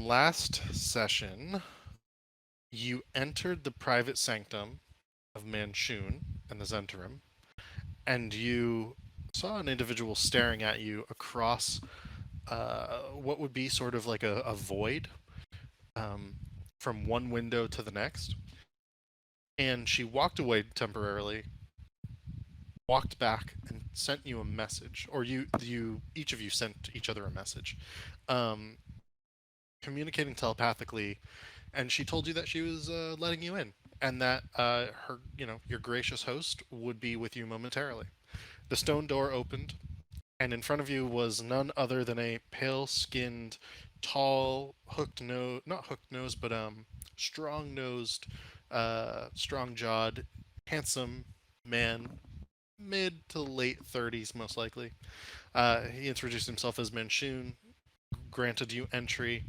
last session, you entered the private sanctum of Manchun and the Zentarim, and you saw an individual staring at you across what would be sort of like a void um, from one window to the next. And she walked away temporarily, walked back, and sent you a message, or each of you sent each other a message, um, communicating telepathically. And she told you that she was letting you in, and that your gracious host would be with you momentarily. The stone door opened, and in front of you was none other than a pale-skinned, tall, hooked nose, not hooked nose, but strong-nosed, strong-jawed, handsome man, mid to late 30s, most likely. He introduced himself as Manchun, granted you entry,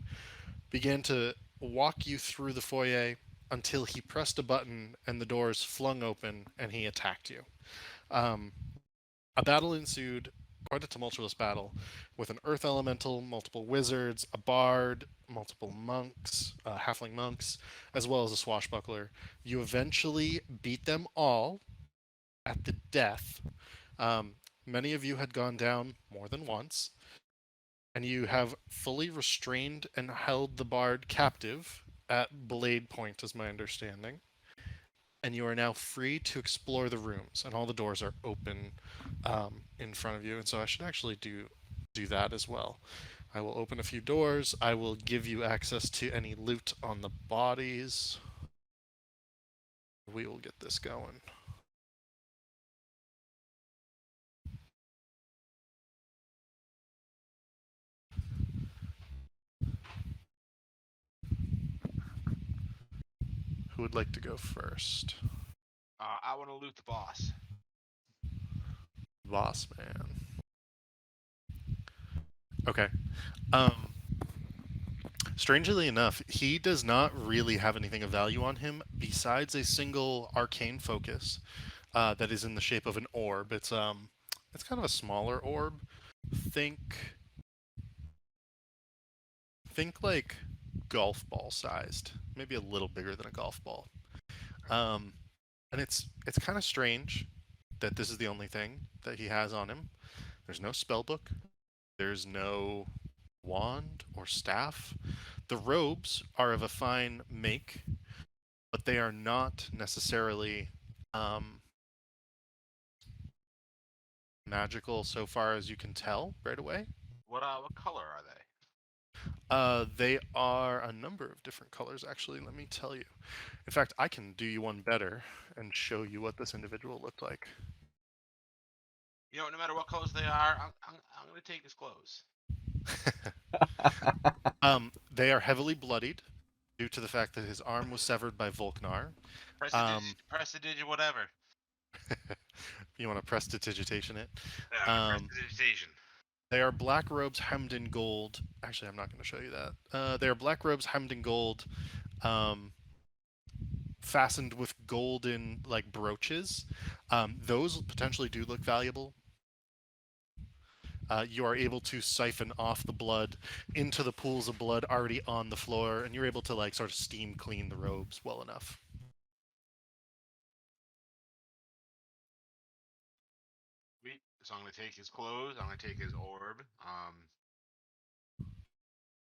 began to walk you through the foyer until he pressed a button and the doors flung open and he attacked you. Um, a battle ensued, quite a tumultuous battle, with an earth elemental, multiple wizards, a bard, multiple monks, halfling monks, as well as a swashbuckler. You eventually beat them all at the death. Um, Many of you had gone down more than once, and you have fully restrained and held the bard captive at blade point, is my understanding. And you are now free to explore the rooms, and all the doors are open in front of you. And so I should actually do that as well. I will open a few doors. I will give you access to any loot on the bodies. We will get this going. Who would like to go first? I want to loot the boss. Boss man. Okay. Um, Strangely enough, he does not really have anything of value on him besides a single arcane focus that is in the shape of an orb. It's kind of a smaller orb. Think think like golf ball sized, maybe a little bigger than a golf ball. Um, and it's kind of strange that this is the only thing that he has on him. There's no spell book. There's no wand or staff. The robes are of a fine make, but they are not necessarily um, magical so far as you can tell right away. What color are they? They are a number of different colors, actually. Let me tell you. In fact, I can do you one better and show you what this individual looked like. You know, no matter what colors they are, I'm gonna take his clothes. They are heavily bloodied due to the fact that his arm was severed by Volknar. Prestidigitation, whatever. You want to prestidigitation it? Prestidigitation. They are black robes hemmed in gold. Actually, I'm not going to show you that. They are black robes hemmed in gold, um, fastened with golden like brooches. Those potentially do look valuable. You are able to siphon off the blood into the pools of blood already on the floor, and you're able to like sort of steam clean the robes well enough. Sweet. So I'm gonna take his clothes. I'm gonna take his orb.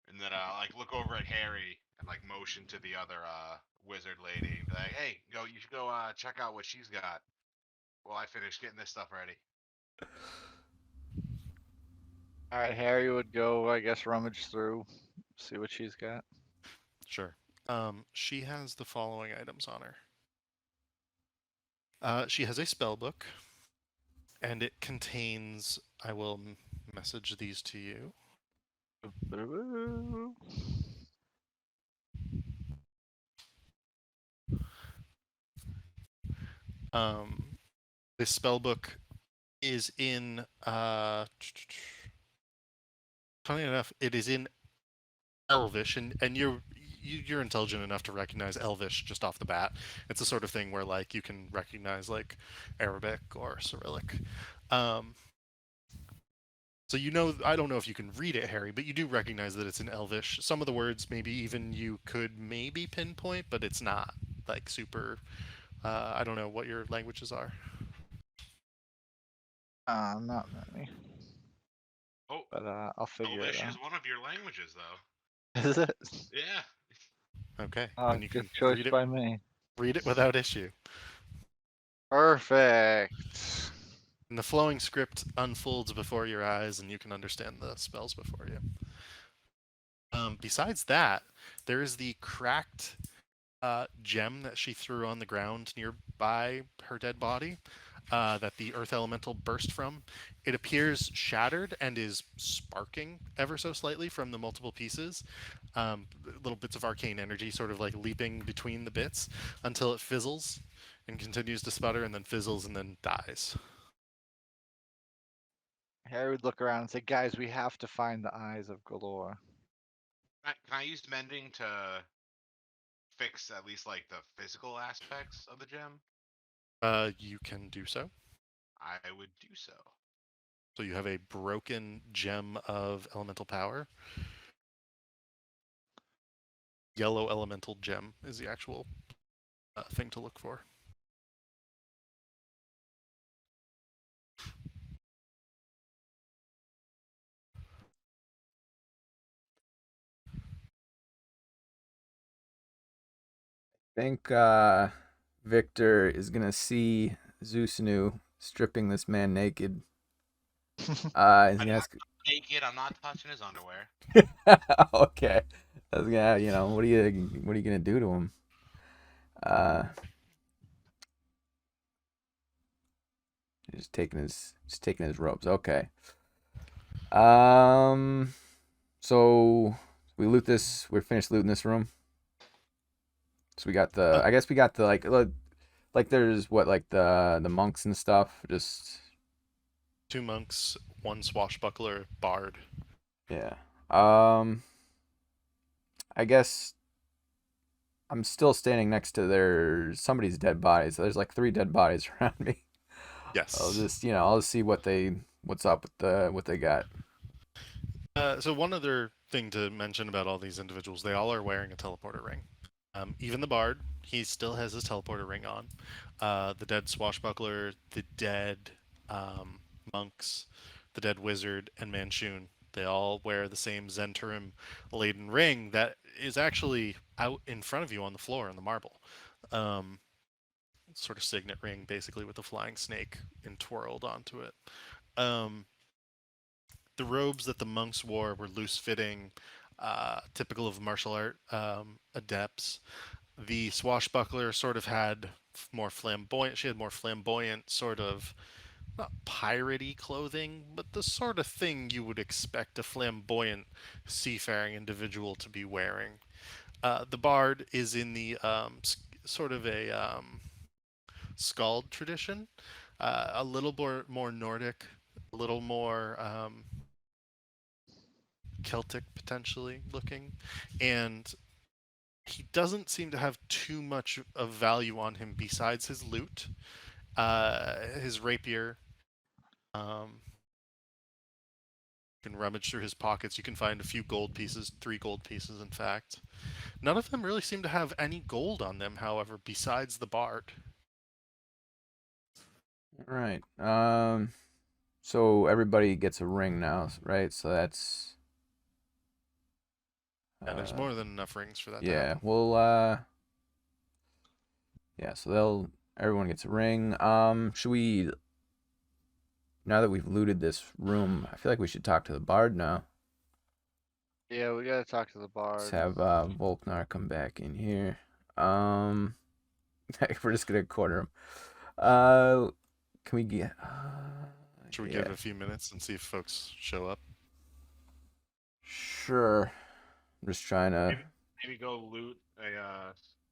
And then like look over at Harry and like motion to the other wizard lady and be like, "Hey, you should go check out what she's got while I finish getting this stuff ready." All right, Harry would go, I guess, rummage through, see what she's got. Sure. She has the following items on her. She has a spell book, and it contains. I will message these to you. This spell book is in. Funny enough, it is in Elvish, and you're intelligent enough to recognize Elvish just off the bat. It's the sort of thing where like you can recognize like Arabic or Cyrillic. Um, So you know, I don't know if you can read it, Harry, but you do recognize that it's in Elvish. Some of the words, maybe even you could maybe pinpoint, but it's not like super. I don't know what your languages are. Not many, Oh, but I'll figure it Elvish is out. one of your languages, though. Is it? Yeah. Okay, Oh, then you good can choice by me. read it without issue. Perfect. And the flowing script unfolds before your eyes, and you can understand the spells before you. Besides that, there is the cracked gem that she threw on the ground nearby her dead body that the earth elemental burst from. It appears shattered and is sparking ever so slightly from the multiple pieces. Little bits of arcane energy sort of like leaping between the bits until it fizzles and continues to sputter and then fizzles and then dies. Harry would look around and say, "Guys, we have to find the eyes of Galore." Can I use mending to fix at least like the physical aspects of the gem? You can do so. I would do so. So you have a broken gem of elemental power. Yellow elemental gem is the actual thing to look for. Think Victor is gonna see Zeusnu stripping this man naked. He's I'm gonna not ask. naked. I'm not touching his underwear. Okay, I was gonna, what are you gonna do to him? Uh, just taking his robes. Okay. Um, so we loot this. We're finished looting this room. So we got the. Uh, I guess we got the like there's what like the monks and stuff. Just 2 monks, 1 swashbuckler, bard. yeah. I guess I'm still standing next to somebody's dead bodies. So there's like 3 dead bodies around me. I'll Yes. just, I'll just see what's up with what they got. So one other thing to mention about all these individuals, they all are wearing a teleporter ring. Even the bard, he still has his teleporter ring on. The dead swashbuckler, the dead monks, the dead wizard, and Manchun, they all wear the same Zentarim laden ring that is actually out in front of you on the floor in the marble. Um, Sort of signet ring, basically with a flying snake entwirled onto it. Um, the robes that the monks wore were loose fitting, typical of martial art adepts. The swashbuckler sort of had more flamboyant. She had more flamboyant, sort of not piratey clothing, but the sort of thing you would expect a flamboyant seafaring individual to be wearing. The bard is in the sort of a Skald tradition, a little more Nordic, a little more Celtic potentially looking, and he doesn't seem to have too much of value on him besides his loot, his rapier. You can rummage through his pockets. You can find a few gold pieces, 3 gold pieces, in fact. None of them really seem to have any gold on them, however, besides the bard. All right. So everybody gets a ring now, right? So that's Yeah, there's uh, more than enough rings for that to yeah. happen. Well, yeah. So everyone gets a ring. Should we now that we've looted this room? I feel like we should talk to the bard now. Yeah, we gotta talk to the Let's bard. have Volknar come back in here. We're just gonna corner him. Uh, can we get? Should we give Yeah, it a few minutes and see if folks show up? sure. I'm just trying to. Maybe go loot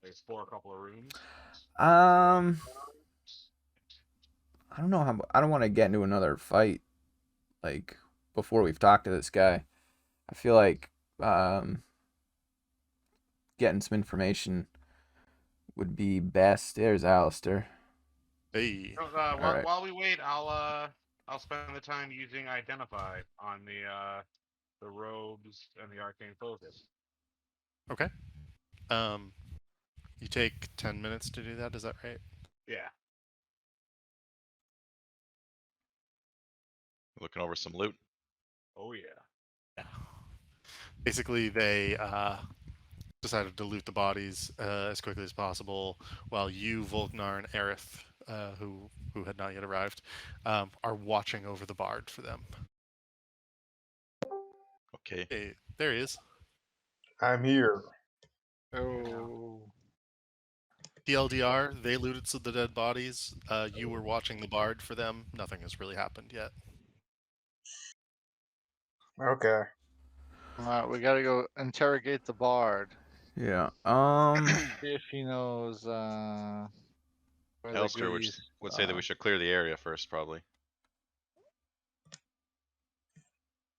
explore a couple of rooms. Um, I don't know how. I don't want to get into another fight like before we've talked to this guy. I feel like getting some information would be best. There's Alistair. Hey, All right. While we wait, I'll I'll spend the time using identify on the robes and the arcane focus. Okay. You take 10 minutes to do that. Is that right? Yeah. Looking over some loot. Oh yeah. Yeah. Basically, they decided to loot the bodies as quickly as possible, while you, Volknar, and Aerith, who had not yet arrived, are watching over the bard for them. Okay. Hey, there he is. I'm here. Oh. TLDR, they looted the dead bodies. You were watching the bard for them. Nothing has really happened yet. Okay. We gotta go interrogate the bard. Yeah. See if he knows where the Elster goodies would say that we are. should clear the area first, probably.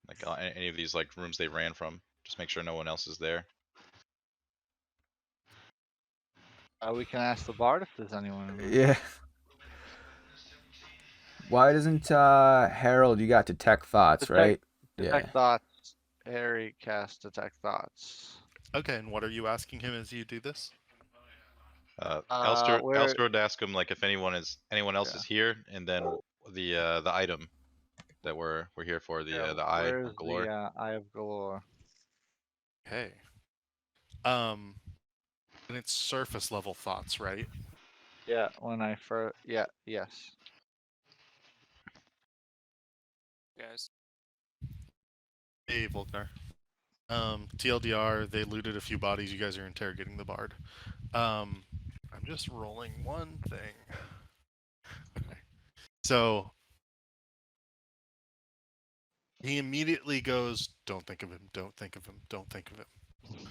Like any of these like rooms they ran from. Just make sure no one else is there. We can ask the bard if there's anyone in there. Yeah. Why doesn't Harold? You got detect thoughts, right? Detect thoughts. Harry cast detect thoughts. Okay, and what are you asking him as you do this? Elster Where? would ask him like if anyone else Yeah. is here, and then the item that we're here for, the Eye Where's of Galore. the Eye of Galore? Okay. And it's surface level thoughts, right? Yeah, when I first. Yeah, yes. Guys. Hey, Volknar. TLDR, they looted a few bodies. You guys are interrogating the bard. I'm just rolling one thing. Okay. So he immediately goes, "Don't think of him. Don't think of him. Don't think of him."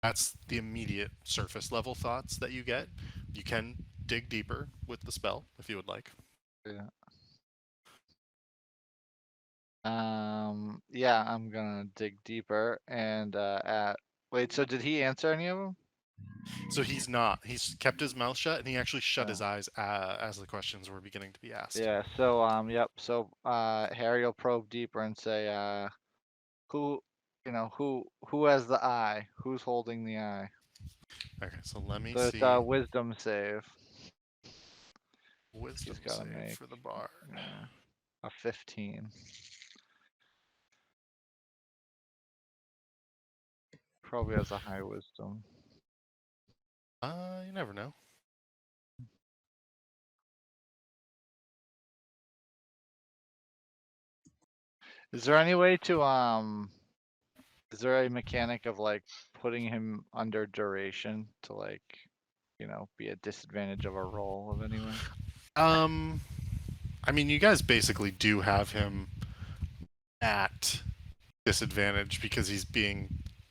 That's the immediate surface level thoughts that you get. You can dig deeper with the spell if you would like. Yeah. Yeah, I'm gonna dig deeper and wait, so did he answer any of them? So he's not. He's kept his mouth shut, and he actually shut his Yeah. eyes as the questions were beginning to be asked. Yeah, so yep, so Harry will probe deeper and say who who has the eye? Who's holding the eye? Okay, so let me So see. it's a wisdom save. Wisdom He's gotta save make for the bard. a 15. Probably has a high wisdom. You never know. Is there any way to is there a mechanic of like putting him under duration to like, be a disadvantage of a roll of any way? I mean, you guys basically do have him at disadvantage because he's being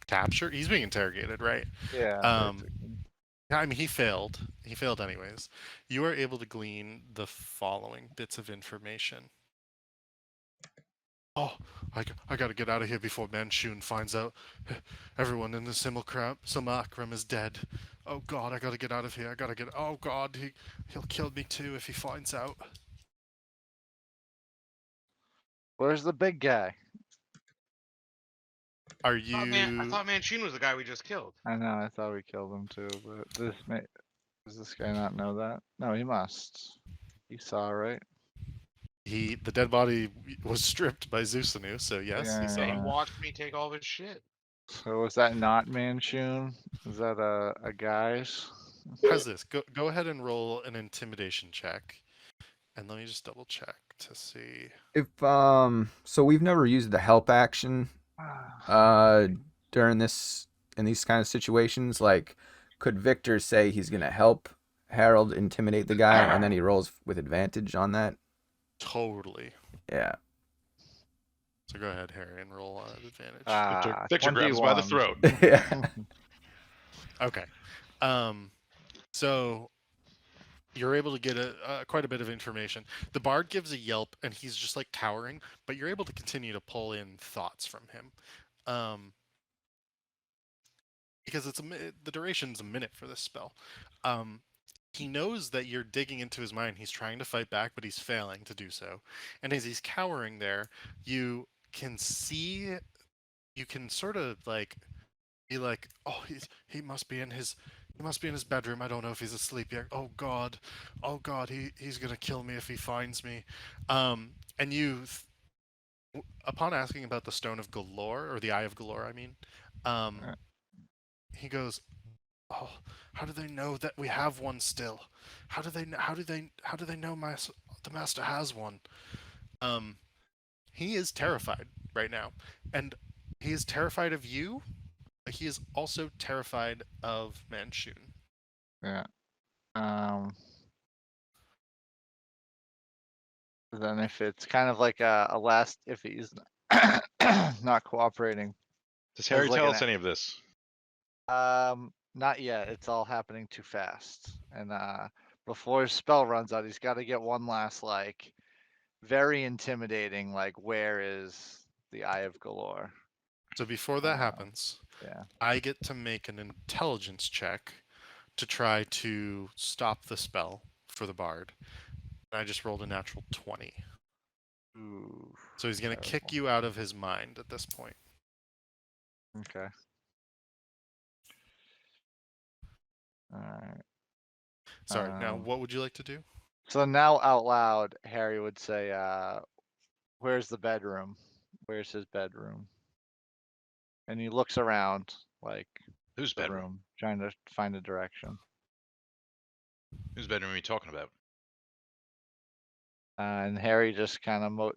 captured. He's being interrogated, right? Yeah, Um, yeah, I mean, he failed. He failed anyways. You are able to glean the following bits of information. Oh, I gotta get out of here before Manchun finds out everyone in the simulacrum is dead. Oh God, I gotta get out of here. I gotta get. Oh God, he'll kill me too if he finds out. Where's the big guy? Are I thought Manchun was the guy we just killed. I know, I thought we killed him too, but does this guy not know that? No, he must. He saw, right? the dead body was stripped by Zeusanu, so yes, he He saw. watched me take all of his shit. So was that not Manchun? Is that a guy's? How's this? Go ahead and roll an intimidation check, and let me just double check to see. If so we've never used the help action during this in these kind of situations. Like, could Victor say he's gonna help Harold intimidate the guy, and then he rolls with advantage on that? Totally. Yeah. So go ahead, Harry, and roll on advantage. Victor grabs him by the 21. throat. Yeah. Okay. So you're able to get quite a bit of information. The bard gives a yelp, and he's just like cowering, but you're able to continue to pull in thoughts from him, because the duration's a minute for this spell. he knows that you're digging into his mind. He's trying to fight back, but he's failing to do so. And as he's cowering there, you can see, you can sort of like be like, oh, he must be in his bedroom. I don't know if he's asleep yet. Oh God, he's gonna kill me if he finds me. And upon asking about the Stone of Galore or the Eye of Galore, I mean, Yeah. he goes, oh, how do they know that we have one still? How do they know the master has one? Um, he is terrified right now, and he is terrified of you. But he is also terrified of Manchun. Yeah. Then if it's kind of like a last, if he's not cooperating, Does There's Harry like tell an us any of this? not yet. It's all happening too fast. And before his spell runs out, he's got to get one last like very intimidating like where is the Eye of Galore? So before that happens, Yeah. I get to make an intelligence check to try to stop the spell for the bard. And I just rolled a natural 20. Ooh. So he's going to kick Terrible. you out of his mind at this point. Okay. All right. Sorry, now what would you like to do? So now out loud, Harry would say, where's the bedroom? Where's his bedroom? And he looks around like Whose the bedroom? room, trying to find a direction. Whose bedroom are you talking about? And Harry just kind of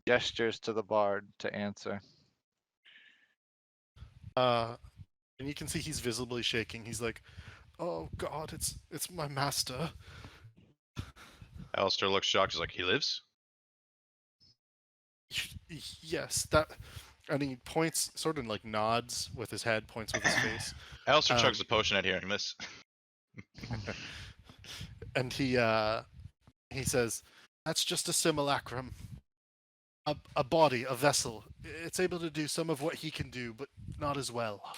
gestures to the bard to answer. And you can see he's visibly shaking. He's like, "Oh God, it's my master." Alistair looks shocked. He's like, he lives? Yes, that. And he points, sort of like nods with his head, points with his face. Alistair Um, chugs the potion at hearing this. And he says, "That's just a simulacrum. A body, a vessel. It's able to do some of what he can do, but not as well."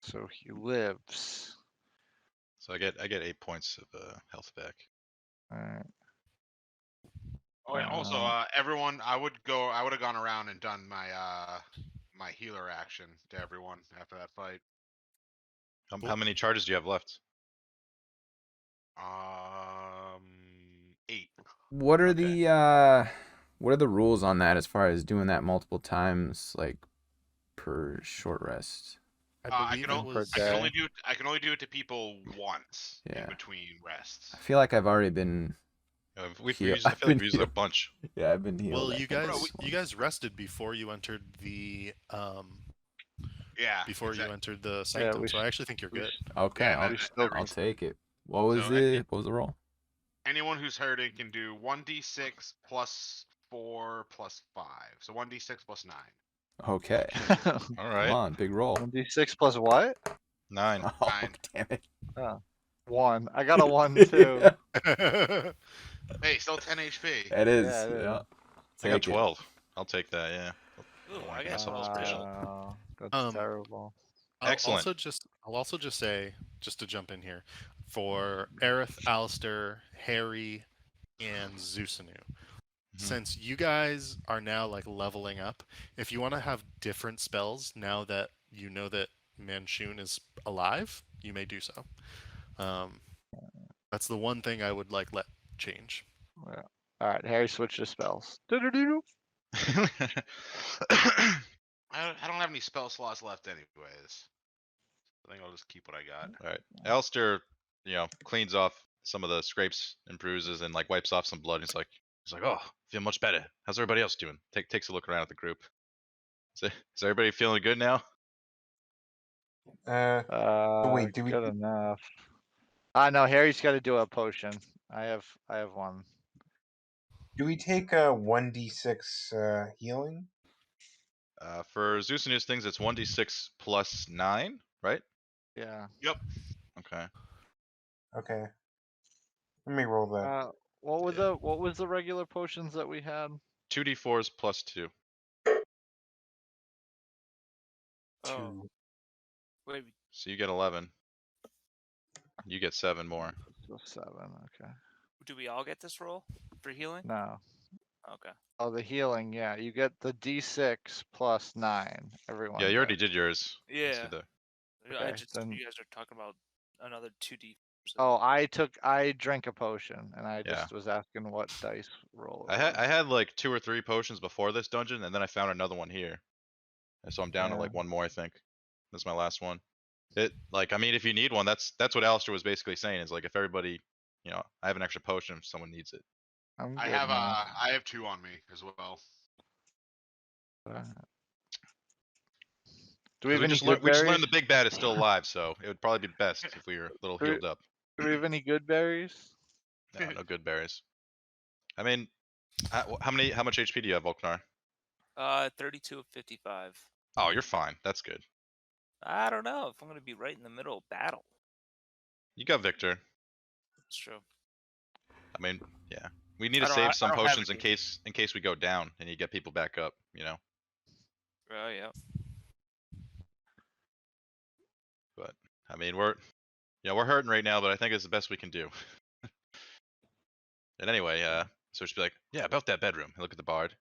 So he lives. So I get 8 points of health back. All right. Oh, and also, everyone, I would have gone around and done my my healer action to everyone after that fight. How many charges do you have left? 8. What are Okay. the rules on that as far as doing that multiple times, like per short rest? I believe it was. I can only do it to people once Yeah. in between rests. I feel like I've already been. I feel I've like been we've used a healed. bunch. Yeah, I've been healed. Well, I you think, guys, this you guys rested before you entered the Yeah. before you exact- entered the sanctum. So I actually think you're we good. Okay, Yeah, I'll, we still I'll take it. What was So, the roll? anyone who's hurting can do 1d6 plus 4 plus 5. So 1d6 plus 9. Okay, All come right. on, big roll. 1d6 plus what? 9. Oh, 9. damn it. Oh, 1. I got a 1 too. Yeah, Hey, still 10 HP. it is. Yeah, it is. Yeah. I got Take it. 12. I'll take that, yeah. Ooh, Don't wanna I get got myself 12 special. too. That's terrible. Excellent. I'll also just say, just to jump in here, for Aerith, Alistair, Harry, and Zusanu. Since you guys are now like leveling up, if you want to have different spells now that you know that Manchun is alive, you may do so. That's the one thing I would like let change. Yeah. All right, Harry switches spells. Do-do-do-do. I don't have any spell slots left anyways. I think I'll just keep what I got. All right. Alistair, cleans off some of the scrapes and bruises and like wipes off some blood. He's like, oh, feel much better. How's everybody else doing? Takes a look around at the group. Is everybody feeling good now? Wait, do we? Good enough. No, Harry's got to do a potion. I have one. Do we take a 1d6 healing? For Zeus and his things, it's 1d6 plus 9, right? Yeah. Yep. Okay. Okay. Let me roll that. What was the regular potions that we had? 2d4s plus 2. Oh, 2. wait, So you get 11. You get 7 more. So 7. Okay. Do we all get this roll for healing? No. Okay. Oh, the healing. Yeah, you get the D6 plus 9. Everyone. Yeah, you already does. did yours. Let's Yeah. do that. Okay, then- You guys are talking about another 2d. Oh, I drank a potion, and I Yeah. just was asking what dice roll. I had like 2 or 3 potions before this dungeon, and then I found another one here. And so I'm down to Yeah. like 1 more, I think. That's my last one. It like, I mean, if you need one, that's what Alistair was basically saying. Is like, if everybody, you know, I have an extra potion if someone needs it. I'm I good have now. I have 2 on me as well. Do we have any we good just berries? learned the big bad is still alive, so it would probably be best if we were a little Do we- healed up. Do we have any good berries? No, no good berries. I mean, how much HP do you have, Volknar? 32 of 55. Oh, you're fine. That's good. I don't know if I'm gonna be right in the middle of battle. You got Victor. It's true. I mean, yeah. We need to I don't- save I some don't have potions in any. case we go down and you get people back up, you know. Oh yeah. But I mean, we're hurting right now, but I think it's the best we can do. And anyway, so just be like, yeah, about that bedroom. And look at the bard.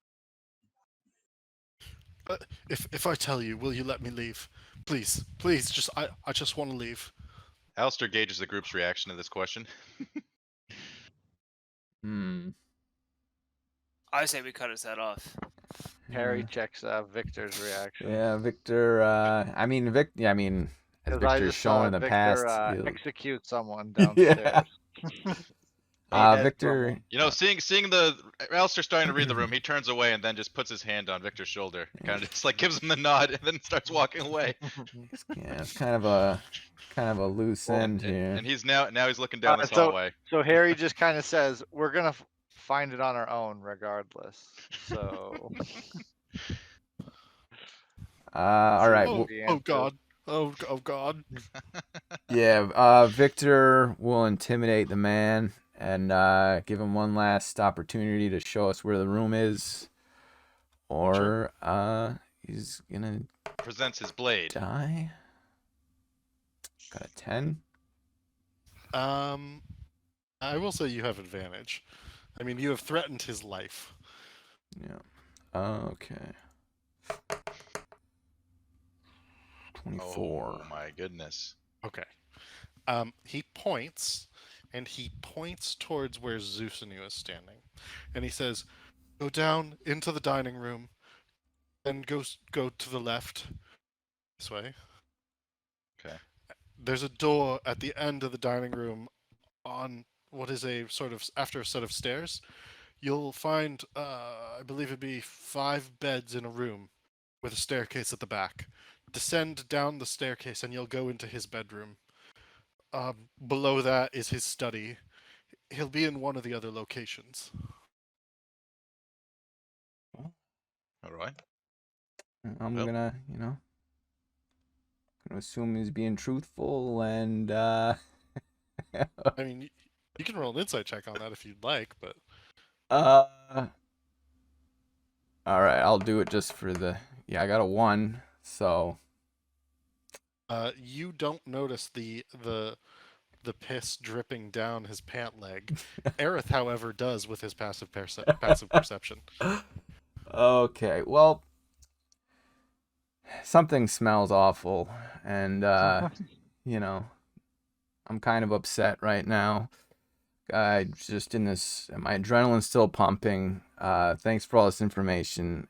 If I tell you, will you let me leave? Please, please, I just want to leave. Alistair gauges the group's reaction to this question. Hmm. I say we cut his head off. Harry Yeah. checks Victor's reaction. Yeah, Victor. I mean, Yeah, I mean, as 'Cause I Victor's just saw shown in the Victor past. execute someone Yeah. downstairs. Victor. You know, seeing the Alistair starting to read the room, he turns away and then just puts his hand on Victor's shoulder, kind of just like gives him the nod, and then starts walking away. Yeah, it's kind of a loose end here. And he's now he's looking down this hallway. So Harry just kind of says, "We're gonna find it on our own, regardless." So. All right. Oh God. Oh God. Yeah. Victor will intimidate the man and give him one last opportunity to show us where the room is, or he's gonna Presents his blade. die. Got a 10. I will say you have advantage. I mean, you have threatened his life. Yeah. Okay. 24. Oh my goodness. Okay. He points, and he points towards where Zusanu is standing, and he says, "Go down into the dining room, and go to the left, this way. Okay. There's a door at the end of the dining room, on what is a sort of after a set of stairs. You'll find, I believe it'd be 5 beds in a room, with a staircase at the back. Descend down the staircase, and you'll go into his bedroom. Below that is his study. He'll be in one of the other locations." All right. I'm Well. gonna assume he's being truthful and I mean, you can roll an insight check on that if you'd like, but all right, I'll do it just for the I got a 1, so you don't notice the piss dripping down his pant leg. Aerith, however, does with his passive perception. okay. Well, something smells awful, and I'm kind of upset right now. I just my adrenaline's still pumping. Thanks for all this information.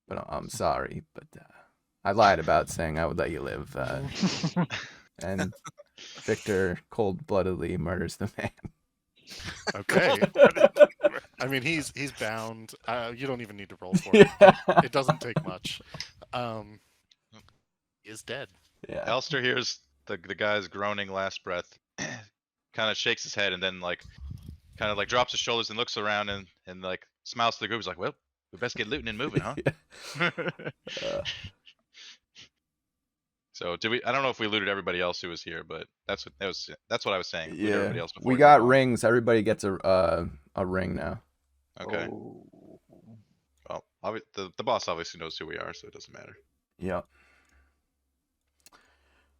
But I'm sorry, but I lied about saying I would let you live. And Victor cold-bloodedly murders the man. Okay. I mean, he's bound. You don't even need to roll for it. It doesn't take much. He is dead. Yeah. Alistair hears the guy's groaning last breath, kind of shakes his head, and then kind of drops his shoulders and looks around and like smiles to the group. He's like, "Well, we best get looting and moving, huh?" So I don't know if we looted everybody else who was here, but that's what I was saying. Loot everybody else before We you got move on. rings. Everybody gets a ring now. Okay. Oh. Well, the boss obviously knows who we are, so it doesn't matter. Yep.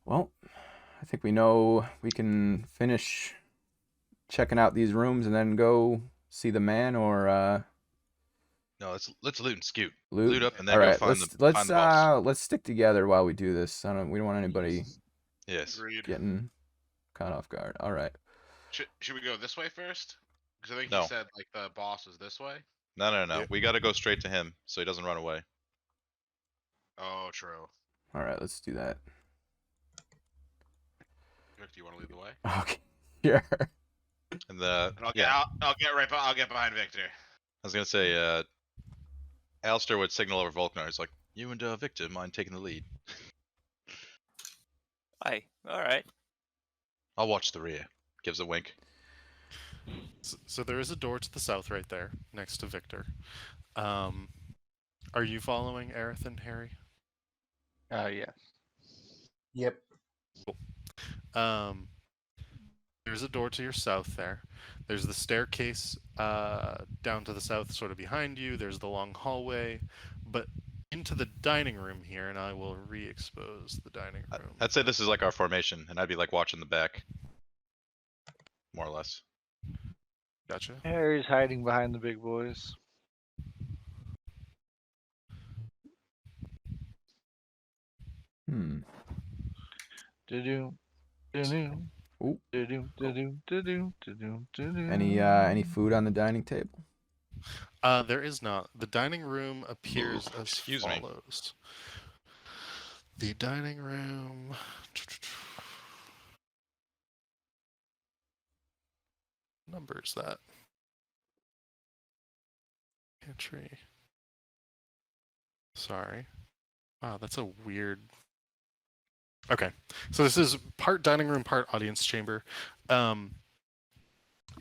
Well, I think we know we can finish checking out these rooms and then go see the man or No, let's loot and scoot. loot. Loot up and then All go right, find the boss. let's stick together while we do this. We don't want anybody Yes. Agreed. getting caught off guard. All right. Should we go this way first? Because I think No. he said like the boss was this way. No. Yeah. We got to go straight to him so he doesn't run away. Oh, true. All right, let's do that. Vic, do you want to lead the way? Okay. Sure. And I'll get behind Victor. I was gonna say, Alistair would signal over Volknar. He's like, "You and Victor mind taking the lead? Aye. All right. I'll watch the rear." Gives a wink. So there is a door to the south right there, next to Victor. Are you following Aerith and Harry? Yeah. Yep. There's a door to your south there. There's the staircase down to the south, sort of behind you. There's the long hallway, but into the dining room here, and I will re-expose the dining room. I'd say this is like our formation, and I'd be like watching the back, more or less. Gotcha. Harry's hiding behind the big boys. Hmm. Do-do. Do-do. Ooh. Do-do. Do-do. Do-do. Do-do. Do-do. Any food on the dining table? There is not. The dining room appears as Excuse me. follows. The dining room. Number is that? Pantry. Sorry. Wow, that's a weird. Okay, so this is part dining room, part audience chamber.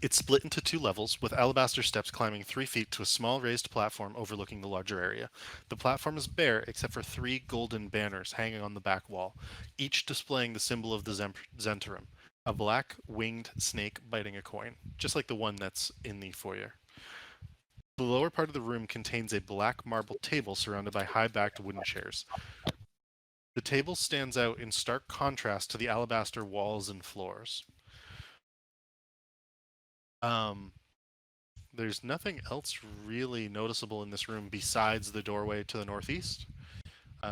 It's split into 2 levels, with alabaster steps climbing 3 feet to a small raised platform overlooking the larger area. The platform is bare except for 3 golden banners hanging on the back wall, each displaying the symbol of the Zentarum, a black winged snake biting a coin, just like the one that's in the foyer. The lower part of the room contains a black marble table surrounded by high-backed wooden chairs. The table stands out in stark contrast to the alabaster walls and floors. There's nothing else really noticeable in this room besides the doorway to the northeast.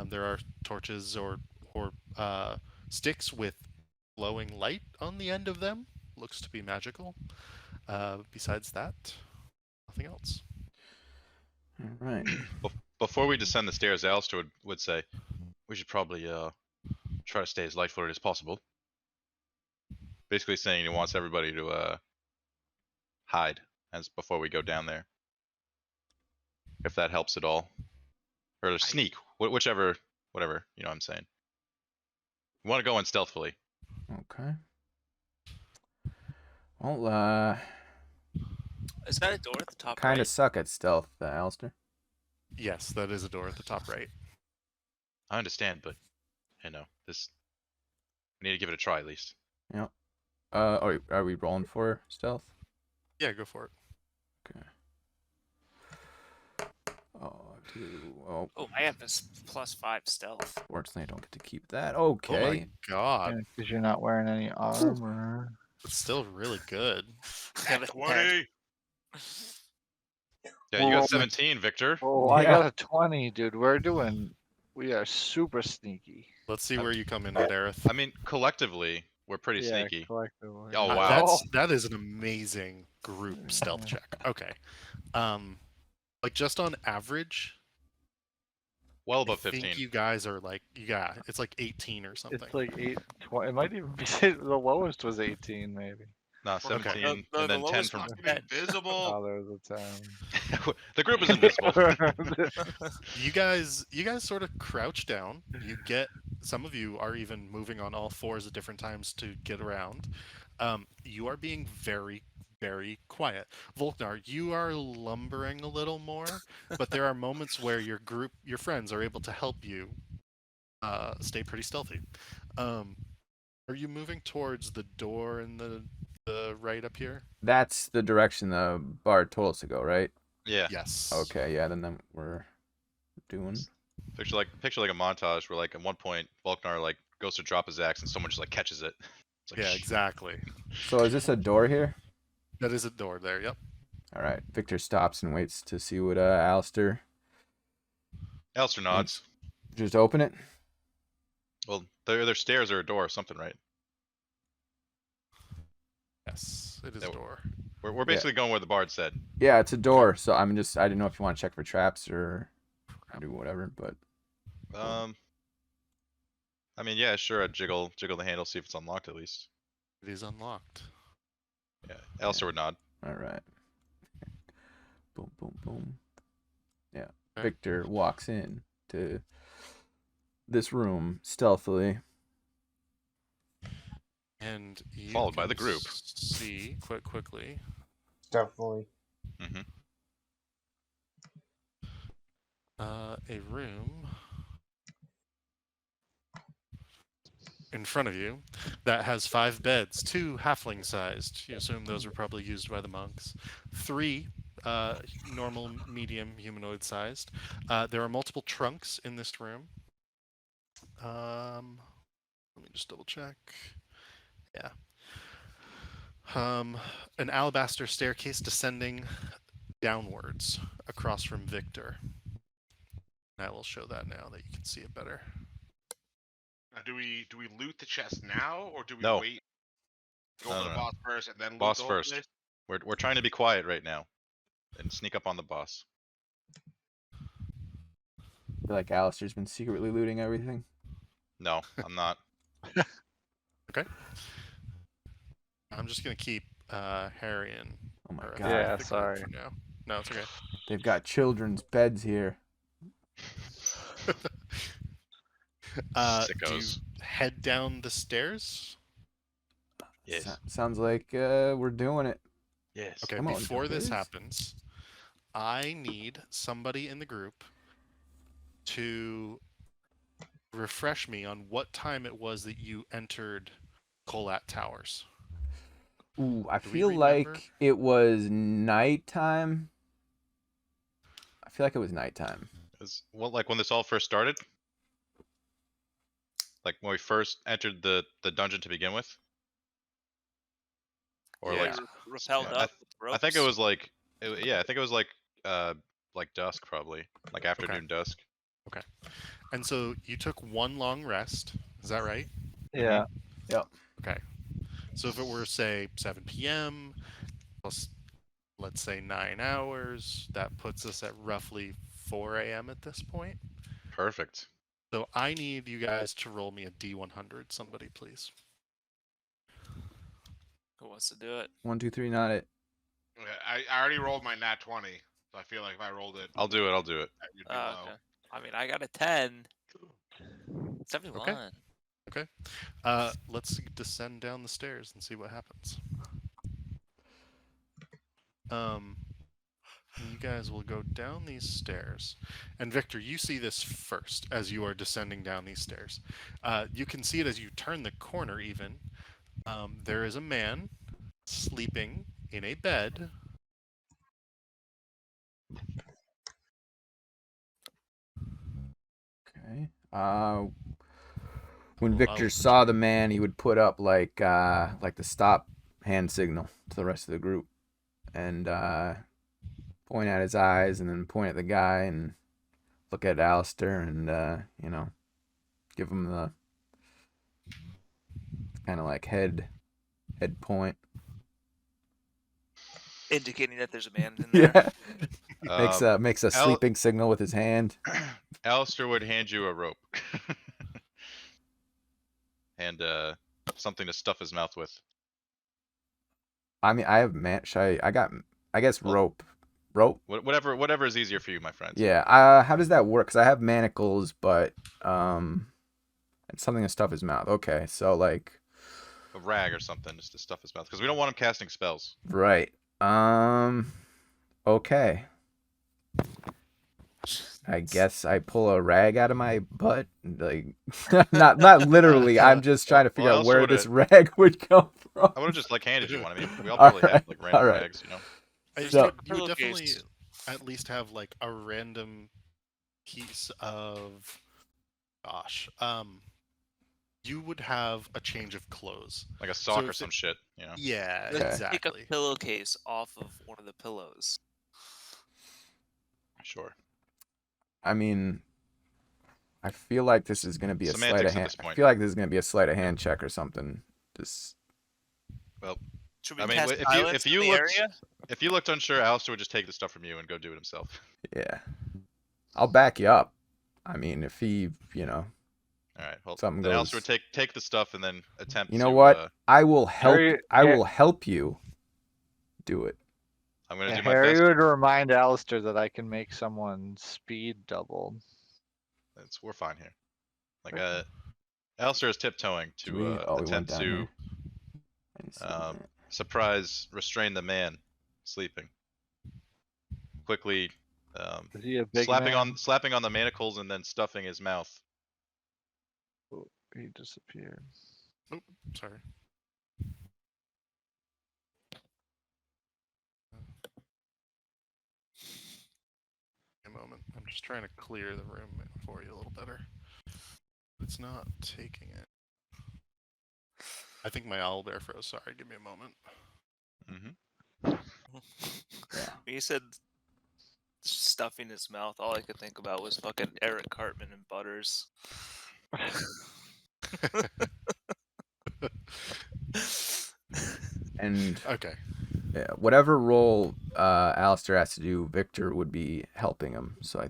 There are torches or sticks with glowing light on the end of them. Looks to be magical. Besides that, nothing else. All right. Before we descend the stairs, Alistair would say, "We should probably try to stay as light-footed as possible." Basically saying he wants everybody to hide as before we go down there, if that helps at all, or sneak, whichever, whatever, you know what I'm saying. We want to go in stealthily. Okay. Well, Is that a door at the top kind right? of suck at stealth, Alistair. Yes, that is a door at the top right. I understand, but this. We need to give it a try at least. Yep. Are we rolling for stealth? Yeah, go for it. Okay. Oh, Oh, I have this +5 stealth. fortunately, I don't get to keep that. Oh Okay. my god. Because you're not wearing any armor. It's still really good. Got a 20. Yeah, you Well, got 17, Victor. Oh, I Yeah. got a 20, dude. We are super sneaky. Let's see where you come in at, Aerith. I mean, collectively, we're pretty Yeah, sneaky. collectively. Oh, wow. That is an amazing group stealth check. Okay. Like just on average, Well I above think 15. you guys are like, yeah, it's like 18 or something. It's like 20. It might even be the lowest was 18, maybe. No, 17, No, and the then 10 lowest from. one. Invisible. Oh, there was a 10. The group is invisible. You guys sort of crouch down. You get, some of you are even moving on all fours at different times to get around. You are being very, very quiet. Volknar, you are lumbering a little more, but there are moments where your friends are able to help you stay pretty stealthy. Are you moving towards the door in the right up here? That's the direction the bard told us to go, right? Yeah. Yes. Okay, yeah, then we're doing. Picture like a montage where like at one point Volknar like goes to drop his axe and someone just like catches it. It's like, Yeah, exactly. So is this a door here? That is a door there. Yep. All right. Victor stops and waits to see what Alistair. Alistair nods. Just open it. Well, there's stairs or a door or something, right? Yes, it is Yeah, a door. We're basically going where the bard said. Yeah, it's a door. So I didn't know if you want to check for traps or do whatever, but I mean, yeah, sure. I'd jiggle the handle, see if it's unlocked at least. It is unlocked. Yeah, Alistair would nod. all right. Boom, boom, boom. Yeah. Okay. Victor walks in to this room stealthily. And you Followed by can the group. see quickly. Definitely. Mm-hmm. A room in front of you that has 5 beds, 2 halfling sized. You assume those were probably used by the monks. 3 normal, medium, humanoid sized. There are multiple trunks in this room. Let me just double check. Yeah. An alabaster staircase descending downwards across from Victor. I will show that now that you can see it better. Now, do we loot the chest now, or do we No. wait? Go No, to no, the no. boss first and then loot Boss the whole first. place? We're trying to be quiet right now, and sneak up on the boss. I feel like Alistair's been secretly looting everything. No, I'm not. Okay. I'm just gonna keep Harry and. Oh my or, God. Yeah, Victor sorry. For now. No, it's okay. They've got children's beds here. Do you Sickos. head down the stairs? Yes. Sounds like we're doing it. Yes. Okay, Come on, before this Viz. happens, I need somebody in the group to refresh me on what time it was that you entered Colat Towers. Ooh, I Do we feel remember? like it was nighttime. I feel like it was nighttime. Well, like when this all first started, like when we first entered the dungeon to begin with, or Yeah. like Repelled I- up with ropes. I think it was like yeah, I think it was like dusk probably, like afternoon dusk. And so you took one long rest. Is that right? Yeah. Okay. So if it were, say, 7 p.m. plus, let's say, 9 hours, that puts us at roughly 4 a.m. at this point. Perfect. So I need you guys to roll me a D100. Somebody, please. Who wants to do it? 1, 2, 3, not it. Okay, I already rolled my nat 20, so I feel like if I rolled it, I'll do it. you'd be Oh, low. okay. I mean, I got a 10. 71. Let's descend down the stairs and see what happens. You guys will go down these stairs. And Victor, you see this first as you are descending down these stairs. You can see it as you turn the corner even. There is a man sleeping in a bed. Okay. When I'll Victor let saw you- the man, he would put up like the stop hand signal to the rest of the group, and point at his eyes, and then point at the guy, and look at Alistair, and give him the kind of like head point. Indicating that there's a man in there. Yeah. Makes a sleeping signal with his hand. Alistair would hand you a rope. And something to stuff his mouth with. I mean, I have I guess Well, rope. Whatever is easier for you, my friends. Yeah. How does that work? Because I have manacles, but it's something to stuff his mouth. Okay, so like A rag or something just to stuff his mouth, because we don't want him casting spells. right. Okay. I guess I pull a rag out of my butt, like not literally. I'm just trying to figure out where this rag would come from. I would have just like handed you one. I mean, we all All probably have like random all right. rags, you know. You would Pillowcase. definitely at least have like a random piece of, you would have a change of clothes. Like a sock or if some it- shit, you know. Yeah, Let's Okay. take a exactly. pillowcase off of one of the pillows. Sure. I mean, I feel like this is gonna be a sleight of Semantics at hand. this I point. feel like this is gonna be a sleight of hand check or something. Just Well, Should we I mean, cast if silence you in the looked area? if you looked unsure, Alistair would just take the stuff from you and go do it himself. yeah, I'll back you up. I mean, if he, All right. Well, something then Alistair goes. would take the stuff and then attempt You know to. what? I will help. Harry- I will help you do it. I'm gonna Yeah, do my Harry best. would remind Alistair that I can make someone speed double. We're fine here. Like Okay. Alistair is tiptoeing Do to we? Oh, we went attempt down to here. I didn't see um, that. surprise, restrain the man sleeping. Quickly Is he a big slapping man? on the manacles and then stuffing his mouth. Oh, he disappeared. Sorry. A moment. I'm just trying to clear the room for you a little better. It's not taking it. I think my owlbear froze. Sorry, give me a moment. Mm-hmm. Yeah. When you said stuffing his mouth, all I could think about was fucking Eric Cartman and Butters. And Okay. yeah, whatever role Alistair has to do, Victor would be helping him. So I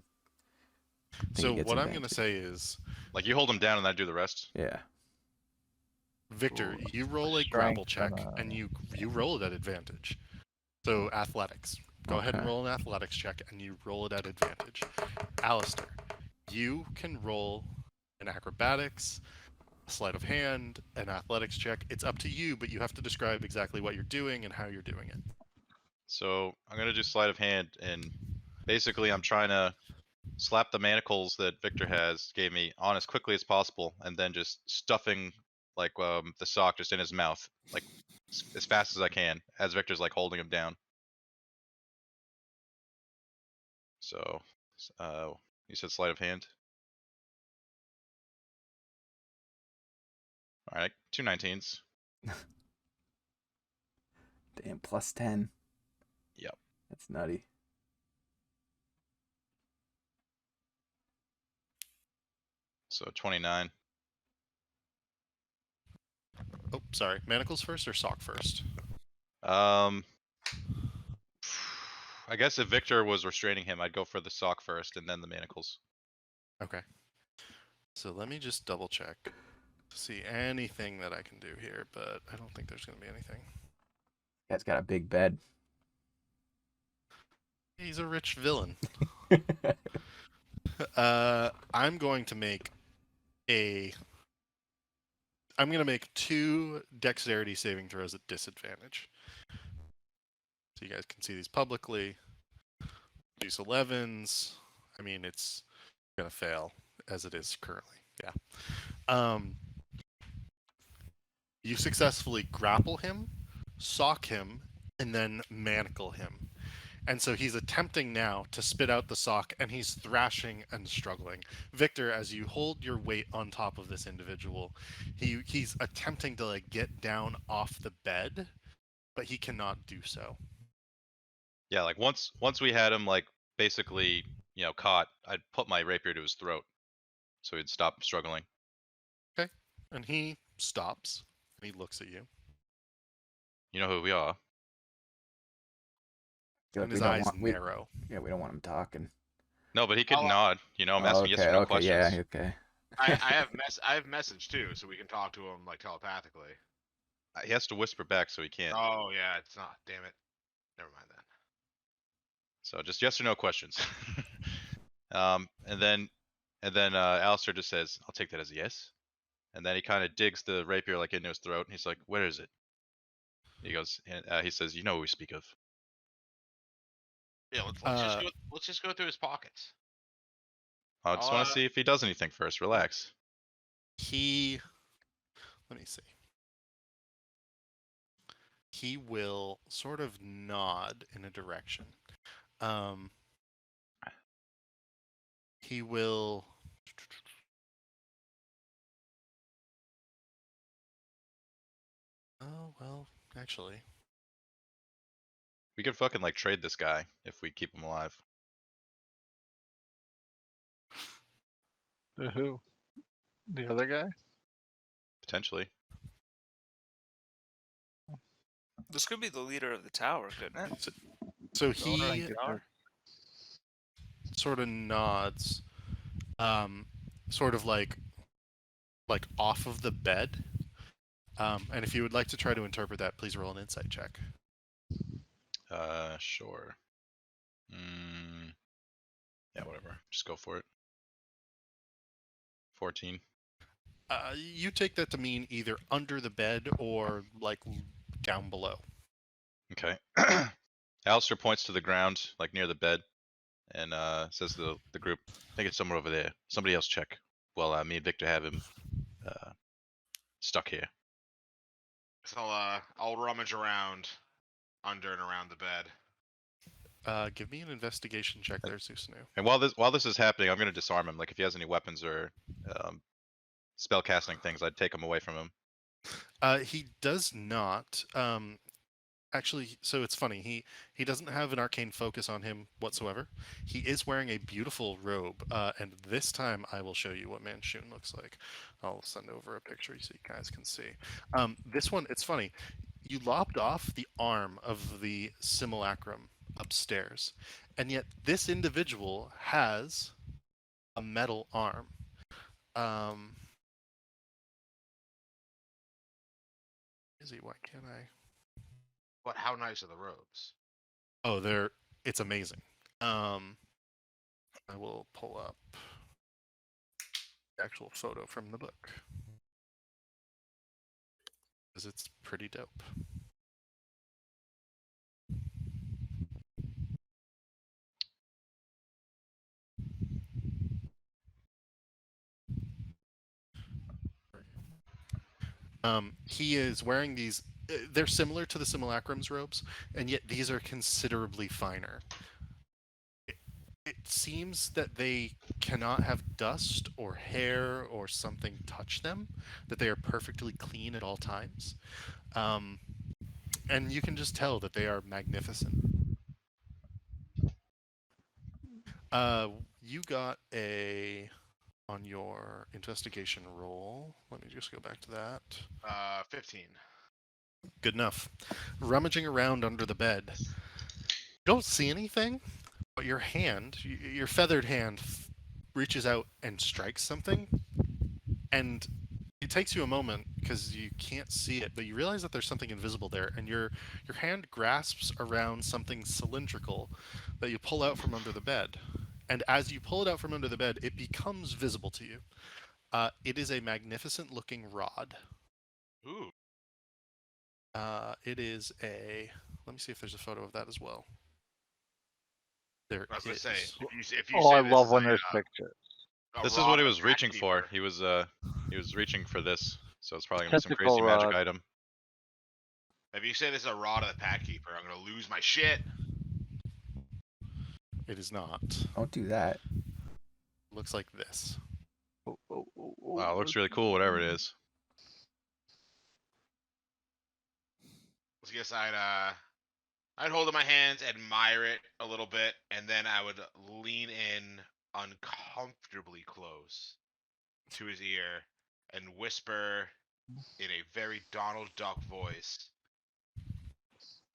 think So he gets what I'm gonna advantage. say is, Like you hold him down and I do the rest. Yeah. Victor, Ooh, you roll a strength grapple check, and, and you roll it at advantage. So athletics. Go ahead and Okay. roll an athletics check, and you roll it at advantage. Alistair, you can roll an acrobatics, a sleight of hand, an athletics check. It's up to you, but you have to describe exactly what you're doing and how you're doing it. So I'm gonna do sleight of hand, and basically I'm trying to slap the manacles that Victor gave me on as quickly as possible, and then just stuffing like the sock just in his mouth, like as fast as I can, as Victor's like holding him down. So, you said sleight of hand. All right, 2 19s. Damn, plus 10. Yep. That's nutty. So 29. Oh, sorry. Manacles first or sock first? I guess if Victor was restraining him, I'd go for the sock first and then the manacles. Okay. So let me just double check to see anything that I can do here, but I don't think there's going to be anything. Guy's got a big bed. He's a rich villain. I'm going to make two dexterity saving throws at disadvantage. So you guys can see these publicly. These 11s. I mean, it's gonna fail as it is currently. Yeah. You successfully grapple him, sock him, and then manacle him. And so he's attempting now to spit out the sock, and he's thrashing and struggling. Victor, as you hold your weight on top of this individual, he's attempting to like get down off the bed, but he cannot do so. Yeah, like once we had him like basically, caught, I'd put my rapier to his throat so he'd stop struggling. Okay. And he stops and he looks at you. You know who we are. Feel like And his we don't eyes want narrow. we don't want him talking. No, but he could I'll, nod. I'm asking yes or no questions. Yeah, okay. I have message too, so we can talk to him like telepathically. He has to whisper back, so he can't. Oh yeah, it's not. Damn it. Never mind then. So just yes or no questions. And then Alistair just says, "I'll take that as a yes." And then he kind of digs the rapier like into his throat, and he's like, "Where is it?" He goes, and he says, "You know what we speak of." Yeah, let's just go through his pockets. I just want to see if he does anything first. Relax. Let me see. He will sort of nod in a direction. He will Oh well, actually, We could fucking like trade this guy if we keep him alive. Who? The other guy? Potentially. This could be the leader of the tower, couldn't it? so The owner of he the tower. sort of nods, sort of like off of the bed. And if you would like to try to interpret that, please roll an insight check. Sure. Yeah, whatever. Just go for it. 14. You take that to mean either under the bed or like down below. Okay. Alistair points to the ground, like near the bed, and says to the group, I think it's somewhere over there. Somebody else check. Well, me and Victor have him stuck here. So I'll rummage around under and around the bed. Give me an investigation check there, Susanu. And while this is happening, I'm gonna disarm him. Like if he has any weapons or spell casting things, I'd take them away from him. He does not. Actually, so it's funny. He doesn't have an arcane focus on him whatsoever. He is wearing a beautiful robe, and this time I will show you what Manshoon looks like. I'll send over a picture so you guys can see. This one, it's funny. You lopped off the arm of the simulacrum upstairs, and yet this individual has a metal arm. Is he? Why can't I? But how nice are the robes? Oh, it's amazing. I will pull up the actual photo from the book because it's pretty dope. He is wearing these. They're similar to the simulacrum's robes, and yet these are considerably finer. It seems that they cannot have dust or hair or something touch them, that they are perfectly clean at all times. And you can just tell that they are magnificent. You got a on your investigation roll. Let me just go back to that. 15. Good enough. Rummaging around under the bed. You don't see anything, but your hand, your feathered hand, reaches out and strikes something, and it takes you a moment because you can't see it, but you realize that there's something invisible there, and your hand grasps around something cylindrical that you pull out from under the bed. And as you pull it out from under the bed, it becomes visible to you. It is a magnificent looking rod. Ooh. It is a. Let me see if there's a photo of that as well. There I was gonna is. say, if you Oh, say I this love is when a, there's pictures. This is rod what he of was reaching for. Packkeeper. He was reaching for this, so it's probably gonna be some Tentacle crazy magic rod. item. If you say this is a rod of the Packkeeper, I'm gonna lose my shit. It is not. Don't do that. Looks like this. Wow, it looks really cool, whatever it is. I guess I'd hold it in my hands, admire it a little bit, and then I would lean in uncomfortably close to his ear and whisper in a very Donald Duck voice,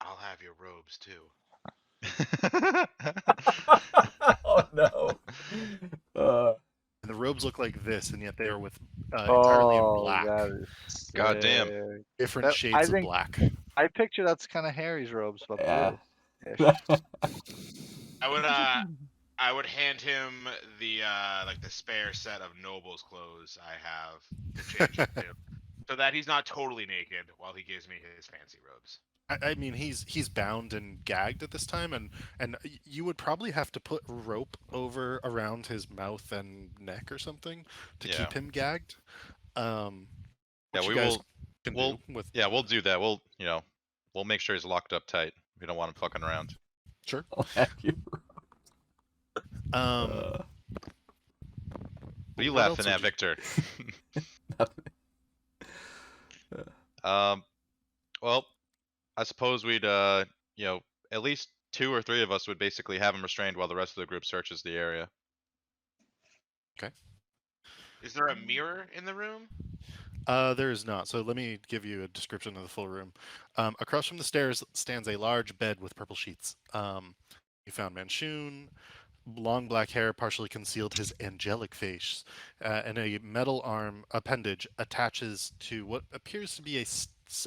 "I'll have your robes too." Oh no. And the robes look like this, and yet they are with entirely in black. That is God damn. sick. Different That- shades I of think- black. I picture that's kind of Harry's robes, but Yeah. blue. I would hand him the like the spare set of Noble's clothes I have to change into, so that he's not totally naked while he gives me his fancy robes. I mean, he's bound and gagged at this time, and you would probably have to put rope over around his mouth and neck or something to Yeah. keep him gagged. Yeah, which we you guys will. can We'll, do with. yeah, we'll do that. We'll make sure he's locked up tight. We don't want him fucking around. Sure. I'll have you. What are you what else laughing at, would you- Victor? Nothing. suppose we'd at least 2 or 3 of us would basically have him restrained while the rest of the group searches the area. Is there a mirror in the room? There is not. So let me give you a description of the full room. Across from the stairs stands a large bed with purple sheets. You found Manchun. Long black hair partially concealed his angelic face, and a metal arm appendage attaches to what appears to be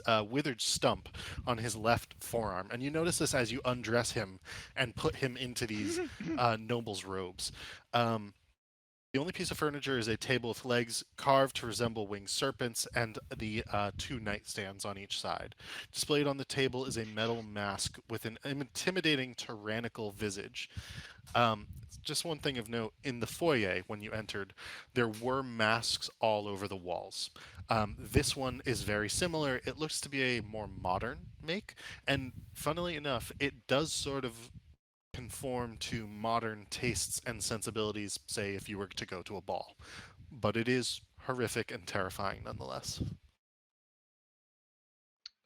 a withered stump on his left forearm. And you notice this as you undress him and put him into these noble's robes. The only piece of furniture is a table with legs carved to resemble winged serpents and the 2 nightstands on each side. Displayed on the table is a metal mask with an intimidating tyrannical visage. Just one thing of note, in the foyer when you entered, there were masks all over the walls. This one is very similar. It looks to be a more modern make, and funnily enough, it does sort of conform to modern tastes and sensibilities, say if you were to go to a ball. But it is horrific and terrifying nonetheless.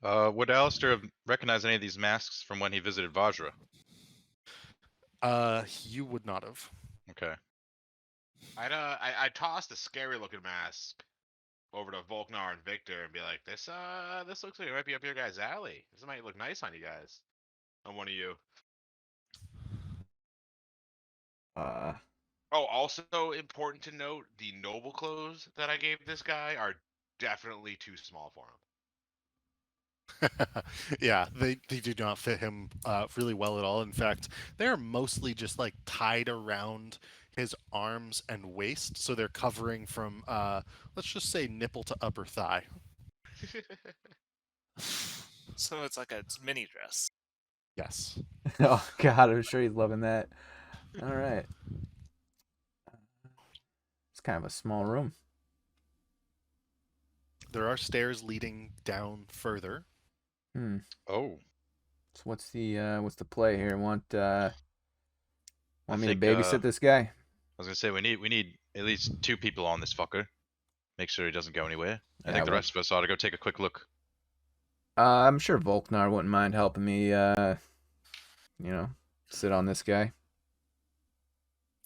Would Alistair have recognized any of these masks from when he visited Vajra? You would not have. Okay. I'd toss the scary looking mask over to Volknar and Victor and be like, this looks like it might be up your guys' alley. This might look nice on you guys. On one of you. Oh, also important to note, the noble clothes that I gave this guy are definitely too small for him. Yeah, they do not fit him really well at all. In fact, they're mostly just like tied around his arms and waist, so they're covering from let's just say nipple to upper thigh. So it's like a mini dress. Yes. Oh God, I'm sure he's loving that. All right. It's kind of a small room. There are stairs leading down further. Oh. So what's the play here? Want me to think, babysit this guy? I was gonna say we need at least 2 people on this fucker. Make sure he doesn't go anywhere. I Yeah, think the well- rest of us ought to go take a quick look. I'm sure Volknar wouldn't mind helping me. Sit on this guy.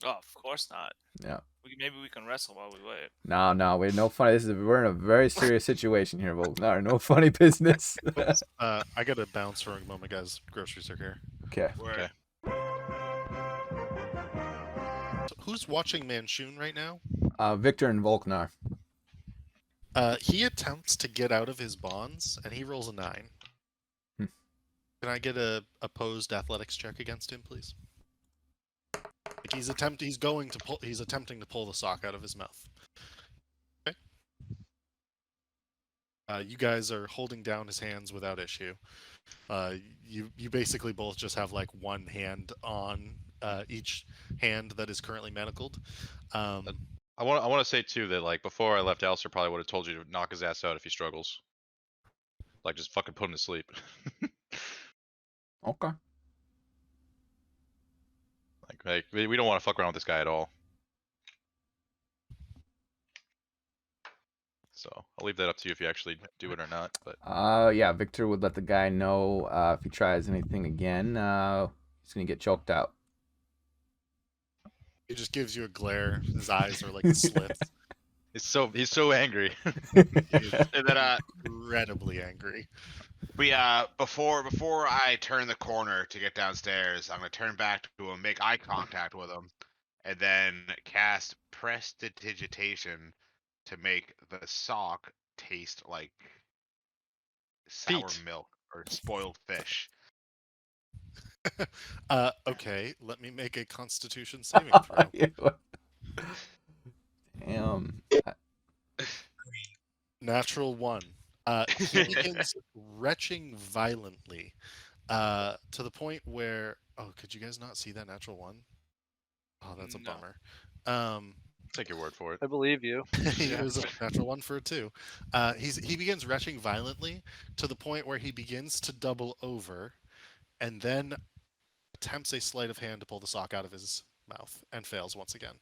Oh, of course not. Yeah. Maybe we can wrestle while we wait. No, we're no funny. We're in a very serious situation here, Volknar. No funny business. I gotta bounce for a moment, guys. Groceries are here. Okay. Where So who's watching Manchun right now? Victor and Volknar. He attempts to get out of his bonds, and he rolls a 9. Can I get a opposed athletics check against him, please? Like he's attempting to pull the sock out of his mouth. Okay. You guys are holding down his hands without issue. You basically both just have like one hand on each hand that is currently manacled. I want to say too that like before I left, Alistair probably would have told you to knock his ass out if he struggles. Like just fucking put him to sleep. Okay. Like we don't want to fuck around with this guy at all. So I'll leave that up to you if you actually do it or not. But Yeah, Victor would let the guy know if he tries anything again, he's gonna get choked out. He just gives you a glare. His eyes are like slits. he's so angry. He's and then incredibly angry. before I turn the corner to get downstairs, I'm gonna turn back to him, make eye contact with him, and then cast Prestidigitation to make the sock taste like sour Feet. milk or spoiled fish. Okay, let me make a Constitution saving throw. Damn. Natural 1. He begins retching violently to the point where... Oh, could you guys not see that natural 1? Oh, that's a No. bummer. Take your word for it. I believe you. It was a natural 1 for a 2. He begins retching violently to the point where he begins to double over and then attempts a sleight of hand to pull the sock out of his mouth and fails once again.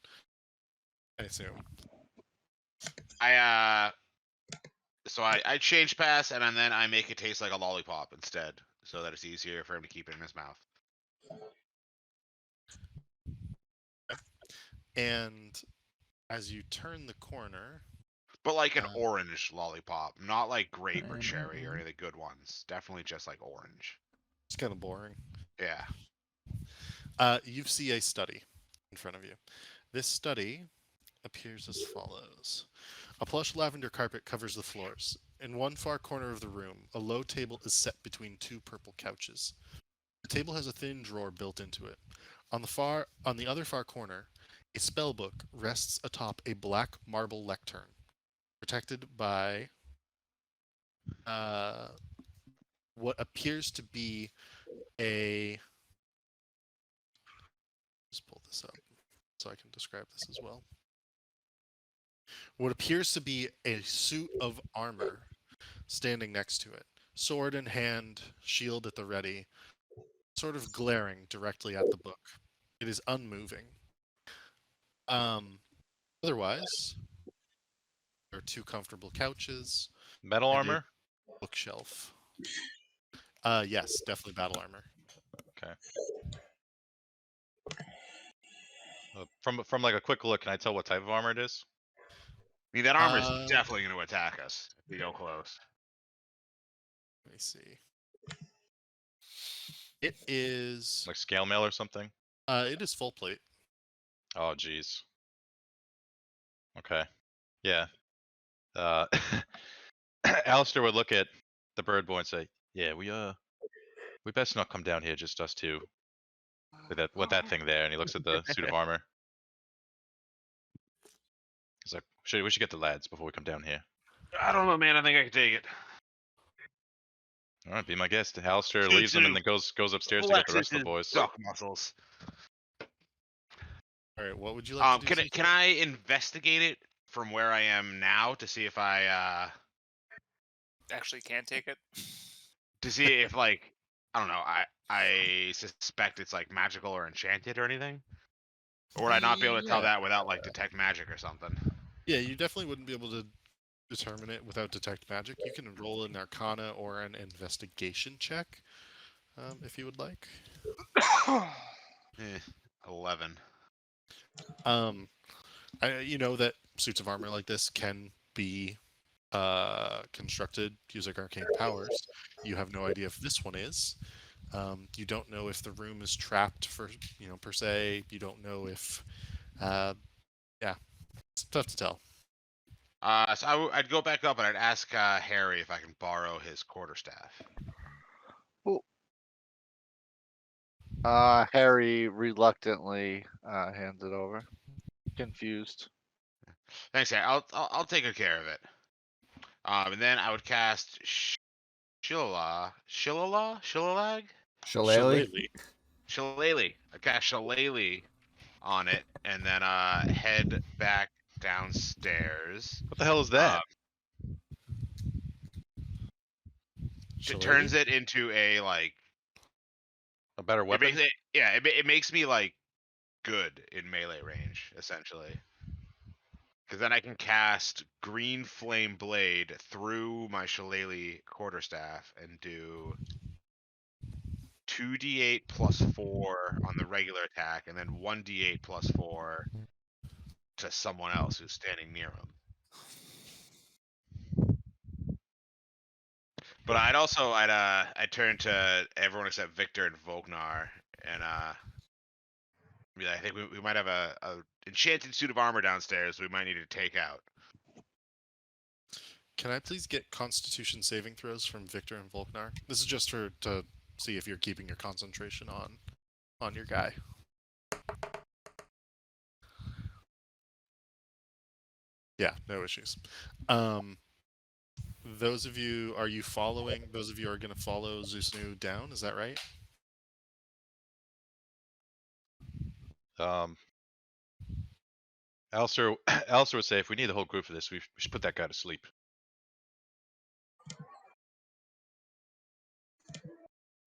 I assume. So I change pass and then I make it taste like a lollipop instead. so that it's easier for him to keep it in his mouth. And as you turn the corner, But like an Uh, orange lollipop, not like grape or cherry or any of the good ones. Definitely just like orange. it's kind of boring. Yeah. You see a study in front of you. This study appears as follows. A plush lavender carpet covers the floors. In one far corner of the room, a low table is set between two purple couches. The table has a thin drawer built into it. On the other far corner, a spell book rests atop a black marble lectern, protected by what appears to be a. Just pull this up so I can describe this as well. What appears to be a suit of armor standing next to it, sword in hand, shield at the ready, sort of glaring directly at the book. It is unmoving. Um, Otherwise, there are two comfortable couches Metal and a armor. bookshelf. Yes, definitely battle armor. Okay. From like a quick look, can I tell what type of armor it is? I mean, that armor is Uh, definitely going to attack us if we go close. Let me see. It is. Like scale mail or something? It is full plate. Oh, jeez. Okay. Yeah. Uh, Alistair would look at the bird boy and say, "Yeah, we best not come down here just us two with that thing there." And he looks at the suit of armor. He's like, we should get the lads before we come down here." I don't know, man. I think I can take it. All right, be my guest. Alistair Suit leaves them and two. then goes upstairs to get the rest of the boys. Duck muscles. All right, what would you like to do? Can I investigate it from where I am now to see if I Actually, can take it. to see if like I don't know, I suspect it's like magical or enchanted or anything? Or would I not be able to tell Yeah. that without like detect magic or something? Yeah, you definitely wouldn't be able to determine it without detect magic. You can roll an arcana or an investigation check, if you would like. 11. You know that suits of armor like this can be constructed using arcane powers. You have no idea if this one is. You don't know if the room is trapped per se. You don't know if, yeah, it's tough to tell. So I'd go back up and I'd ask Harry if I can borrow his quarterstaff. Harry reluctantly hands it over, confused. Thanks, Harry. I'll take good care of it. And then I would cast Shillelagh. Shillelagh? Shillelagh. I cast Shillelagh on it, and then head back downstairs. What the hell is that? It turns it into a like A better it weapon? makes it, yeah, it makes me like good in melee range essentially. Because then I can cast Green Flame Blade through my Shillelagh quarterstaff and do 2d8 plus 4 on the regular attack, and then 1d8 plus 4 to someone else who's standing near him. But I'd turn to everyone except Victor and Vognar and be like, I think we might have a enchanted suit of armor downstairs we might need to take out. Can I please get Constitution saving throws from Victor and Volknar? This is just to see if you're keeping your concentration on your guy. Yeah, no issues. Those of you are going to follow Zusnu down, is that right? Alistair would say, if we need the whole group for this, we should put that guy to sleep.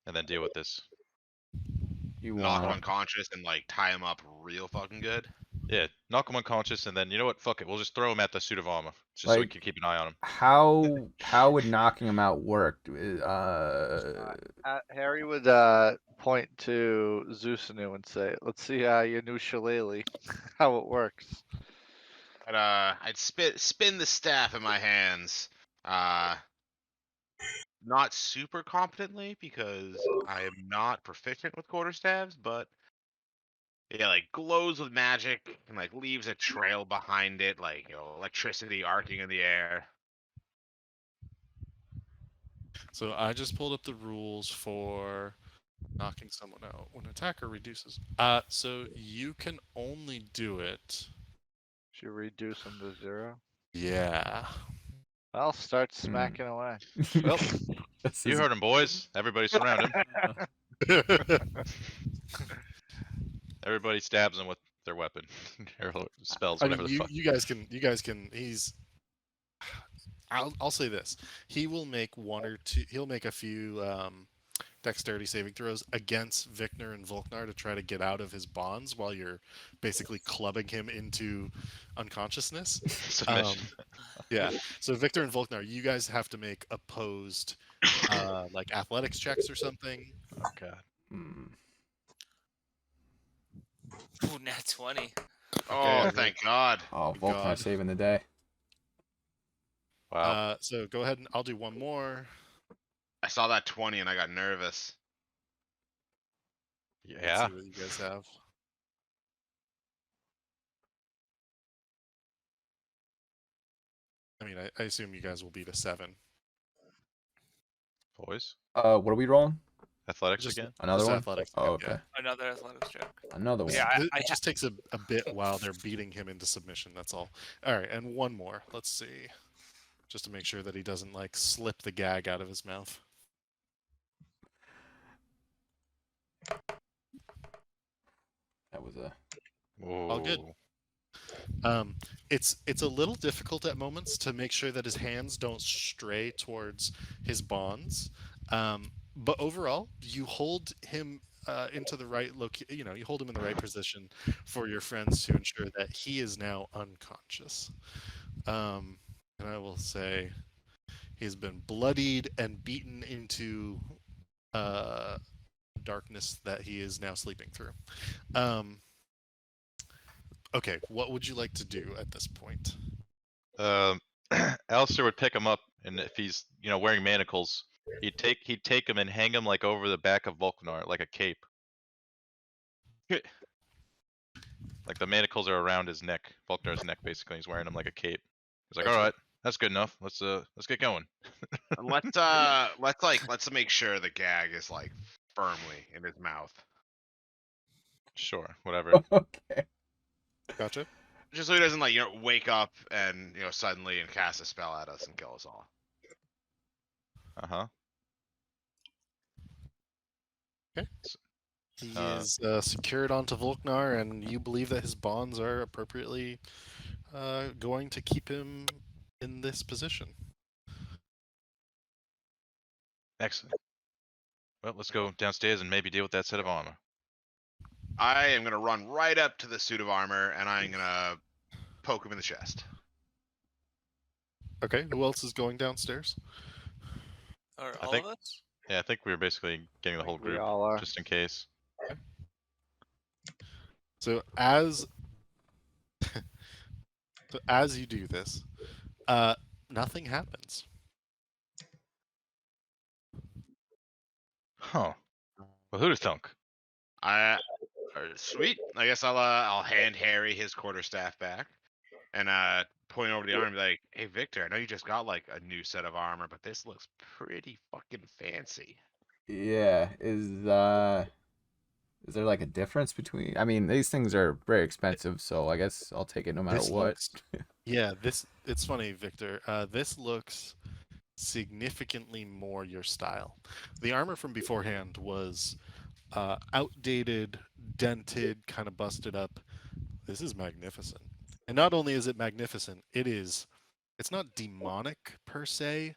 And then deal with this. You Knock him want unconscious and like tie him up real fucking good. Yeah, knock him unconscious, and then you know what? Fuck it. We'll just throw him at the suit of armor, just so we Like- can keep an eye on him. How would knocking him out work? Harry would point to Zeusanu and say, "Let's see your new shillelagh, how it works." I'd spin the staff in my hands. Not super competently because I am not proficient with quarterstaves, but yeah, like glows with magic and like leaves a trail behind it, like electricity arcing in the air. So I just pulled up the rules for knocking someone out when an attacker reduces. So you can only do it. Should reduce him to 0. Yeah. I'll start smacking away. Well, This You is- heard him, boys. Everybody surround him. Everybody stabs him with their weapon, or spells, I whatever mean, the fuck. you guys can. He's. I'll say this. He will make one or two. He'll make a few dexterity saving throws against Victor and Volknar to try to get out of his bonds while you're basically clubbing him into unconsciousness. Submission. Yeah. So Victor and Volknar, you guys have to make opposed, like athletics checks or something. Oh god. Hmm. Ooh, nat 20. oh, Okay. thank God. Oh, Thank Volknar God. saving the day. Wow. So go ahead and I'll do one more. I saw that 20 and I got nervous. Let's Yeah. see what you guys have. I mean, I assume you guys will beat a 7. Boys. What are we rolling? Athletics Just- again. Another Just one? athletics, Oh, yeah. okay. Another athletics check. Another one. Yeah, It just takes a bit while they're beating him into submission. That's all. All right, and one more. Let's see, just to make sure that he doesn't like slip the gag out of his mouth. That was a. All good. It's a little difficult at moments to make sure that his hands don't stray towards his bonds. But overall, you hold him into the right you hold him in the right position for your friends to ensure that he is now unconscious. And I will say he's been bloodied and beaten into darkness that he is now sleeping through. Okay, what would you like to do at this point? Alistair would pick him up, and if he's wearing manacles, he'd take him and hang him like over the back of Volknar like a cape. Like the manacles are around his neck, Volknar's neck basically. He's wearing them like a cape. He's like, Gotcha. all right, that's good enough. Let's get going. Let's make sure the gag is like firmly in his mouth. Sure, whatever. Okay. Gotcha. Just so he doesn't like wake up and suddenly and cast a spell at us and kill us all. Uh-huh. He Uh, is secured onto Volknar, and you believe that his bonds are appropriately going to keep him in this position. Excellent. Well, let's go downstairs and maybe deal with that set of armor. I am gonna run right up to the suit of armor and I'm gonna poke him in the chest. Okay, who else is going downstairs? Or I all think- of us? Yeah, I think we were basically getting the whole We group all are. just in case. So as you do this, nothing happens. Huh. Well, who'd have thunk? Sweet. I guess I'll hand Harry his quarterstaff back and point over the arm and be like, "Hey Victor, I know you just got like a new set of armor, but this looks pretty fucking fancy." Yeah. Is there like a difference between? I mean, these things are very expensive, so I guess I'll take it no matter This what. looks- Yeah, it's funny, Victor. This looks significantly more your style. The armor from beforehand was outdated, dented, kind of busted up. This is magnificent. And not only is it magnificent, it's not demonic per se,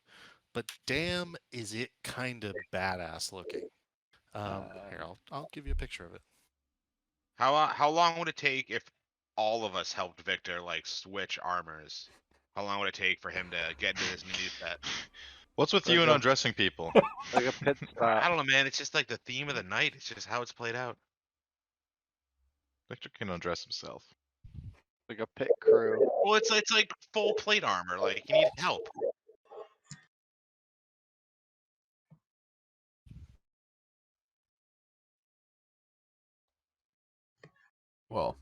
but damn is it kind of badass looking. Here, I'll give you a picture of it. How long would it take if all of us helped Victor like switch armors, how long would it take for him to get into this new set? What's with you Like and a- undressing people? Like a pit I stop. don't know, man. It's just like the theme of the night. It's just how it's played out. Victor can undress himself. Like a pit crew. Well, it's like full plate armor. Like you need help. Well,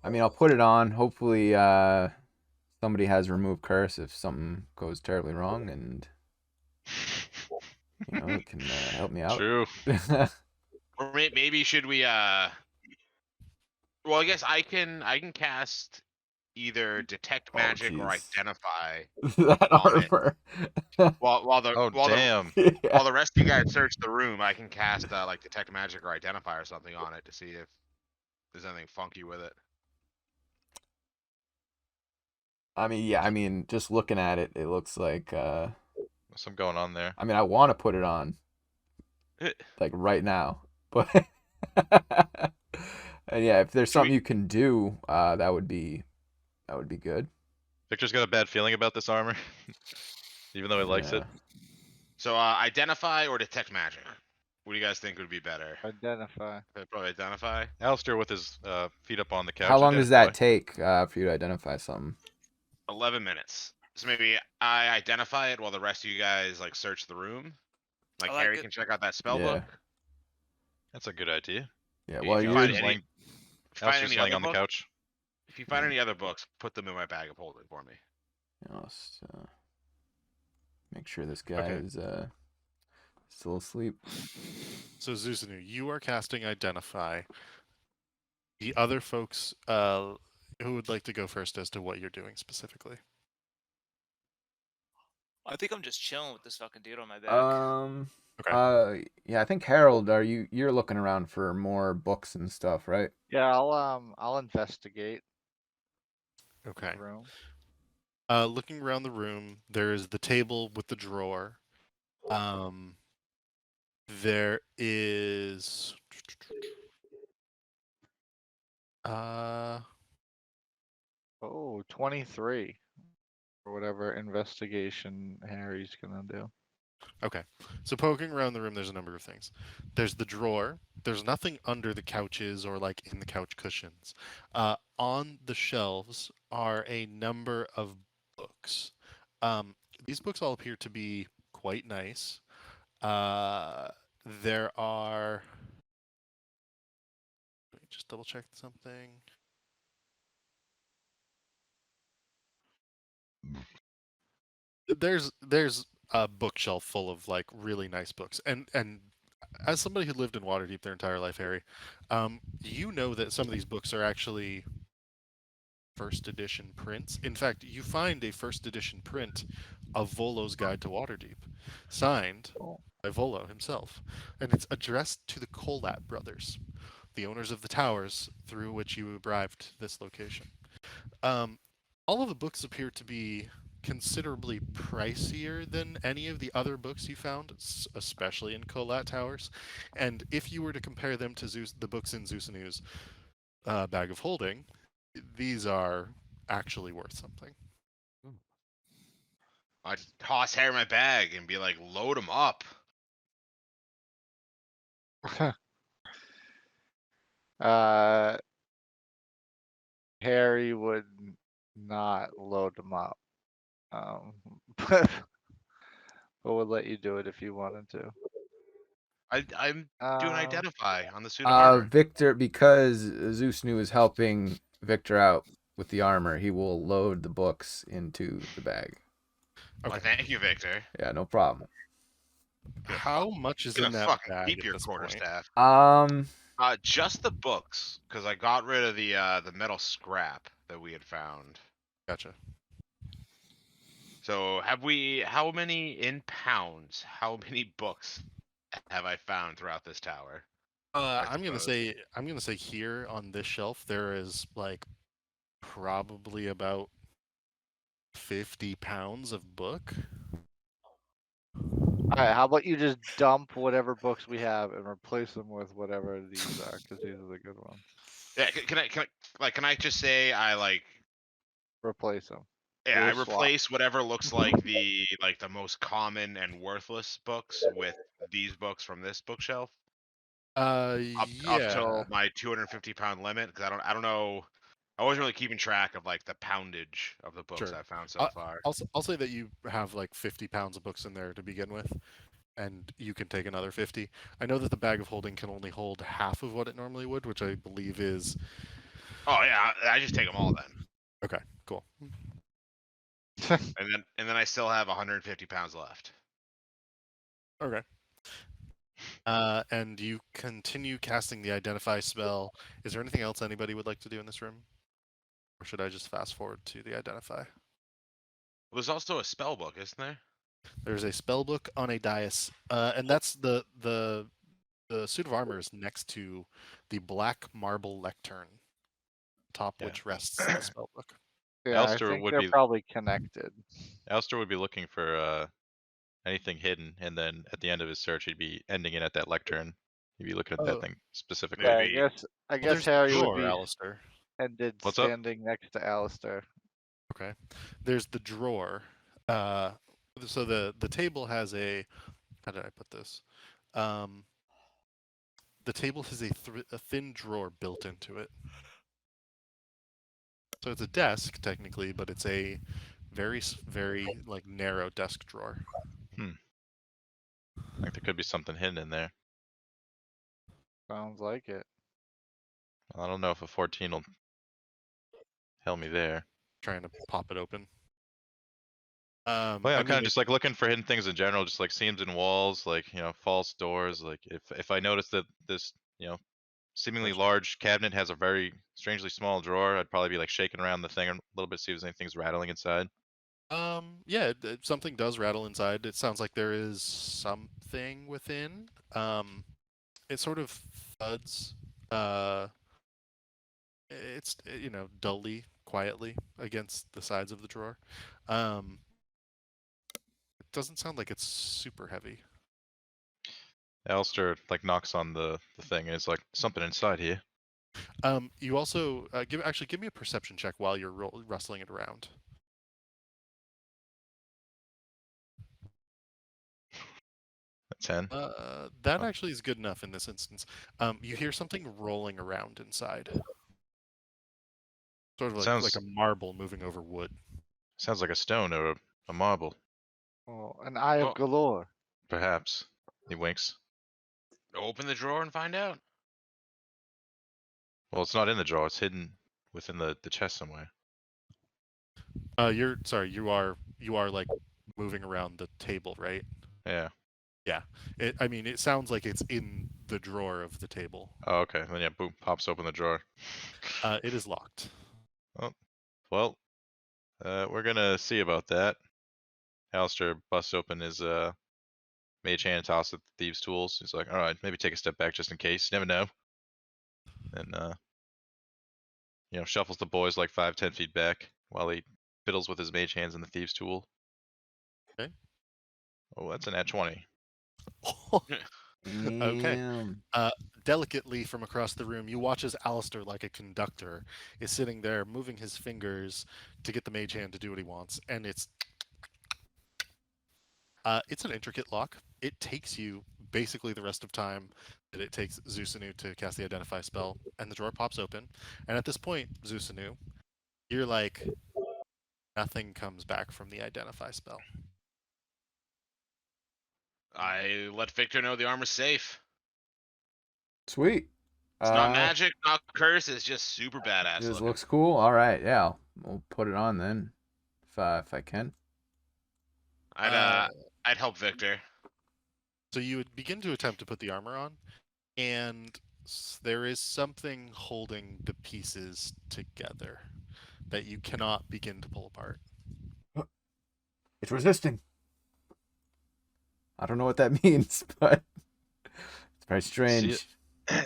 I mean, I'll put it on. Hopefully, somebody has remove curse if something goes terribly wrong, and it can help me out. True. Or maybe should we? Well, I guess I can cast either detect magic or jeez. identify. That on it. armor. While the Oh damn. while the rest of you guys search the room, I can cast like detect magic or identify or something on it to see if there's anything funky with it. I mean, yeah. I mean, just looking at it, it looks like. Some going on there. I mean, I want to put it on, like right now, but and yeah, if there's Should we- something you can do, that would be good. Victor's got a bad feeling about this armor, even though he likes it. Yeah. So identify or detect magic. What do you guys think would be better? Identify. Probably identify. Alistair with his feet up on the couch. How long does that identify. take for you to identify something? 11 minutes. So maybe I identify it while the rest of you guys like search the room. Like I like Harry it. can check out that spell Yeah. book. That's a good idea. Yeah. If Well, you you're find Alistair's any- laying, Find Alistair's any laying other on the book? couch. If you find any other books, put them in my bag of holding for me. let's make sure this guy Okay. is still asleep. So Zusanu, you are casting Identify. The other folks, who would like to go first as to what you're doing specifically? I think I'm just chilling with this fucking dude on my back. Okay. Yeah, I think Harold, you're looking around for more books and stuff, right? Yeah, I'll investigate Okay. the room. Looking around the room, there is the table with the drawer. There is Oh, 23. Or whatever investigation Harry's gonna do. okay. So poking around the room, there's a number of things. There's the drawer. There's nothing under the couches or like in the couch cushions. On the shelves are a number of books. These books all appear to be quite nice. There are. Let me just double check something. There's a bookshelf full of like really nice books, and as somebody who lived in Waterdeep their entire life, Harry, you know that some of these books are actually first edition prints. In fact, you find a first edition print of Volo's Guide to Waterdeep, signed by Volo himself, and it's addressed to the Kolat brothers, the owners of the towers through which you arrived to this location. All of the books appear to be considerably pricier than any of the other books you found, especially in Kolat Towers. And if you were to compare them to the books in Zusanu's bag of holding, these are actually worth something. I'd toss Harry my bag and be like, load him up. Harry would not load them up. But would let you do it if you wanted to. I'm doing Um, identify on the suit of armor. Victor, because Zusnu is helping Victor out with the armor, he will load the books into the bag. Well, thank you, Victor. Yeah, no problem. How much is Gonna in that fucking bag keep at your this quarterstaff. point? Just the books, because I got rid of the metal scrap that we had found. Gotcha. So how many in pounds, how many books have I found throughout this tower? I'm gonna say here on this shelf there is like probably about 50 pounds of book. Alright, how about you just dump whatever books we have and replace them with whatever these are, because these are the good ones. Yeah, can I just say I like Replace them. yeah, Do I a swap. replace whatever looks like the most common and worthless books with these books from this bookshelf up Yeah, till my 250-pound limit because I don't know. I wasn't really keeping track of like the poundage of the books sure. I found so I- far. I'll say that you have like 50 pounds of books in there to begin with, and you can take another 50. I know that the bag of holding can only hold half of what it normally would, which I believe is Oh yeah, I just take them all then, okay. Cool. and then I still have 150 pounds left. Okay. And you continue casting the identify spell. Is there anything else anybody would like to do in this room, or should I just fast forward to the identify? Well, there's also a spell book, isn't there? There's a spell book on a dais, and that's the suit of armor is next to the black marble lectern, top Yeah. which rests the spell book. Yeah, I Alistair think would they're be probably connected. Alistair would be looking for anything hidden, and then at the end of his search, he'd be ending it at that lectern. He'd be looking at that Oh, thing specifically. Yeah, Maybe. I well, guess there's the Harry would drawer, be Alistair. ended What's up? standing next to Alistair. Okay. There's the drawer. So the table has a. How did I put this? The table has a thin drawer built into it. So it's a desk technically, but it's a very like narrow desk drawer. I think there could be something hidden in there. Sounds like it. I don't know if a 14 will help me there. Trying to pop it open. Well, yeah, I I'm kind mean, of just like looking for hidden things in general, just like seams in walls, like false doors. Like if I notice that this seemingly Gotcha. large cabinet has a very strangely small drawer, I'd probably be like shaking around the thing a little bit, see if there's anything's rattling inside. Yeah, something does rattle inside. It sounds like there is something within. It sort of thuds. Uh, it's dully, quietly against the sides of the drawer. It doesn't sound like it's super heavy. Alistair like knocks on the thing, and it's like something inside here. You also give me a perception check while you're rustling it around. A 10. That Oh, actually is good enough in this instance. You hear something rolling around inside, sort of like sounds a marble moving over wood. sounds like a stone or a marble, Oh, an eye of Well, galore. perhaps. He winks. open the drawer and find out. Well, it's not in the drawer. It's hidden within the chest somewhere. You're sorry. You are like moving around the table, right? Yeah. Yeah. I mean, it sounds like it's in the drawer of the table. Oh, okay. Then yeah, boom, pops open the drawer. It is locked. Well, we're gonna see about that. Alistair busts open his mage hand, tosses the thieves' tools. He's like, all right, maybe take a step back just in case. You never know. And shuffles the boys like 5-10 feet back while he fiddles with his mage hands and the thieves' tool. Okay. Oh, that's an at 20. Okay. Damn. Delicately from across the room, you watch as Alistair, like a conductor, is sitting there moving his fingers to get the mage hand to do what he wants, and it's an intricate lock. It takes you basically the rest of time that it takes Zusanu to cast the Identify spell, and the drawer pops open. And at this point, Zusanu, you're like, nothing comes back from the Identify spell. I let Victor know the armor's safe. Sweet. It's not magic, not curse. It's just super badass Just looking. looks cool. All right, yeah, we'll put it on then, if I can. I'd help Victor. So you would begin to attempt to put the armor on, and there is something holding the pieces together that you cannot begin to pull apart. It's resisting. I don't know what that means, but it's very strange.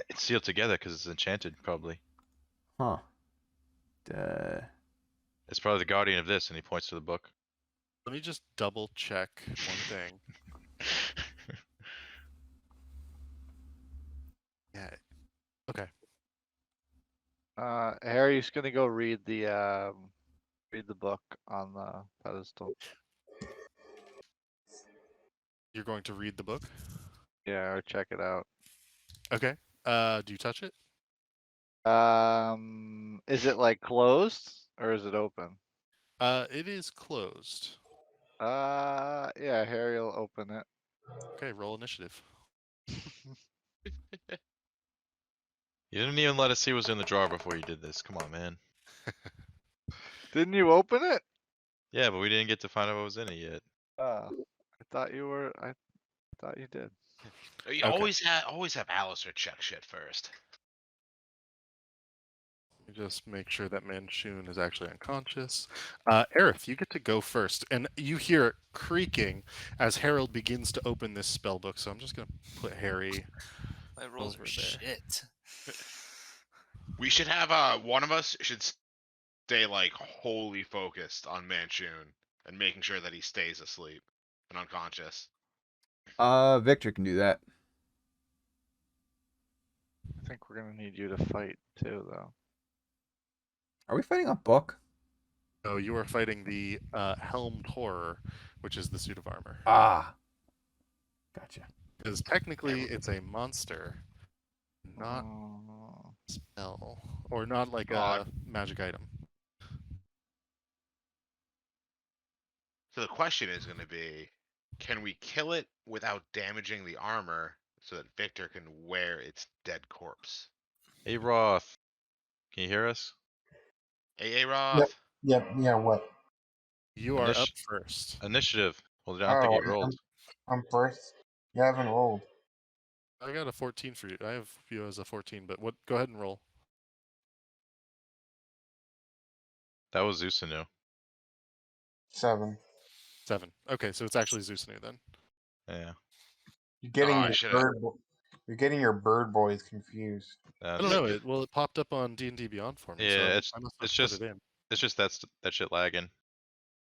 It's sealed together because it's enchanted, probably. Huh. It's probably the guardian of this, and he points to the book. Let me just double check one thing. Yeah. Okay. Harry's gonna go read the book on the pedestal. You're going to read the book. Yeah, or check it out. Okay. Do you touch it? Is it like closed or is it open? It is closed. Yeah, Harry will open it. Okay, roll initiative. You didn't even let us see what was in the drawer before you did this. Come on, man. Didn't you open it? Yeah, but we didn't get to find out what was in it yet. I thought you were. I thought you did. You Okay. always have Alistair check shit first. Just make sure that Manchun is actually unconscious. Aerith, you get to go first, and you hear it creaking as Harold begins to open this spell book. So I'm just gonna put Harry. My rolls Over are there. shit. We should have one of us should stay like wholly focused on Manchun and making sure that he stays asleep and unconscious. Victor can do that. I think we're gonna need you to fight too, though. Are we fighting a book? So you are fighting the helmed horror, which is the suit of armor. Ah. Gotcha. Because technically it's a monster, not Oh. spell, or not like Oh, a magic item. So the question is going to be, can we kill it without damaging the armor so that Victor can wear its dead corpse? Hey, Roth. Can you hear us? Hey, Yep. Roth. Yep. Yeah. What? You are up first. Initiative. Well, I don't think Oh, he rolled. I'm first. You haven't rolled. I got a 14 for you. I have you as a 14, but what? Go ahead and roll. That was Zusanu. 7. 7. Okay, so it's actually Zusanu then. Yeah. You're Oh, getting I your should have. You're getting your bird boys confused. I don't know. It popped up on D&D Beyond for me, so Yeah, I must have it's put just it in. it's just that shit lagging.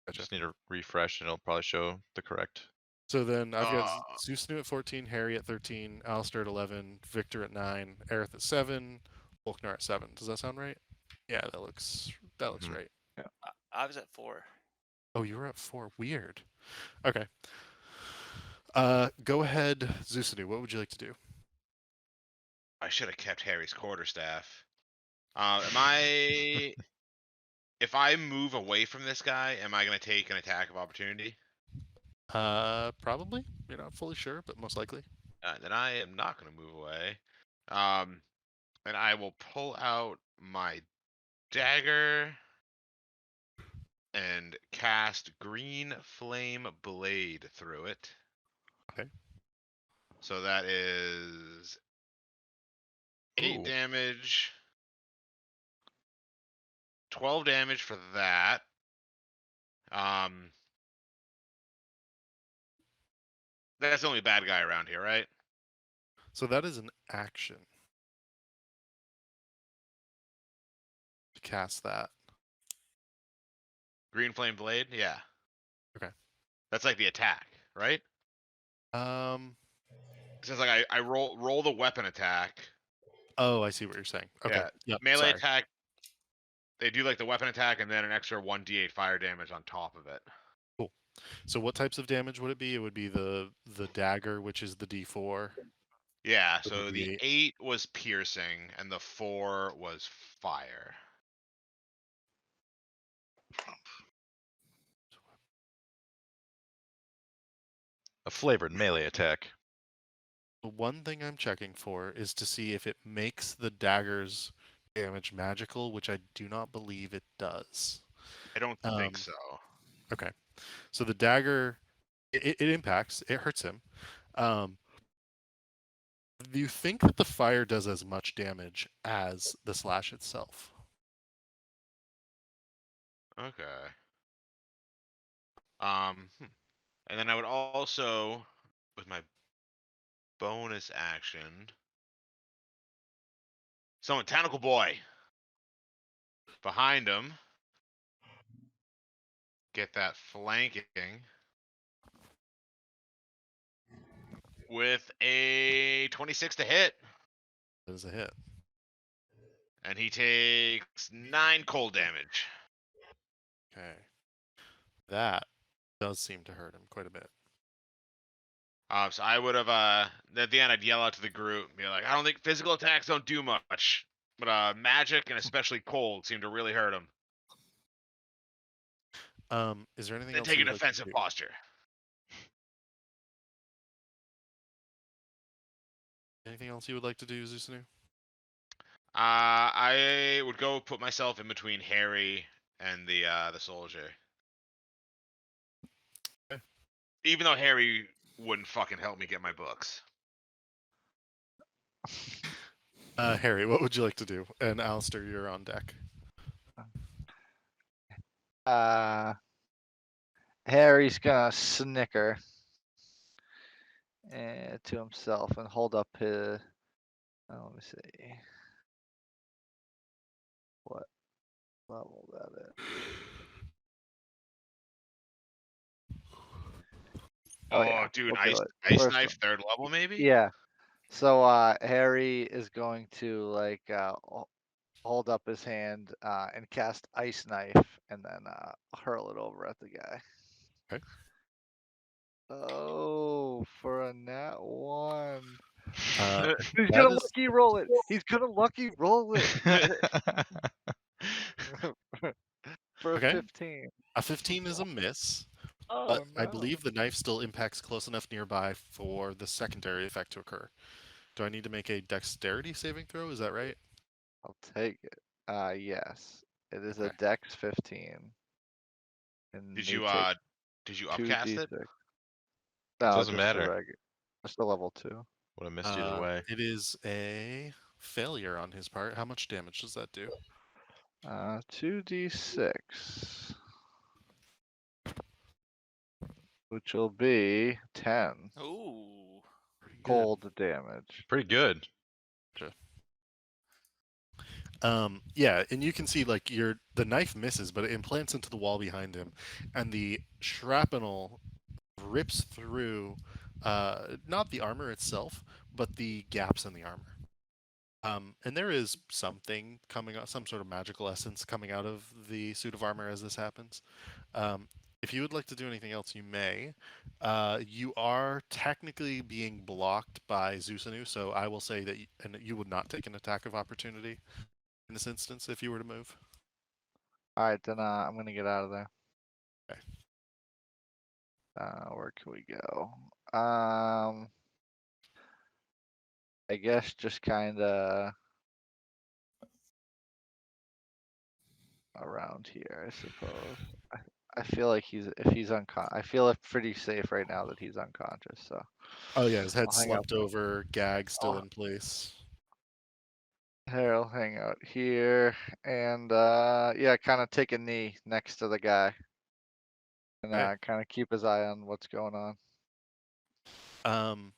Gotcha. Just need to refresh and it'll probably show the correct. So then I've got Uh, Zusanu at 14, Harry at 13, Alistair at 11, Victor at 9, Aerith at 7, Volknar at 7. Does that sound right? Yeah, that looks Mhm. right. I was at 4. Oh, you were at 4. Weird. Okay. Go ahead, Zusanu. What would you like to do? I should have kept Harry's quarterstaff. Am I? If I move away from this guy, am I going to take an attack of opportunity? Probably. You're not fully sure, but most likely. Then I am not going to move away. And I will pull out my dagger and cast Green Flame Blade through it. Okay. So that is 8 Ooh. damage. 12 damage for that. That's the only bad guy around here, right? So that is an action to cast that. Green Flame Blade, yeah. Okay. That's like the attack, right? Um. It says like I roll the weapon attack. Oh, I see what you're saying. Okay. Yeah. Yep. Melee Sorry. attack. They do like the weapon attack and then an extra 1d8 fire damage on top of it. Cool. So what types of damage would it be? It would be the dagger, which is the D4. Yeah, Or so the the D8. 8 was piercing and the 4 was fire. A flavored melee attack. The one thing I'm checking for is to see if it makes the dagger's damage magical, which I do not believe it does. I don't think Um, so. Okay. So the dagger, it impacts, it hurts him. Do you think that the fire does as much damage as the slash itself? Okay. And then I would also, with my bonus action, summon Tentacle Boy behind him. Get that flanking with a 26 to hit. That is a hit. And he takes 9 cold damage. Okay. That does seem to hurt him quite a bit. So I would have at the end I'd yell out to the group and be like, I don't think physical attacks don't do much, but magic and especially cold seem to really hurt him. Is there anything Then else take you a would like to defensive do? posture. Anything else you would like to do, Zusanu? I would go put myself in between Harry and the soldier. Okay. Even though Harry wouldn't fucking help me get my books. Harry, what would you like to do? And Alistair, you're on deck. Harry's gonna snicker to himself and hold up his. Let me see. What level that is? Oh yeah, Dude, we'll do it. ice First knife 3rd level maybe? Yeah. So Harry is going to hold up his hand and cast ice knife and then hurl it over at the guy. Okay. Oh, for a nat 1. Uh, He's that gonna is lucky roll it. He's gonna lucky roll it for a okay. 15. A 15 is a miss, Oh but I no. believe the knife still impacts close enough nearby for the secondary effect to occur. Do I need to make a dexterity saving throw? Is that right? I'll take it. Yes. It is a Okay. dex 15. And Did they you take did you upcast 2d6. it? No, Doesn't just the matter. regular. Just the level 2. Would have missed either way. It is a failure on his part. How much damage does that do? 2d6. Which will be 10 Ooh. Pretty good. cold damage. Pretty good. Yeah, and you can see like the knife misses, but it implants into the wall behind him, and the shrapnel rips through not the armor itself, but the gaps in the armor. And there is something coming out, some sort of magical essence coming out of the suit of armor as this happens. If you would like to do anything else, you may. You are technically being blocked by Zusanu, so I will say that you would not take an attack of opportunity in this instance if you were to move. Alright, then I'm gonna get out of there. Okay. Where can we go? I guess just kinda around here, I suppose. I feel like I feel pretty safe right now that he's unconscious, so Oh yeah, his head I'll hang out. slumped over, gag still Oh. in place. Here, I'll hang out here and yeah, kinda take a knee next to the guy. And Okay. kinda keep his eye on what's going on.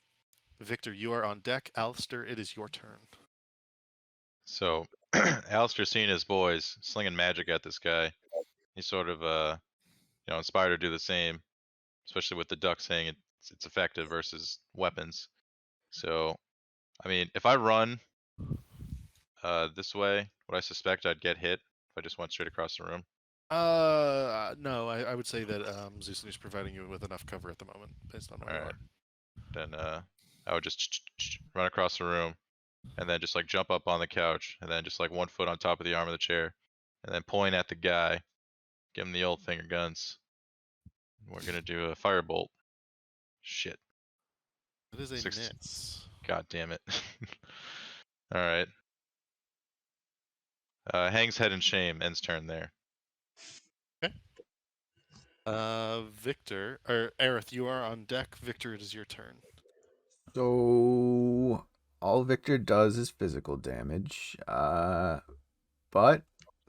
Victor, you are on deck. Alistair, it is your turn. So Alistair seeing his boys slinging magic at this guy, he's sort of inspired to do the same, especially with the duck saying it's effective versus weapons. So I mean, if I run this way, would I suspect I'd get hit if I just went straight across the room? No, I would say that Zeus is providing you with enough cover at the moment, based on where you Alright. are. Then I would just run across the room and then just like jump up on the couch and then just like 1 foot on top of the arm of the chair and then point at the guy, give him the old finger guns. We're gonna do a firebolt. Shit. That is a 16. miss. God damn it. Alright. Hangs head in shame, ends turn there. Okay. Victor, or Aerith, you are on deck. Victor, it is your turn. So all Victor does is physical damage, but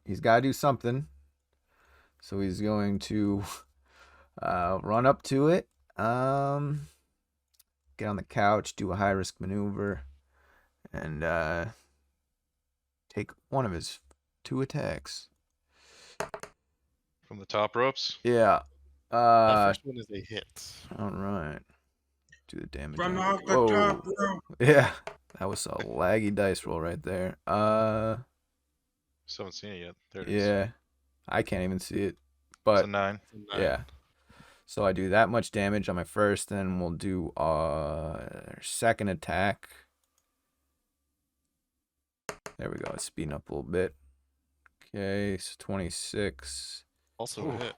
he's got to do something. So he's going to run up to it, get on the couch, do a high risk maneuver, and take one of his 2 attacks. From the top ropes? Yeah. That first one is a hit. All right. Do the damage. From on- off the Whoa. top rope. Yeah. That was a laggy dice roll right there. Still haven't seen it yet. There it is. Yeah, I can't even see it. It's But a 9. yeah. So I do that much damage on my first, then we'll do second attack. There we go. It's speeding up a little bit. Okay, so 26. Also a hit.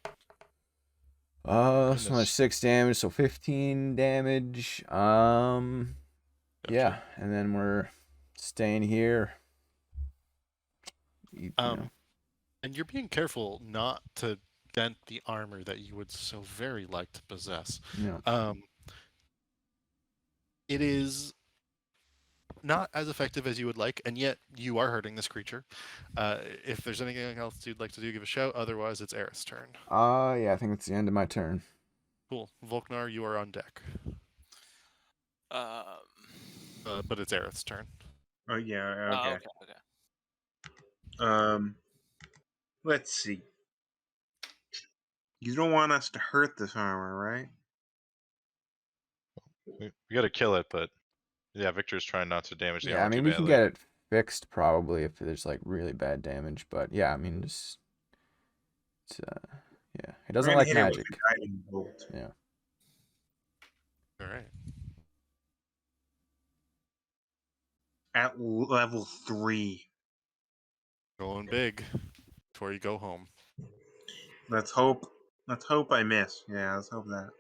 So Goodness. much 6 damage, so 15 damage. Yeah, and then we're staying here. And you're being careful not to dent the armor that you would so very like to possess. Yeah. It is not as effective as you would like, and yet you are hurting this creature. If there's anything else you'd like to do, give a shout. Otherwise, it's Aerith's turn. Yeah, I think it's the end of my turn. Cool. Volknar, you are on deck. But it's Aerith's turn. Oh yeah. Oh, Okay. okay. Let's see. You don't want us to hurt this armor, right? We gotta kill it, but yeah, Victor's trying not to damage the Yeah, armor I mean, too we badly. can get it fixed probably if there's like really bad damage, but yeah, I mean, just it's yeah, it doesn't We're gonna like hit it with magic. the guiding bolt. Yeah. All right. At level 3. Going big before you go home. Let's hope. Let's hope I miss. Yeah, let's hope that.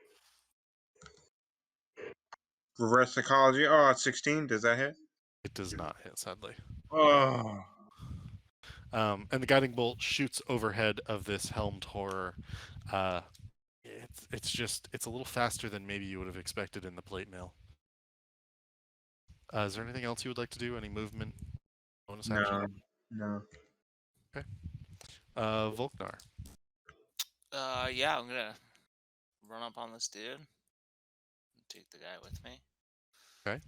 Reverse psychology. Oh, it's 16. Does that hit? It does not hit, sadly. Oh. And the guiding bolt shoots overhead of this helmed horror. It's a little faster than maybe you would have expected in the plate mail. Is there anything else you would like to do? Any movement? Bonus action? No. Okay. Volknar. Yeah, I'm gonna run up on this dude. Take the guy with me. Okay.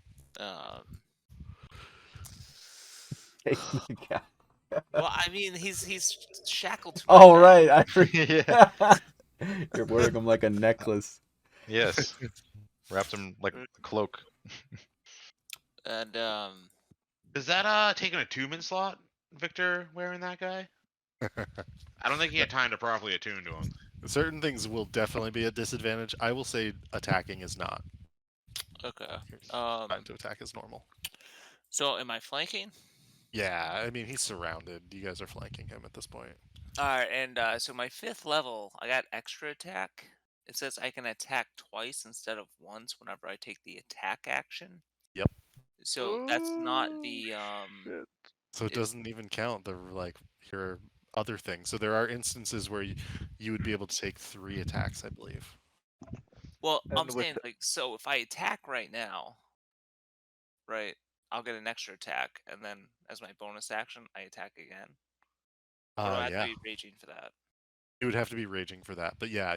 Well, I mean, he's shackled to. Oh right, I forget. Yeah. You're wearing him like a necklace. Yes. Wrapped him like a cloak. And Is that take an attunement slot, Victor, wearing that guy? I don't think he had time to properly attune to him. Certain things will definitely be a disadvantage. I will say attacking is not. okay. Trying to attack is normal. So am I flanking? Yeah, I mean he's surrounded. You guys are flanking him at this point. All right, and so my 5th level, I got extra attack. It says I can attack twice instead of once whenever I take the attack action. Yep. So that's not the Shit. So it doesn't even count the your other things. So there are instances where you would be able to take 3 attacks, I believe. Well, And I'm with saying like so if I attack right now, right, I'll get an extra attack, and then as my bonus action, I attack again. Or do I have Yeah. to be raging for that? You would have to be raging for that. But yeah,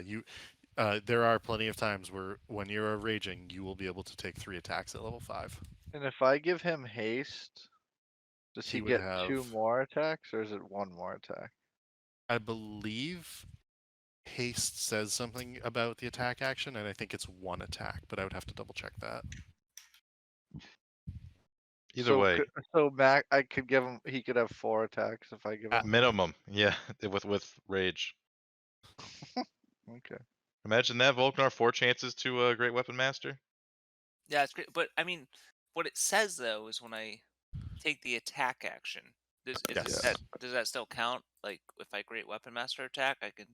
there are plenty of times where when you're raging, you will be able to take 3 attacks at level 5. And if I give him haste, does He he would get have- 2 more attacks, or is it 1 more attack? I believe haste says something about the attack action, and I think it's 1 attack, but I would have to double check that. Either way, So Mac, I could give him. He could have 4 attacks if I give him. minimum. Yeah, with rage. Okay. Imagine that, Volknar. 4 chances to a Great Weapon Master. Yeah, it's great. But I mean, what it says though is when I take the attack action, does that still count? Like if I Great Weapon Master attack, I can.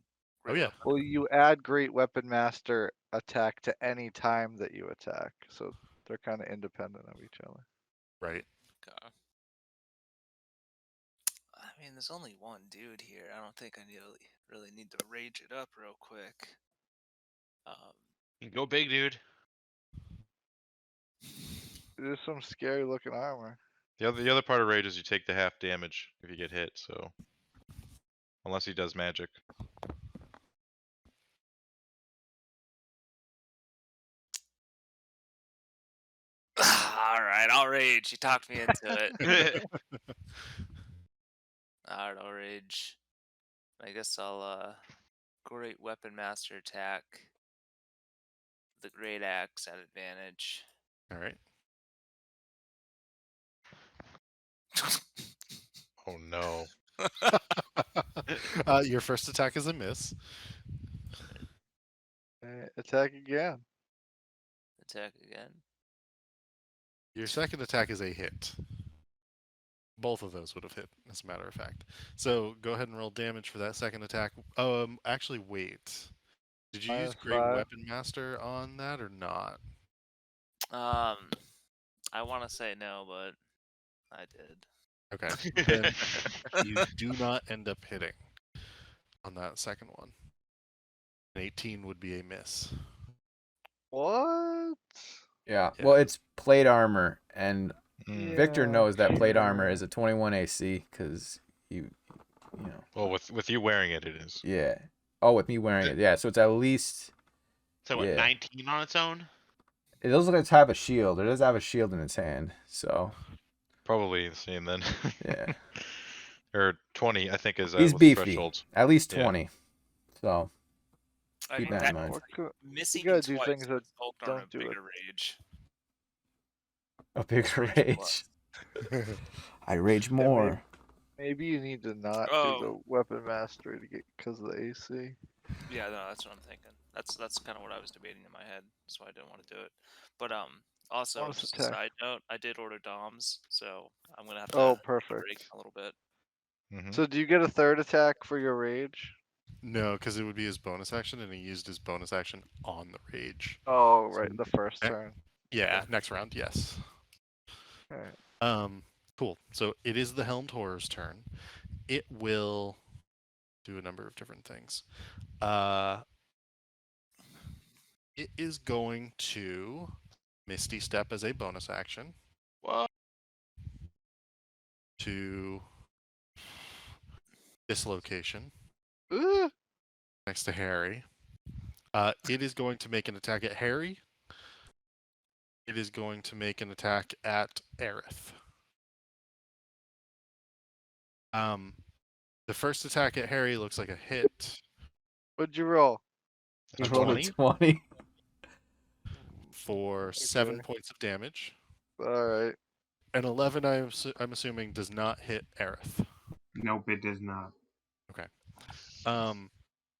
Oh yeah. Well, you add Great Weapon Master attack to any time that you attack, so they're kind of independent of each other. Right. Okay. I mean, there's only one dude here. I don't think I really need to rage it up real quick. Go big, dude. There's some scary looking armor. The other part of rage is you take the half damage if you get hit. So unless he does magic. All right, I'll rage. You talked me into it. All right, I'll rage. I guess I'll Great Weapon Master attack. The Great Axe at advantage. All right. Oh no. Your first attack is a miss. Attack again. Attack again. Your second attack is a hit. Both of those would have hit, as a matter of fact. So go ahead and roll damage for that second attack. Actually, wait. Did you use Minus Great 5. Weapon Master on that or not? I want to say no, but I did. Okay. Then you do not end up hitting on that second one. An 18 would be a miss. What? Yeah. Yeah. Well, it's plate armor, and Mm. Victor knows that plate armor sure. is a 21 AC because you know. Well, with you wearing it, it is. Yeah. Oh, with me wearing it. Yeah. So it's at least. So what? Yeah. 19 on its own. It does look like it's have a shield. It does have a shield in its hand. So Probably the same then. yeah. Or 20, I think, is He's with beefy. thresholds. At least Yeah. 20. So I keep mean, that in mind. What could- missing gotta him do twice things that resulted on don't a do it. bigger rage. A bigger Rage rage. I rage more. Maybe you need to not do Oh. the weapon mastery to get because of the AC. Yeah, no, that's what I'm thinking. That's kind of what I was debating in my head. That's why I didn't want to do it. But also Bonus just attack. a side note, I did order DOMs, so I'm gonna have to Oh, take a perfect. break a little bit. Mhm. So do you get a third attack for your rage? No, because it would be his bonus action, and he used his bonus action on the rage. Oh, right, So- the first Eh, turn. Yeah, next round, yes. Alright. Cool. So it is the Helmed Horror's turn. It will do a number of different things. It is going to Misty Step as a bonus action What? to this location Ugh. next to Harry. It is going to make an attack at Harry. It is going to make an attack at Aerith. The first attack at Harry looks like a hit. What'd you roll? He A rolled 20 a 20. for 7 Okay. points of damage. Alright. An 11, I'm assuming, does not hit Aerith. Nope, it does not.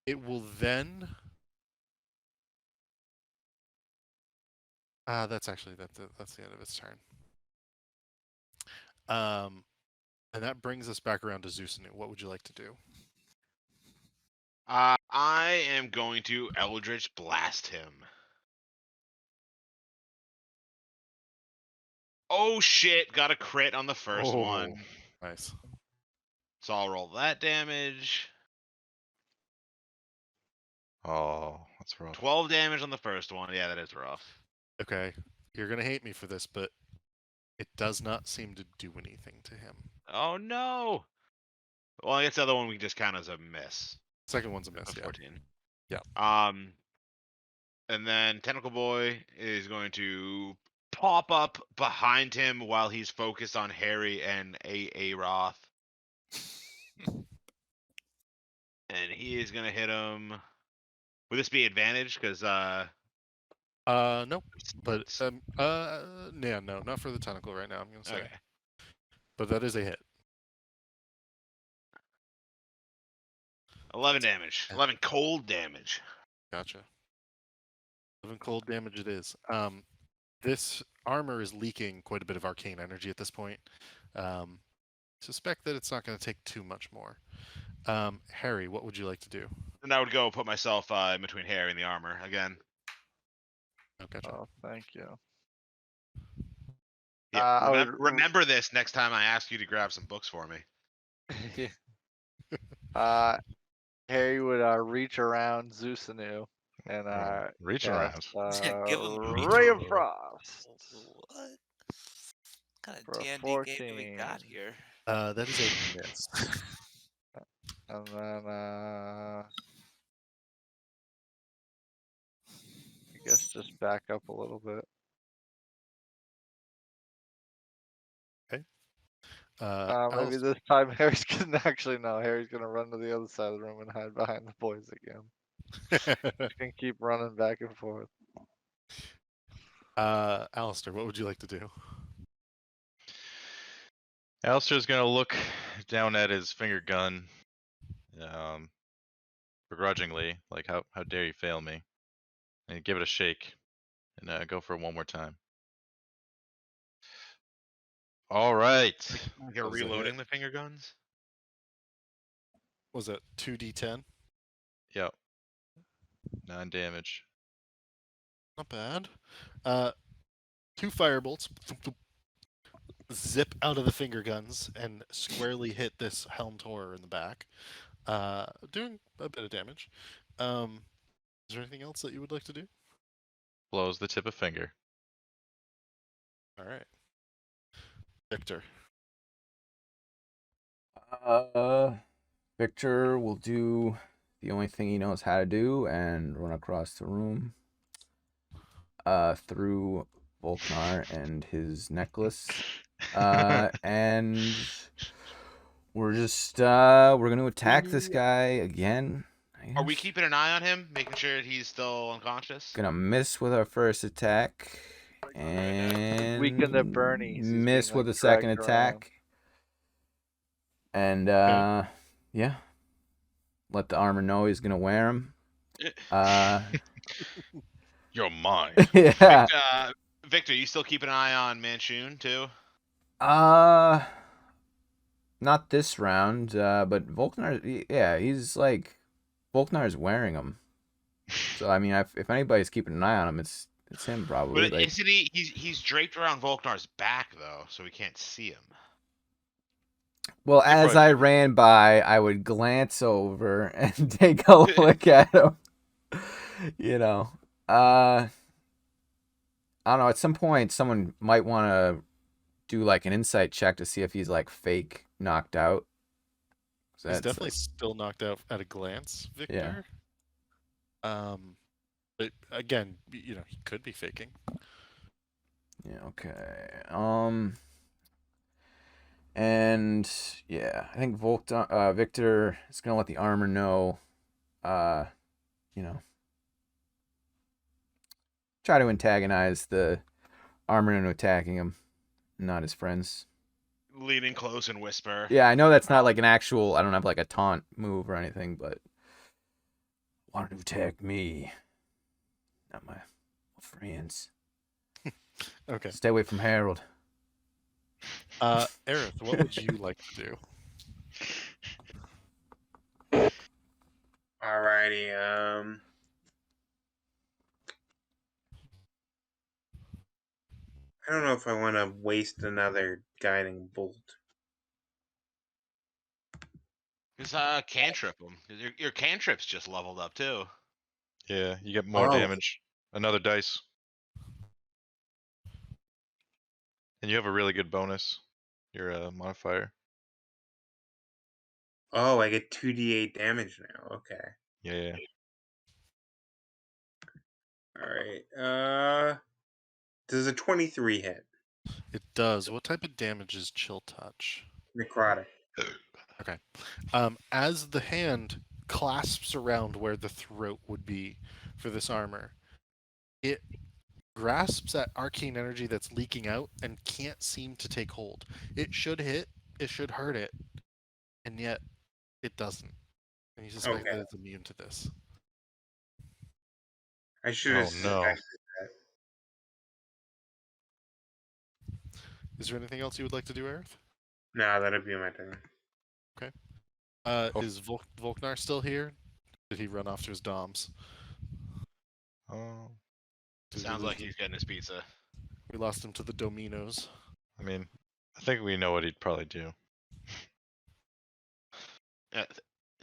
It will then. That's the end of its turn. And that brings us back around to Zeusanu. What would you like to do? I am going to Eldritch Blast him. Oh shit! Got a crit on the first one. Nice. So I'll roll that damage. Oh, that's rough. 12 damage on the first one. Yeah, that is rough. Okay, you're gonna hate me for this, but it does not seem to do anything to him. Oh no! Well, I guess the other one we just count as a miss. Second one's a miss. A Yeah. 14. Yeah. And then Tentacle Boy is going to pop up behind him while he's focused on Harry and A Roth. And he is gonna hit him. Would this be advantage? Because Nope. But yeah, no, not for the tentacle right now. I'm gonna say, okay. but that is a hit. 11 damage. 11 cold damage. Gotcha. 11 cold damage it is. This armor is leaking quite a bit of arcane energy at this point. Suspect that it's not going to take too much more. Harry, what would you like to do? And I would go put myself in between Harry and the armor again. Oh, gotcha. Oh, thank you. Yeah. I would- Remember this next time I ask you to grab some books for me. Harry would reach around Zeusanu and Reach cast, around. Give him a reach Ray of around. Frost What kind for of a D&D game do we 14. got here? That is a miss. And then I guess just back up a little bit. Maybe Alice, this time Harry's gonna actually no. Harry's gonna run to the other side of the room and hide behind the boys again. You can keep running back and forth. Alistair, what would you like to do? Alistair's gonna look down at his finger gun, begrudgingly, like how dare you fail me, and give it a shake, and go for it one more time. All right. You're Was it reloading hit? the finger guns. Was it 2d10? Yep. 9 damage. Not bad. 2 firebolt zip out of the finger guns and squarely hit this helmed horror in the back, doing a bit of damage. Is there anything else that you would like to do? Blows the tip of finger. All right, Victor. Victor will do the only thing he knows how to do and run across the room through Volknar and his necklace. And we're gonna attack this guy again. Are we guess. keeping an eye on him, making sure that he's still unconscious? Gonna miss with our first attack and Weaken the Bernie. miss with a second attack. And yeah, let the armor know he's gonna wear him. You're mine. Yeah. Victor, you still keeping an eye on Manchun too? Not this round, but Volknar, yeah, he's like, Volknar's wearing him. So, I mean, if anybody's keeping an eye on him, it's him probably. But isn't he? He's draped around Volknar's back though, so we can't see him. Well, as I ran by, I would glance over and take a look at him. You know, I don't know. At some point, someone might want to do like an insight check to see if he's like fake knocked out. He's definitely still knocked out at a glance, Victor. Yeah. But again, he could be faking. Yeah. Okay. And yeah, I think Victor is gonna let the armor know. Try to antagonize the armor into attacking him, not his friends. Leaning close and whisper. Yeah, I know that's not like an actual. I don't have like a taunt move or anything, but wanted to attack me, not my friends. Okay. Stay away from Harold. Aerith, what would you like to do? Alrighty. I don't know if I want to waste another guiding bolt. Just cantrip him. Your cantrip's just leveled up too. Yeah, you get more damage. Another dice. And you have a really good bonus. Your modifier. Oh, I get 2d8 damage now. Okay. Yeah. Alright. Does a 23 hit? It does. What type of damage is Chill Touch? Necrotic. Okay. As the hand clasps around where the throat would be for this armor, it grasps at arcane energy that's leaking out and can't seem to take hold. It should hit, it should hurt it, and yet it doesn't. And you suspect that it's immune to this. I should have suspected that. Is there anything else you would like to do, Aerith? No, that'd be my turn. Okay. Is Volknar still here? Did he run off to his doms? Oh. Sounds like he's getting his pizza. We lost him to the Dominos. I mean, I think we know what he'd probably do.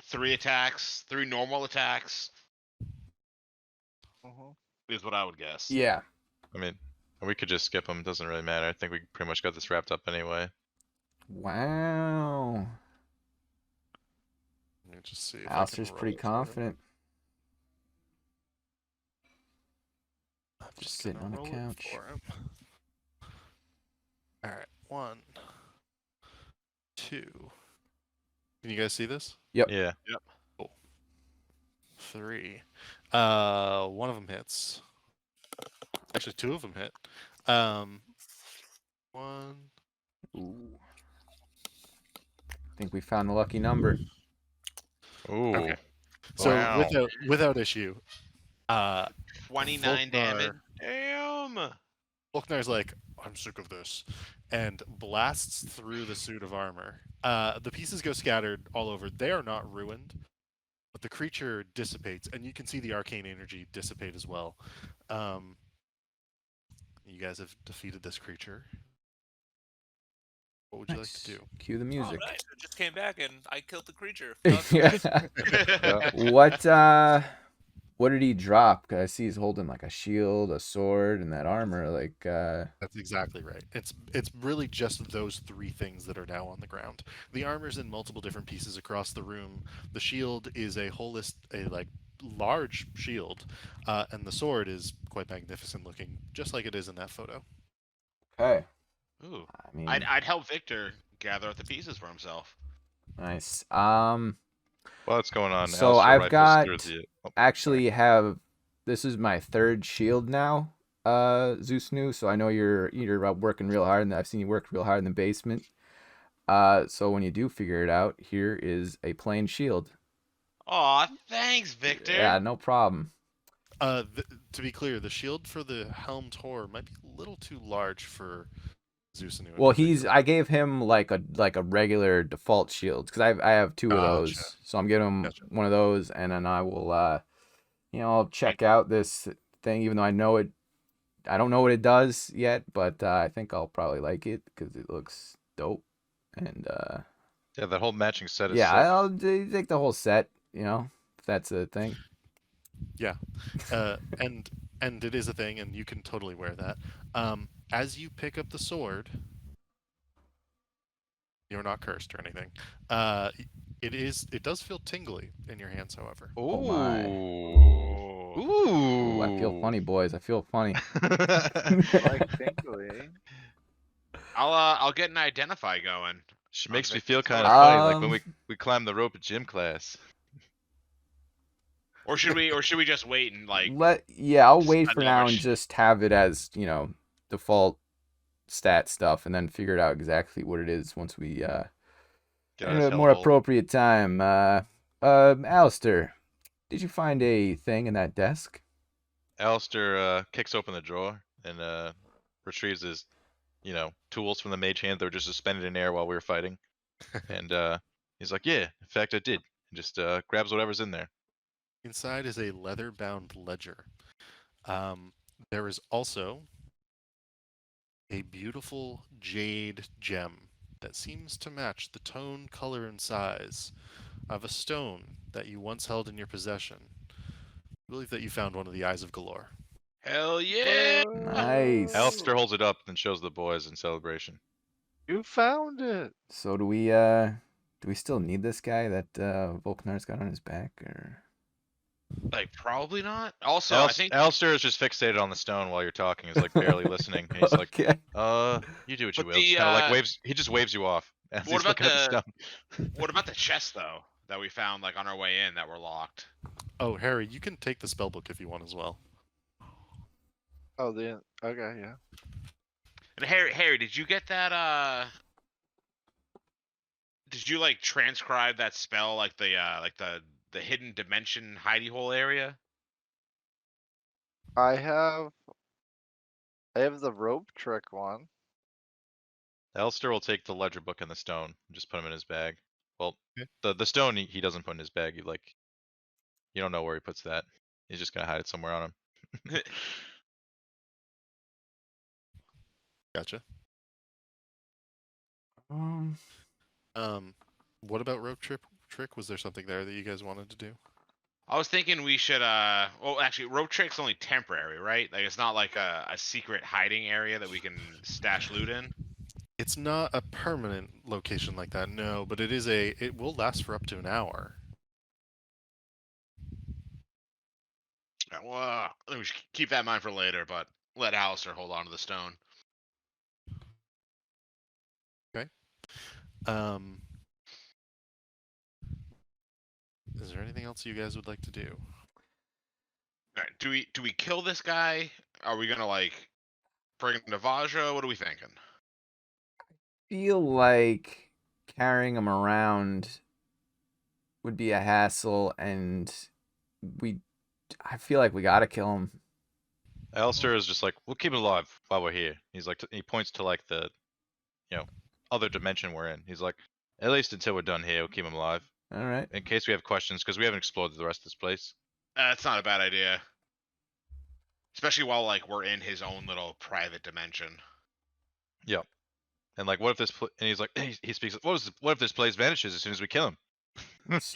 3 attacks, 3 normal attacks. Is what I would guess. Yeah. I mean, we could just skip him. Doesn't really matter. I think we pretty much got this wrapped up anyway. Wow. Let me just see. Alistair's pretty confident. Just sitting on the couch. All right, 1, 2. Can you guys see this? Yep. Yeah. Yep. Cool. 3. One of them hits. Actually, 2 of them hit. 1. Ooh. think we found the lucky number. Ooh. Okay. So Wow. without issue, 29 damage. Volknar, Damn. Volknar's like, I'm sick of this, and blasts through the suit of armor. The pieces go scattered all over. They are not ruined, but the creature dissipates, and you can see the arcane energy dissipate as well. You guys have defeated this creature. What would you like to do? Cue the Oh, music. nice. I just came back and I killed the creature. Yeah. Yeah. What did he drop? 'Cause I see he's holding like a shield, a sword, and that armor. Like, That's exactly right. It's really just those three things that are now on the ground. The armor's in multiple different pieces across the room. The shield is a large shield, and the sword is quite magnificent looking, just like it is in that photo. okay. Ooh. I mean, I'd help Victor gather up the pieces for himself. nice. While it's going on, So Alistair I've rifles through got the. Oh, actually have this is my third shield now, Zeus New. So I know you're working real hard, and I've seen you work real hard in the basement. So when you do figure it out, here is a plain shield. Aw, thanks, Victor. Yeah, no problem. To be clear, the shield for the Helmed Horror might be a little too large for Zeus and Well, I gave him like a regular default shield because I have two of those, Gotcha. so I'm giving him Gotcha. one of those, and then I will I'll check out this thing, even though I don't know what it does yet, but I think I'll probably like it because it looks dope, and yeah, that whole matching set is yeah, sick. I'll take the whole set, if that's a thing. Yeah, and it is a thing, and you can totally wear that. As you pick up the sword, you're not cursed or anything. It does feel tingly in your hands, however. Ooh. Oh my. Ooh. Ooh, I feel funny, boys. I feel funny. Like tingly. I'll get an identify going. She on makes me Victor's feel kind sword. of funny, like when we climbed the rope at gym class. Or should we just wait and like I'll wait spend for all now our and shit? just have it as, default stat stuff, and then figure it out exactly what it is once we Get in us a hell more hole. appropriate time. Alistair, did you find a thing in that desk? Alistair kicks open the drawer and retrieves his, tools from the mage hand that were just suspended in air while we were fighting. And he's like, "Yeah, in fact, I did." And just grabs whatever's in there. Inside is a leather-bound ledger. There is also a beautiful jade gem that seems to match the tone, color, and size of a stone that you once held in your possession. I believe that you found one of the Eyes of Galore. Hell yeah! Nice. Alistair holds it up and shows the boys in celebration. You found it. So do we still need this guy that Volknar's got on his back, or? Like probably not. Also, I think Alistair is just fixated on the stone while you're talking. He's like barely listening. And he's like, Okay. you do what you But will. the, Just kind of like waves. He just waves you off as what he's about looking at the stone. what about the chest though that we found like on our way in that were locked? Oh, Harry, you can take the spellbook if you want as well. Oh, okay, yeah. And Harry, did you get that? Did you like transcribe that spell like the hidden dimension hidey hole area? I have the rope trick one. Alistair will take the ledger book and the stone and just put them in his bag. Well, Okay. the stone he doesn't put in his bag. You don't know where he puts that. He's just gonna hide it somewhere on him. Gotcha. Um, What about rope trick? Was there something there that you guys wanted to do? I was thinking we should well actually rope trick's only temporary, right? Like it's not like a secret hiding area that we can stash loot in. It's not a permanent location like that, no, but it will last for up to an hour. Well, we should keep that in mind for later, but let Alistair hold on to the stone. Um, is there anything else you guys would like to do? All right, do we kill this guy? Are we gonna like bring him to Vajra? What are we thinking? feel like carrying him around would be a hassle, and I feel like we gotta kill him. Alistair is just like, we'll keep it alive while we're here. He's like, he points to like the, other dimension we're in. He's like, at least until we're done here, we'll keep him alive. All right. In case we have questions, because we haven't explored the rest of this place. That's not a bad idea. Especially while like we're in his own little private dimension. Yep. And like, what if this? And he's like, he speaks. What if this place vanishes as soon as we kill him?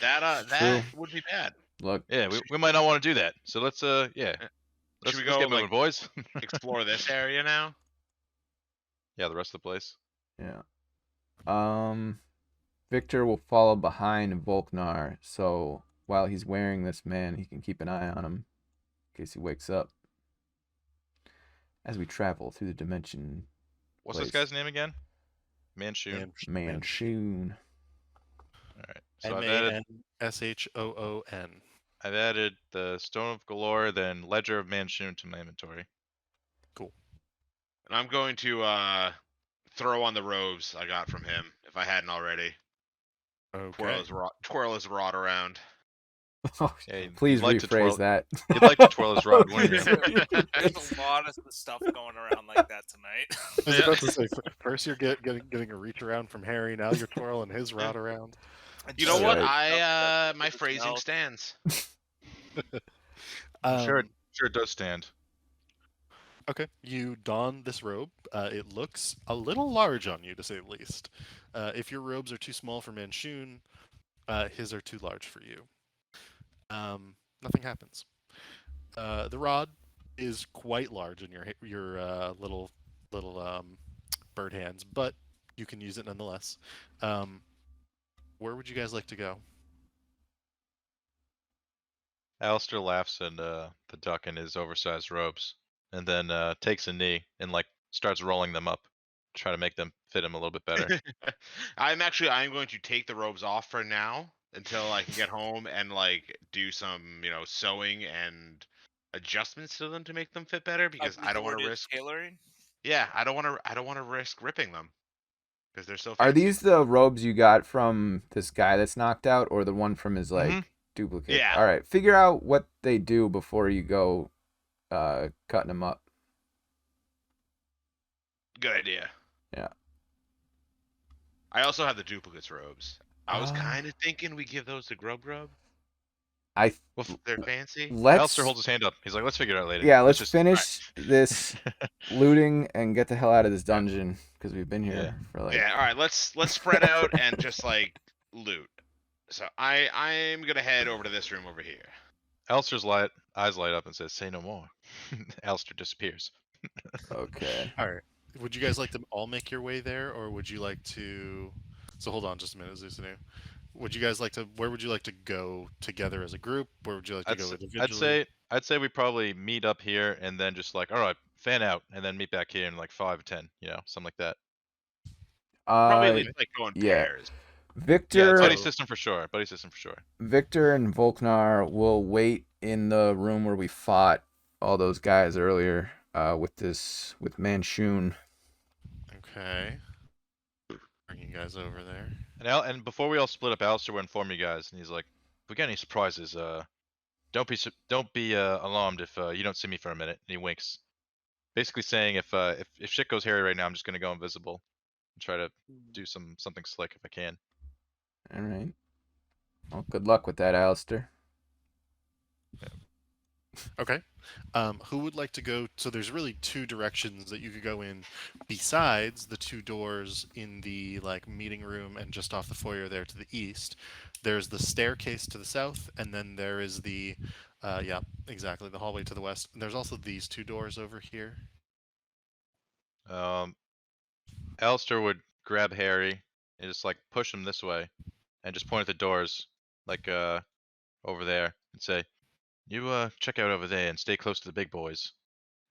That would be bad. Look. Yeah, we might not want to do that. So let's Should let's we get go moving, like boys. explore this area now? Yeah, the rest of the place. Yeah. Victor will follow behind Volknar, so while he's wearing this man, he can keep an eye on him in case he wakes up. As we travel through the dimension. What's this guy's name again? Manshoon. Manshoon. All right. So Manshon. I've added the Stone of Galore, then Ledger of Manshoon to my inventory. Cool. And I'm going to throw on the robes I got from him if I hadn't already. Okay. Twirl his rod around. Oh, Yeah, please you'd like to rephrase twirl- that. You'd like to twirl his rod, wouldn't you? There's a lot of stuff going around like that tonight. I was about to say, first you're getting a reach around from Harry, now you're twirling his rod around. You know what? Right. My phrasing stands. Sure it does stand. Okay, you don this robe. It looks a little large on you, to say the least. If your robes are too small for Manshoon, his are too large for you. Nothing happens. The rod is quite large in your little bird hands, but you can use it nonetheless. Where would you guys like to go? Alistair laughs at the duck in his oversized robes, and then takes a knee and like starts rolling them up, try to make them fit him a little bit better. I'm going to take the robes off for now until I can get home and like do some, sewing and adjustments to them to make them fit better because I don't want to risk tailoring. Yeah, I don't want to risk ripping them because they're so fancy. Are these the robes you got from this guy that's knocked out, or the one from his duplicate? Yeah. All right. Figure out what they do before you go cutting them up. Good idea. Yeah. I also have the duplicates robes. I was kind of thinking we give those to Grub. They're fancy. Alistair holds his hand up. He's like, let's figure it out later. Yeah, let's finish this looting and get the hell out of this dungeon because we've been here for like. Yeah, all right. Let's spread out and just like loot. So I'm gonna head over to this room over here. Alistair's eyes light up and says, "Say no more." Alistair disappears. Okay. All right. Would you guys like to all make your way there, or would you like to? So hold on, just a minute, Zusanu. Would you guys like to? Where would you like to go together as a group? Where would you like to go individually? I'd say we probably meet up here and then just like, all right, fan out, and then meet back here in like 5 or 10, something like that. Probably like going pairs. Victor. Buddy system for sure. Victor and Volknar will wait in the room where we fought all those guys earlier with Manshoon. Okay. Bring you guys over there. And before we all split up, Alistair will inform you guys, and he's like, "If we get any surprises, don't be alarmed if you don't see me for a minute." And he winks, basically saying, if shit goes hairy right now, I'm just gonna go invisible and try to do something slick if I can. All right. Well, good luck with that, Alistair. Okay. Who would like to go? So there's really two directions that you could go in besides the two doors in the meeting room and just off the foyer there to the east. There's the staircase to the south, and then there is the the hallway to the west. And there's also these two doors over here. Alistair would grab Harry and just like push him this way and just point at the doors like over there and say, "You check out over there and stay close to the big boys."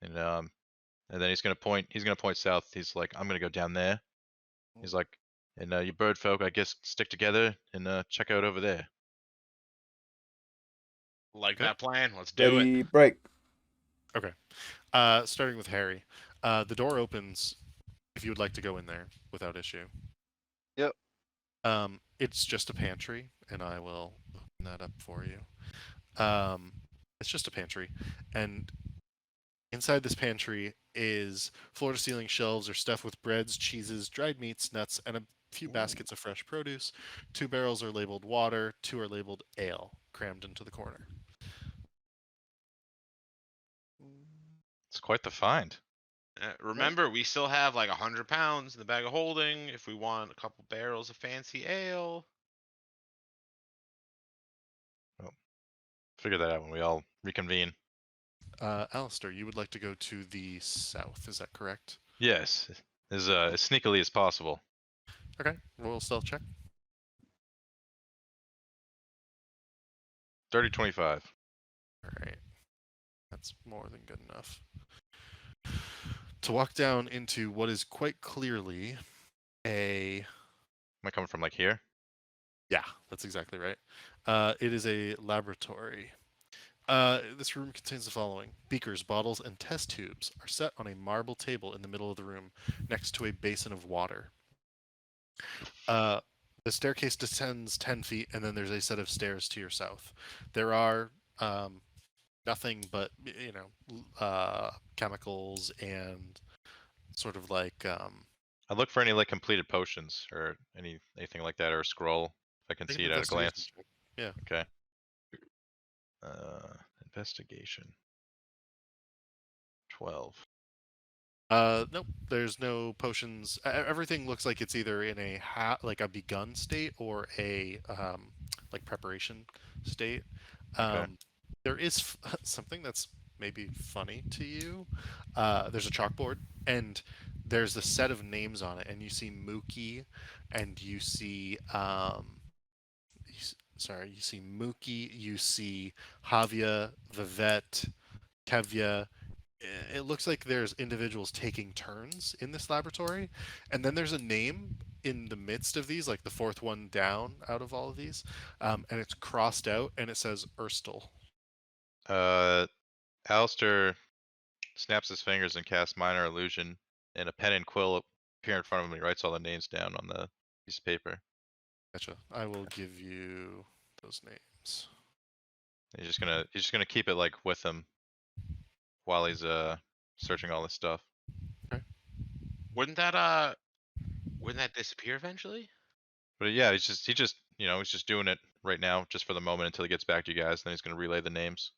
And then he's gonna point south. He's like, "I'm gonna go down there." He's like, "And you bird folk, I guess, stick together and check out over there." Like that plan. Let's do Ready, it. break. Okay. Starting with Harry. The door opens if you would like to go in there without issue. Yep. It's just a pantry, and I will open that up for you. It's just a pantry, and inside this pantry is floor-to-ceiling shelves are stuffed with breads, cheeses, dried meats, nuts, and a few baskets of fresh produce. 2 barrels are labeled water, 2 are labeled ale, crammed into the corner. It's quite the find. Remember, we still have like 100 pounds in the bag of holding if we want a couple barrels of fancy ale. Figure that out when we all reconvene. Alistair, you would like to go to the south, is that correct? Yes, as sneakily as possible. Okay, roll a stealth check. Dirty 25. Alright. That's more than good enough. To walk down into what is quite clearly a... Am I coming from like here? Yeah, that's exactly right. It is a laboratory. This room contains the following. Beakers, bottles, and test tubes are set on a marble table in the middle of the room next to a basin of water. The staircase descends 10 feet, and then there's a set of stairs to your south. There are nothing but, chemicals and sort of like... I look for any like completed potions or anything like that, or a scroll if I can make see an it at a investigation glance. check. Yeah. Okay. Investigation. 12. Nope. There's no potions. Everything looks like it's either in a like a begun state or a like preparation state. Okay. There is something that's maybe funny to you. There's a chalkboard and there's a set of names on it, and you see Mookie, and you see you see Mookie, you see Javia, Vivette, Kevya. It looks like there's individuals taking turns in this laboratory, and then there's a name in the midst of these, like the fourth one down out of all of these, and it's crossed out and it says Erstel. Alistair snaps his fingers and casts minor illusion, and a pen and quill appear in front of him. He writes all the names down on the piece of paper. Gotcha. I will give you those names. He's just gonna keep it like with him while he's searching all this stuff. Wouldn't that disappear eventually? But yeah, he's just he's just doing it right now, just for the moment until he gets back to you guys. Then he's gonna relay the names.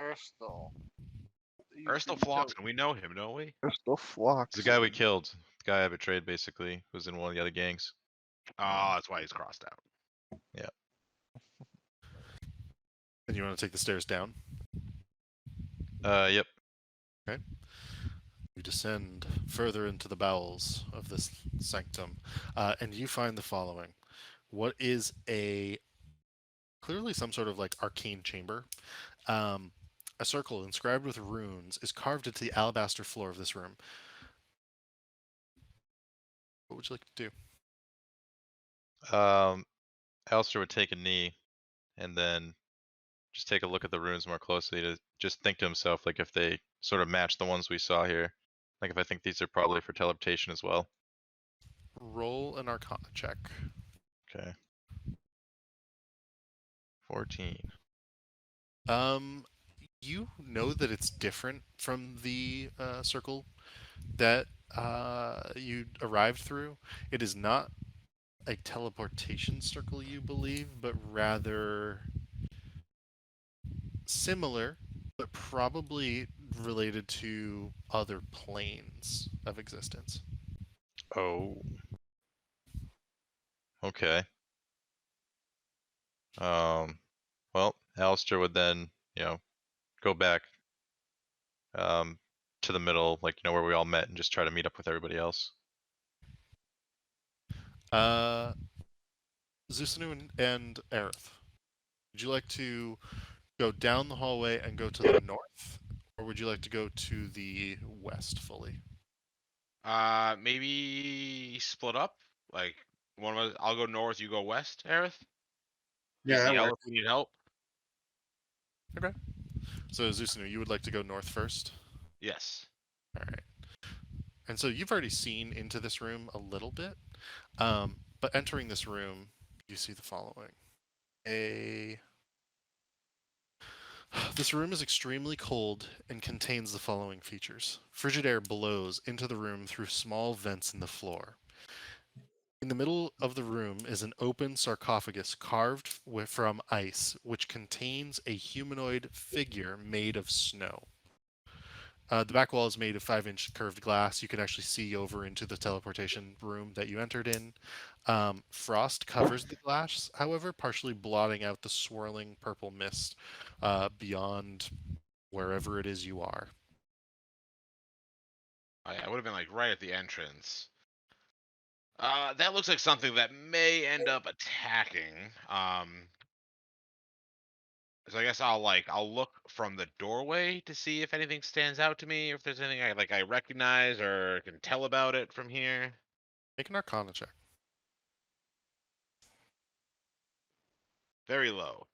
Erstal. Erstal Floxen, we know him, don't we? Erstal Floxen. It's the guy we killed, the guy I betrayed, basically, who's in one of the other gangs. Oh, that's why he's crossed out. Yeah. And you want to take the stairs down? Yep. Okay. You descend further into the bowels of this sanctum, and you find the following. What is clearly some sort of like arcane chamber. A circle inscribed with runes is carved into the alabaster floor of this room. What would you like to do? Alistair would take a knee and then just take a look at the runes more closely to just think to himself, like, if they sort of match the ones we saw here. Like, if I think these are probably for teleportation as well. Roll an Arcana check. Okay. 14. You know that it's different from the circle that you arrived through. It is not a teleportation circle, you believe, but rather similar, but probably related to other planes of existence. Oh. Okay. Well, Alistair would then, go back to the middle, like, where we all met, and just try to meet up with everybody else. Zusanu and Aerith, would you like to go down the hallway and go to the north, or would you like to go to the west fully? Maybe split up. Like one of us, I'll go north, you go west, Aerith. Yeah, Just that yell works. if we need help. Okay. So Zusanu, you would like to go north first? Yes. All right. And so you've already seen into this room a little bit, but entering this room, you see the following. This room is extremely cold and contains the following features. Frigid air blows into the room through small vents in the floor. In the middle of the room is an open sarcophagus carved from ice, which contains a humanoid figure made of snow. The back wall is made of 5-inch curved glass. You can actually see over into the teleportation room that you entered in. Frost covers the glass, however, partially blotting out the swirling purple mist beyond wherever it is you are. I would have been like right at the entrance. That looks like something that may end up attacking. So I guess I'll look from the doorway to see if anything stands out to me, or if there's anything I recognize or can tell about it from here. Make an Arcana check. Very low.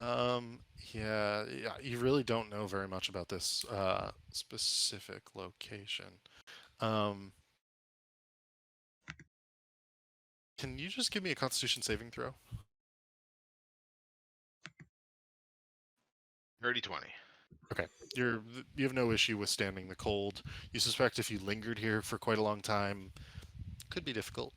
Yeah, you really don't know very much about this specific location. Um, can you just give me a Constitution saving throw? Dirty 20. Okay, you have no issue withstanding the cold. You suspect if you lingered here for quite a long time, could be difficult.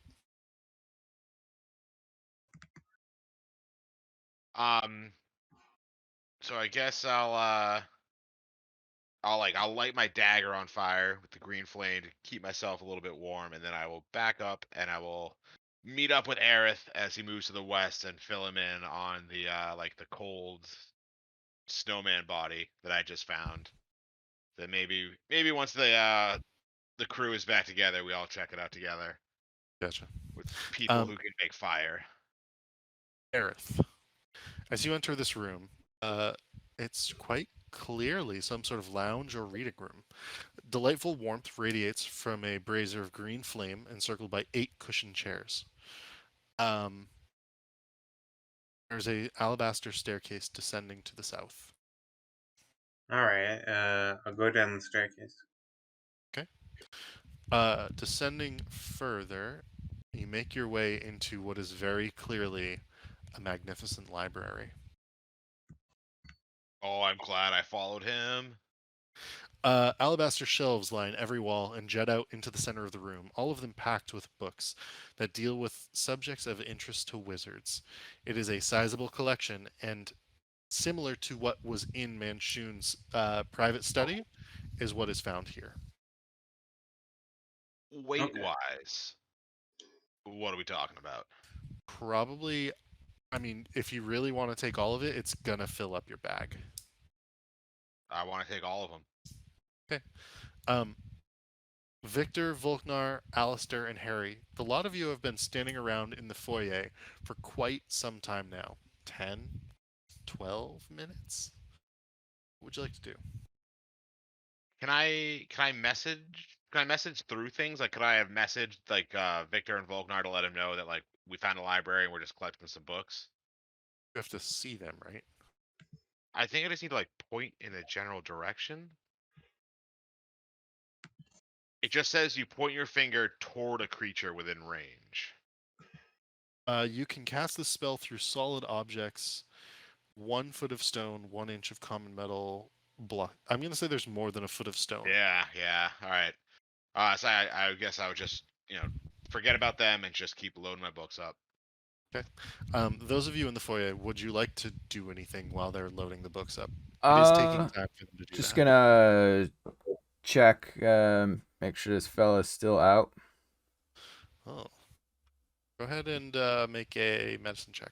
So I guess I'll light my dagger on fire with the green flame to keep myself a little bit warm, and then I will back up and I will meet up with Aerith as he moves to the west and fill him in on the the cold snowman body that I just found. That maybe once the crew is back together, we all check it out together Gotcha. with people who can make fire. Aerith, as you enter this room, it's quite clearly some sort of lounge or reading room. Delightful warmth radiates from a brazier of green flame encircled by 8 cushioned chairs. There's a alabaster staircase descending to the south. All right. I'll go down the staircase. Okay. Descending further, you make your way into what is very clearly a magnificent library. Oh, I'm glad I followed him. Alabaster shelves line every wall and jet out into the center of the room, all of them packed with books that deal with subjects of interest to wizards. It is a sizable collection, and similar to what was in Manshun's private study, is what is found here. Weight Okay. wise, what are we talking about? Probably, I mean, if you really want to take all of it, it's gonna fill up your bag. I want to take all of them. Okay. Um, Victor, Volknar, Alistair, and Harry, the lot of you have been standing around in the foyer for quite some time now. 10, 12 minutes? What would you like to do? Can I message through things? Like, could I have messaged Victor and Volknar to let him know that we found a library and we're just collecting some books? You have to see them, right? I think I just need to point in a general direction. It just says you point your finger toward a creature within range. You can cast this spell through solid objects, 1 foot of stone, 1 inch of common metal block. I'm gonna say there's more than a foot of stone. Yeah. All right. So I guess I would just forget about them and just keep loading my books up. Okay. Those of you in the foyer, would you like to do anything while they're loading the books up? It is taking time for them to do just that. gonna check, make sure this fella's still out. Oh. Go ahead and make a medicine check.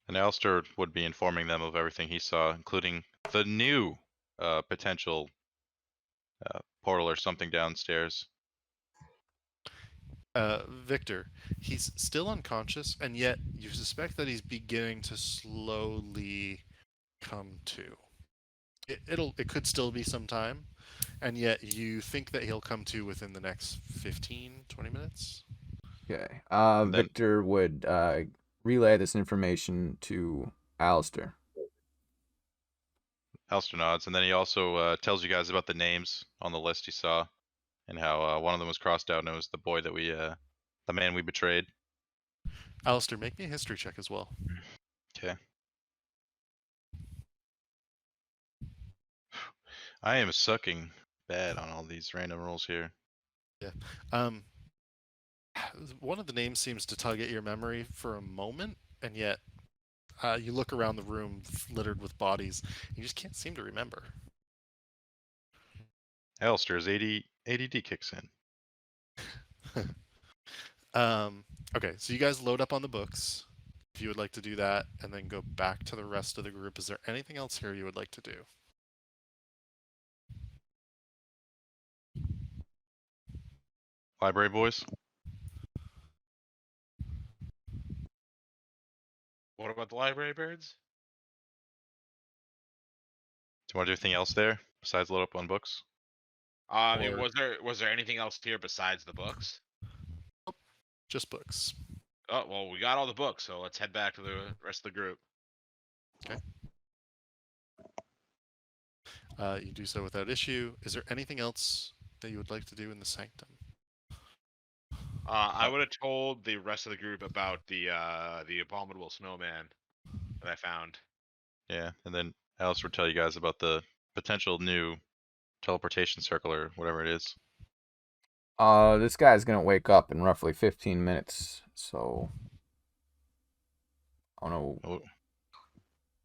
And Alistair would be informing them of everything he saw, including the new potential portal or something downstairs. Victor, he's still unconscious, and yet you suspect that he's beginning to slowly come to. It could still be some time, and yet you think that he'll come to within the next 15, 20 minutes. Okay. Then- Victor would relay this information to Alistair. Halster nods, and then he also tells you guys about the names on the list he saw, and how one of them was crossed out, and it was the boy that the man we betrayed. Alistair, make me a history check as well. Okay. I am sucking bad on all these random rolls here. Yeah. One of the names seems to tug at your memory for a moment, and yet you look around the room littered with bodies. You just can't seem to remember. Alistair's ADD kicks in. Okay, so you guys load up on the books. If you would like to do that, and then go back to the rest of the group, is there anything else here you would like to do? Library boys. What about the library birds? Do you want to do anything else there besides load up on books? I mean, Or- was there anything else here besides the books? Just books. Oh well, we got all the books, so let's head back to the rest of the group. You do so without issue. Is there anything else that you would like to do in the sanctum? I would have told the rest of the group about the abominable snowman that I found. Yeah, and then Alice would tell you guys about the potential new teleportation circle or whatever it is. This guy's gonna wake up in roughly 15 minutes, so I don't know. What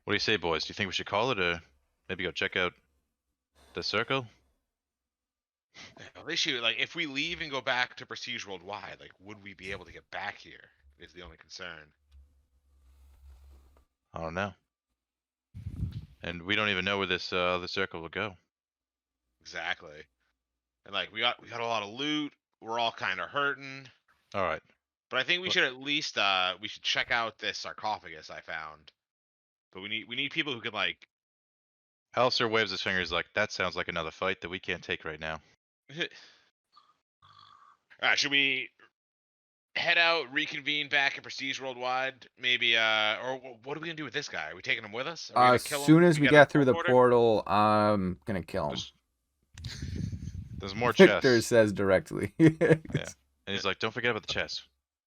do you say, boys? Do you think we should call it, or maybe go check out the circle? The issue, like, if we leave and go back to Prestige Worldwide, like, would we be able to get back here? Is the only concern. I don't know. And we don't even know where this the circle will go. Exactly. And like, we got a lot of loot. We're all kind of hurting. All right. But I think we should at least we should check out this sarcophagus I found. But we need people who can like. Alistair waves his fingers like, that sounds like another fight that we can't take right now. Should we head out, reconvene back in Prestige Worldwide? Maybe, or what are we gonna do with this guy? Are we taking him with us? Are we gonna As kill him soon to as we a get through the teleporter? portal, I'm gonna kill him. There's more Victor chests. says directly. Yeah. And he's like, don't forget about the chests.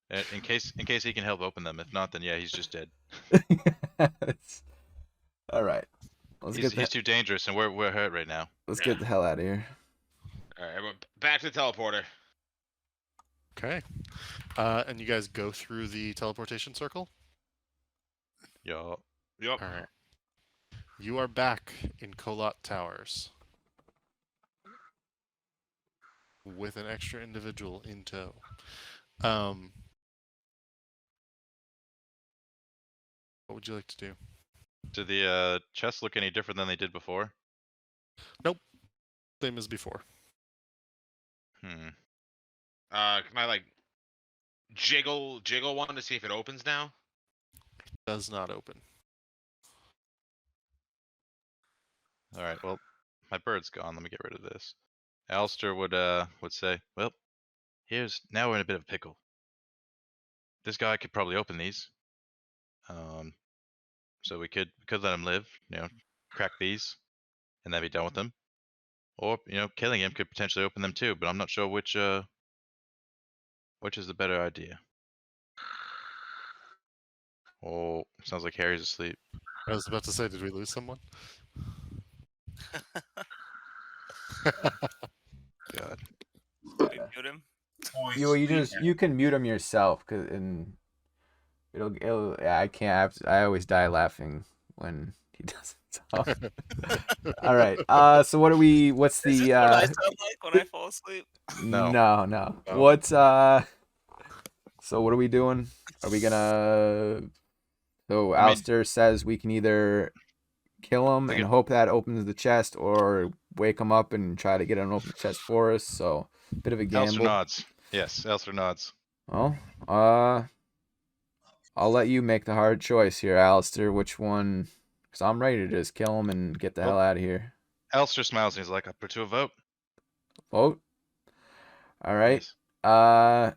In case he can help open them. If not, then yeah, he's just dead. All right. He's too dangerous, and we're hurt right now. Let's get the hell out of here. All right, everyone, back to the teleporter. Okay. And you guys go through the teleportation circle? Yo. Yep. All right. You are back in Kolot Towers. With an extra individual in tow. What would you like to do? Do the chests look any different than they did before? Same as before. Can I like jiggle one to see if it opens now? Does not open. All right. Well, my bird's gone. Let me get rid of this. Alistair would say, well, now we're in a bit of a pickle. This guy could probably open these. So we could let him live, crack these, and then be done with them. Or, killing him could potentially open them too, but I'm not sure which is the better idea. Oh, sounds like Harry's asleep. I was about to say, did we lose someone? God. We mute him. You can mute him yourself, and I can't. I always die laughing when he doesn't talk. All right. So what's Is the this what I sound like when I fall asleep? No. No. What's so what are we doing? Are we gonna So Alistair says we can either kill him and hope that opens the chest, or wake him up and try to get him to open the chest for us. So bit of a gamble. Alistair nods. Yes, Alistair nods. Well, I'll let you make the hard choice here, Alistair. Which one? Because I'm ready to just kill him and get the hell out of here. Alistair smiles and he's like, I put to a vote. Vote? All right. Yes.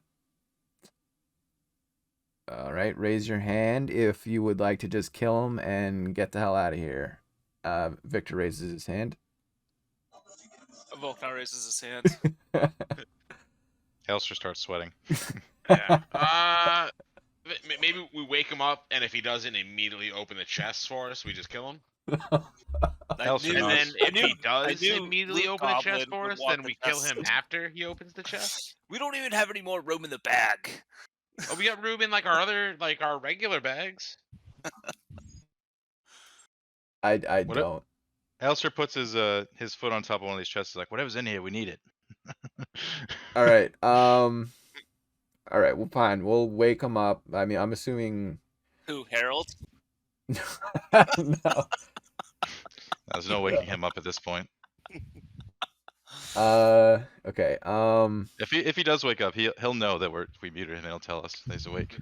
All right. Raise your hand if you would like to just kill him and get the hell out of here. Victor raises his hand. Volknar raises his hand. Elster starts sweating. Yeah. Maybe we wake him up, and if he doesn't immediately open the chest for us, we just kill him. Elster And then nods. if he does knew immediately Luke open the chest Goblin for would us, want then the we kill chest. him after he opens the chest. We don't even have any more room in the bag. Oh, we got room in like our regular bags. I What don't. Elster puts his foot on top of one of these chests. He's like, whatever's in here, we need it. All right. All right. Well, fine. We'll wake him up. I mean, I'm assuming. Who, Harold? No. There's no waking him up at this point. Okay. If he does wake up, he'll know that we muted him and he'll tell us that he's awake.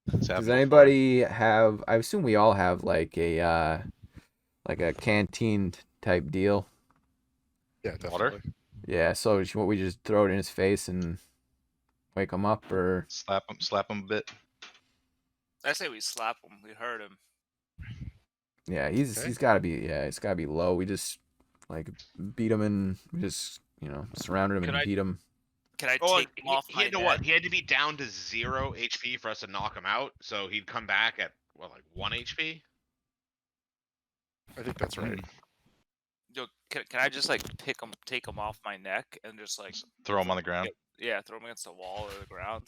It's happened Does before. anybody have? I assume we all have like a canteen type deal. Yeah, definitely. Water? Yeah. So what we just throw it in his face and wake him up, or Slap him a bit. I say we slap him. We hurt him. yeah, he's gotta be low. We just like beat him and we just surrounded him Can and I- beat him. Can I Oh, take him off he my had to neck? what? He had to be down to 0 HP for us to knock him out. So he'd come back at like 1 HP. I think that's right. Yo, can I just like take him off my neck and just like Throw him on the ground. yeah, throw him against the wall or the ground?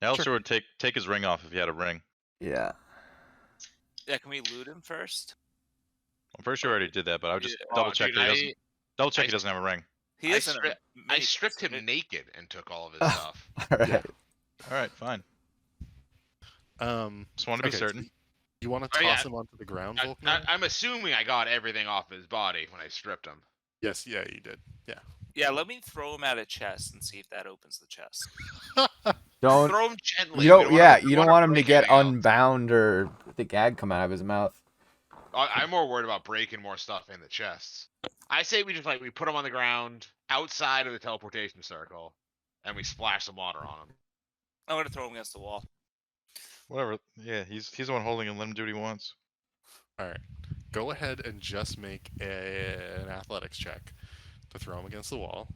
Elster would take his ring off if he had a ring. Yeah. Yeah, can we loot him first? I'm pretty sure I already did that, but I would just Oh, double check dude, that he I- doesn't have a ring. He I isn't. I stripped him naked and took all of his Oh. stuff. All right. Yeah. All right, fine. Just want to be Okay, certain. You want to Oh, toss yeah. him onto the ground, Volknar? I'm assuming I got everything off his body when I stripped him. Yes, yeah, you did. Yeah. Yeah, let me throw him at a chest and see if that opens the chest. Don't. Throw him gently. You don't. We Yeah, we you don't want him to break get anything else. unbound or the gag come out of his mouth. I'm more worried about breaking more stuff in the chests. I say we just we put him on the ground outside of the teleportation circle, and we splash some water on him. I'm gonna throw him against the wall. Whatever. Yeah, he's the one holding him. Let him do what he wants. All right. Go ahead and just make an athletics check to throw him against the wall.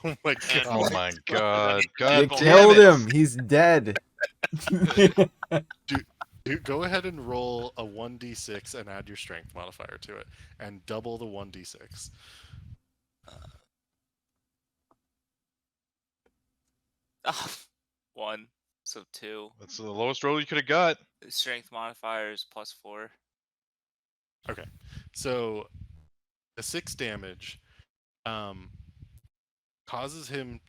Oh my god. Oh my god. You God damn killed it. him. He's dead. Dude, go ahead and roll a 1d6 and add your strength modifier to it, and double the 1d6. One, so 2. That's the lowest roll you could have got. Strength modifier is +4. Okay, so the 6 damage causes him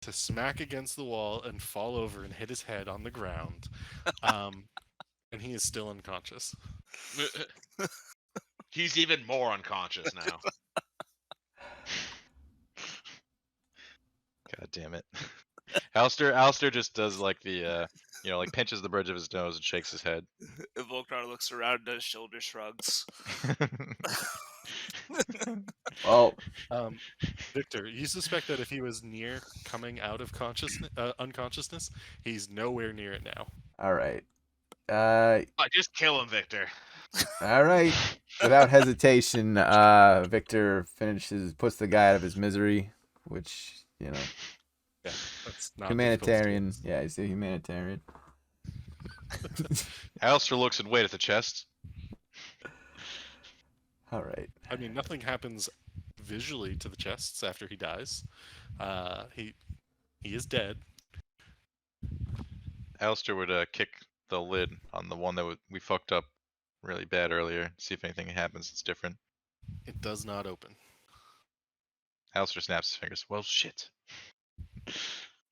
to smack against the wall and fall over and hit his head on the ground, and he is still unconscious. He's even more unconscious now. God damn it. Alistair just does like the like pinches the bridge of his nose and shakes his head. Volknar looks around and does shoulder shrugs. Well, Victor, you suspect that if he was near coming out of unconsciousness, he's nowhere near it now. all right. Just kill him, Victor. All right. Without hesitation, Victor puts the guy out of his misery, which Yeah, that's not humanitarian. Yeah, he's a humanitarian. Alistair looks and wait at the chest. All right. I mean, nothing happens visually to the chests after he dies. He is dead. Alistair would kick the lid on the one that we fucked up really bad earlier. See if anything happens that's different. It does not open. Alistair snaps his fingers. Well, shit.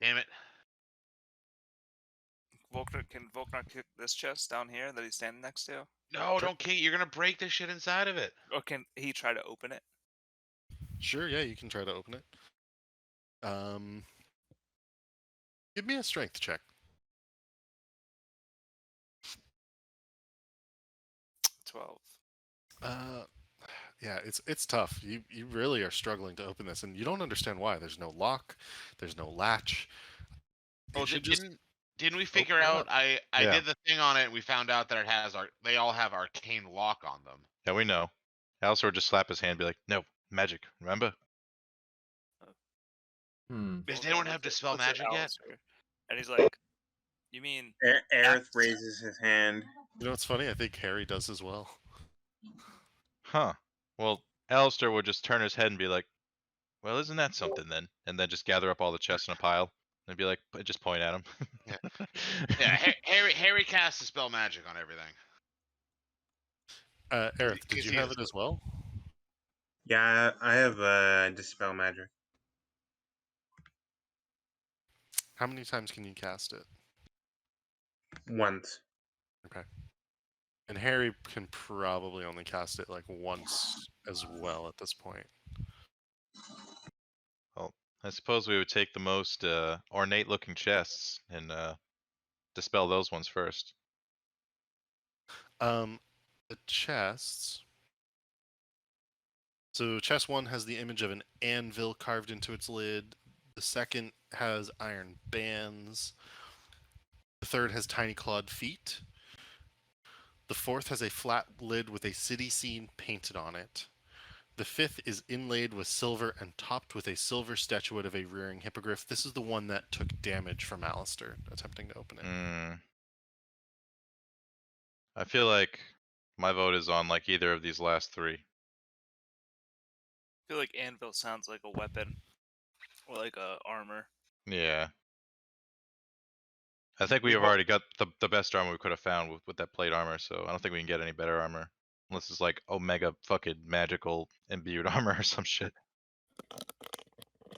Damn it. Can Volknar kick this chest down here that he's standing next to? No, don't kick. You're gonna break the shit inside of it. Or can he try to open it? Sure, yeah, you can try to open it. Give me a strength check. 12. Yeah, it's tough. You really are struggling to open this, and you don't understand why. There's no lock. There's no latch. Oh, It should just didn't Didn't we figure Open it out? up. I Yeah. did the thing on it, and we found out that it has they all have arcane lock on them. Yeah, we know. Alistair would just slap his hand and be like, no, magic, remember? Does Hold on, anyone have dispel looks at magic yet? Alistair, and he's like, "You mean Aerith X?" raises his hand. You know what's funny? I think Harry does as well. Huh. Well, Alistair would just turn his head and be like, well, isn't that something then? And then just gather up all the chests in a pile and be like, just point at him. Yeah, Harry casts dispel magic on everything. Aerith, did 'Cause you he have is- it as well? Yeah, I have dispel magic. How many times can you cast it? Once. Okay. And Harry can probably only cast it like once as well at this point. Well, I suppose we would take the most ornate looking chests and dispel those ones first. The chests. So chest 1 has the image of an anvil carved into its lid. The second has iron bands. The third has tiny clawed feet. The fourth has a flat lid with a city scene painted on it. The fifth is inlaid with silver and topped with a silver statuette of a rearing hippogriff. This is the one that took damage from Alistair attempting to open it. I feel like my vote is on like either of these last three. I feel like anvil sounds like a weapon or like a armor. Yeah. I think we have already got the best armor we could have found with that plate armor, so I don't think we can get any better armor. Unless it's like Omega fucking magical imbued armor or some shit.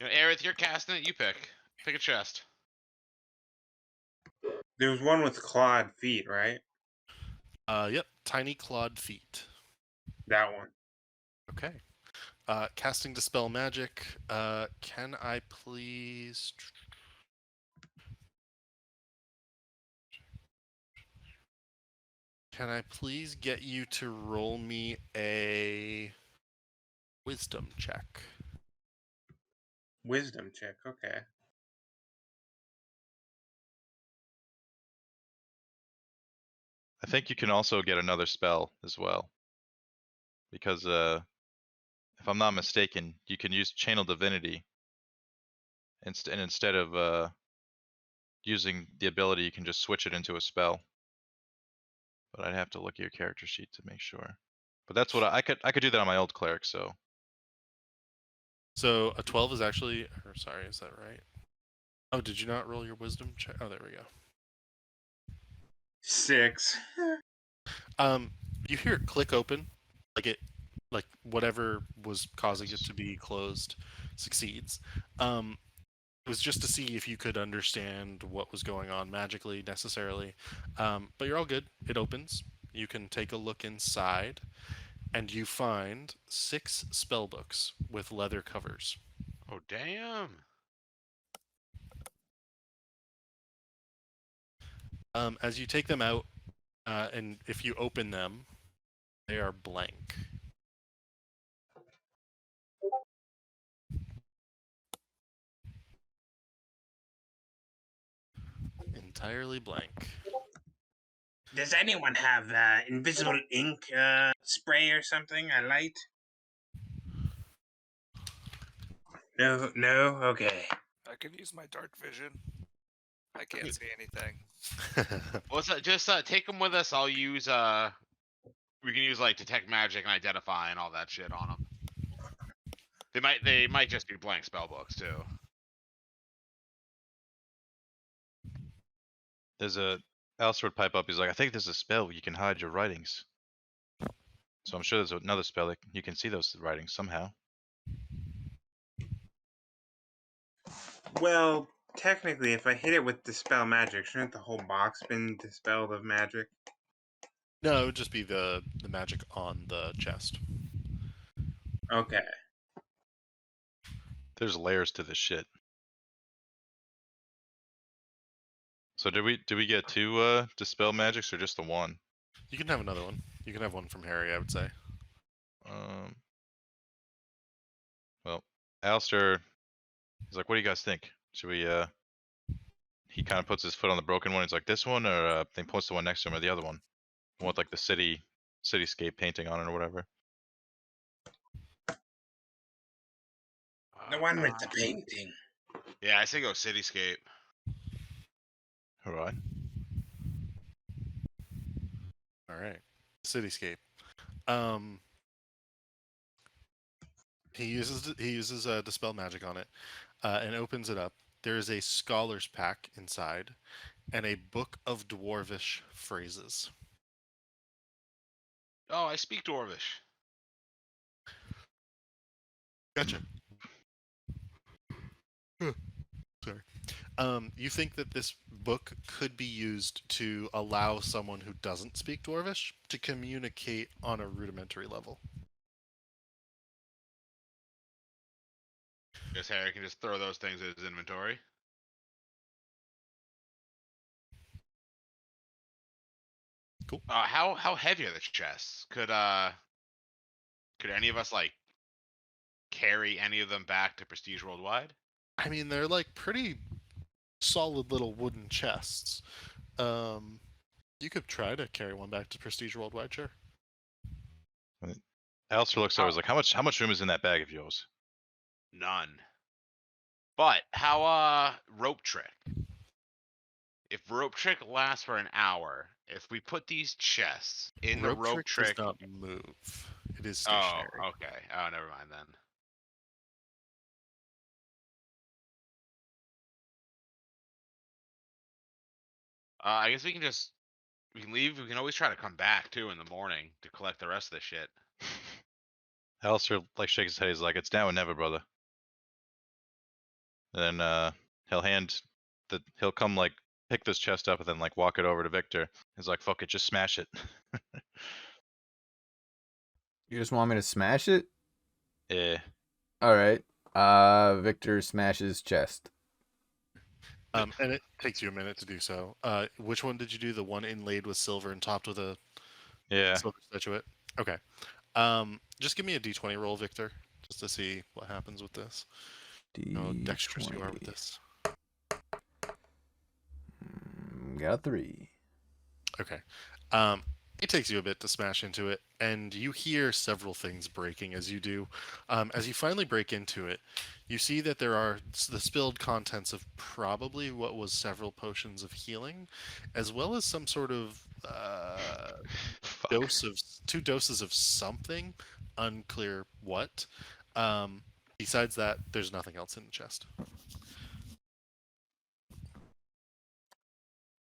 Aerith, you're casting it. You pick. Pick a chest. There was one with clawed feet, right? Yep, tiny clawed feet. That one. Okay. Casting Dispel Magic. Can I please... Can I please get you to roll me a wisdom check? Wisdom check, okay. I think you can also get another spell as well. Because if I'm not mistaken, you can use Channel Divinity. And instead of using the ability, you can just switch it into a spell. But I'd have to look at your character sheet to make sure. But that's what I could do that on my old cleric, so. So a 12 is actually... Or sorry, is that right? Oh, did you not roll your wisdom check? Oh, there we go. 6. You hear it click open, like whatever was causing it to be closed succeeds. It was just to see if you could understand what was going on magically necessarily. But you're all good. It opens. You can take a look inside, and you find 6 spell books with leather covers. Oh damn! As you take them out, and if you open them, they are blank. Entirely blank. Does anyone have invisible ink spray or something? A light? No, no? Okay. I can use my dark vision. I can't see anything. What's that? Just take them with us. I'll use we can use like detect magic and identify and all that shit on them. They might just be blank spell books too. There's a Alistair would pipe up. He's like, I think there's a spell where you can hide your writings. So I'm sure there's another spell that you can see those writings somehow. Well, technically, if I hit it with dispel magic, shouldn't the whole box been dispelled of magic? No, it would just be the magic on the chest. Okay. There's layers to this shit. So did we get 2 dispel magics or just the one? You can have another one. You can have one from Harry, I would say. Well, Alistair, he's like, what do you guys think? Should we he kind of puts his foot on the broken one. He's like, this one, or then points to one next to him, or the other one. One with like the cityscape painting on it or whatever. The one with the painting. Yeah, I say go cityscape. All right. All right. Cityscape. He uses dispel magic on it, and opens it up. There is a scholar's pack inside, and a book of dwarvish phrases. Oh, I speak Dwarvish. Gotcha. Sorry. You think that this book could be used to allow someone who doesn't speak Dwarvish to communicate on a rudimentary level. Guess Harry can just throw those things in his inventory. Cool. How heavy are the chests? Could any of us like carry any of them back to Prestige Worldwide? I mean, they're like pretty solid little wooden chests. You could try to carry one back to Prestige Worldwide, sure. Alistair looks over. He's like, how much room is in that bag of yours? None. But how rope trick? If rope trick lasts for an hour, if we put these chests in the rope trick, does not move. It is oh, stationary. okay. Oh, never mind then. I guess we can leave. We can always try to come back too in the morning to collect the rest of the shit. Alistair like shakes his head. He's like, it's now or never, brother. And then he'll come like pick this chest up and then like walk it over to Victor. He's like, fuck it, just smash it. You just want me to smash it? Yeah. All right. Victor smashes chest. And it takes you a minute to do so. Which one did you do? The one inlaid with silver and topped with a silver statuette? Okay. Just give me a d20 roll, Victor, just to see what happens with this. How dexterous you are with this. Got a 3. Okay. It takes you a bit to smash into it, and you hear several things breaking as you do. As you finally break into it, you see that there are the spilled contents of probably what was several potions of healing, as well as some sort of two doses of something, unclear what. Besides that, there's nothing else in the chest.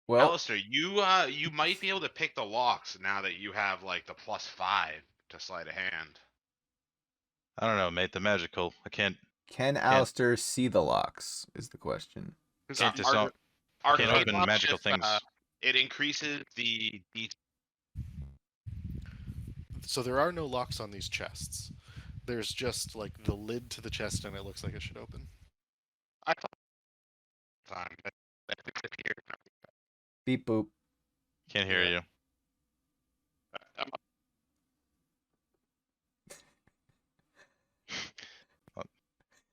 Well, Alistair, you might be able to pick the locks now that you have like the +5 to sleight of hand. I don't know, mate. The magical. I can't. can Alistair see the locks? Is the question. Can't Arcane open locks magical just, things. It increases the. So there are no locks on these chests. There's just like the lid to the chest, and it looks like it should open. I thought. Beep boop. Can't hear you.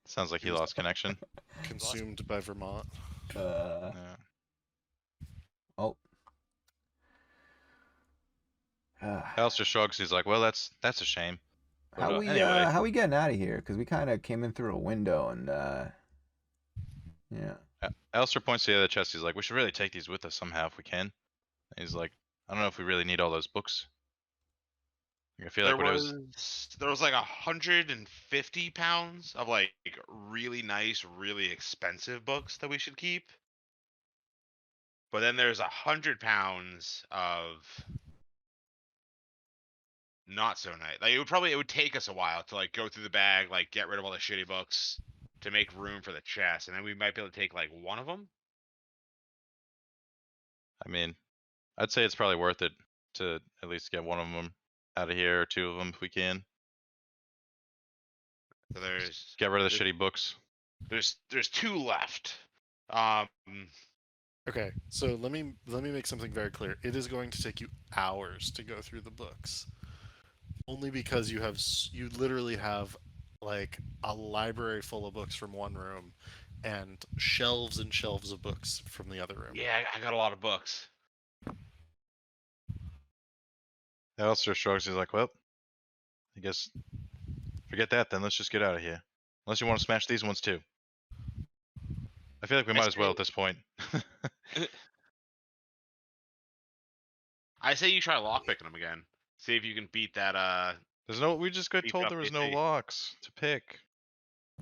Sounds like he lost connection. Consumed by Vermont. Yeah. Oh. Alistair shrugs. He's like, well, that's a shame. How we anyway. how we getting out of here? Because we kind of came in through a window and yeah. Alistair points to the other chest. He's like, we should really take these with us somehow if we can. And he's like, I don't know if we really need all those books. I feel like there was like 150 pounds of like really nice, really expensive books that we should keep. But then there's 100 pounds of not so nice. Like it would take us a while to like go through the bag, like get rid of all the shitty books to make room for the chest, and then we might be able to take like one of them. I mean, I'd say it's probably worth it to at least get one of them out of here, or two of them if we can. So there's get rid of the shitty books. There's 2 left. Okay, so let me make something very clear. It is going to take you hours to go through the books, only because you literally have like a library full of books from one room, and shelves and shelves of books from the other room. Yeah, I got a lot of books. Alistair shrugs. He's like, well, I guess forget that then. Let's just get out of here. Unless you want to smash these ones too. I feel like we I might as well say- at this point. I say you try lockpicking them again. See if you can beat that. There's no. We just got Beefed told up there was no AC. locks to pick.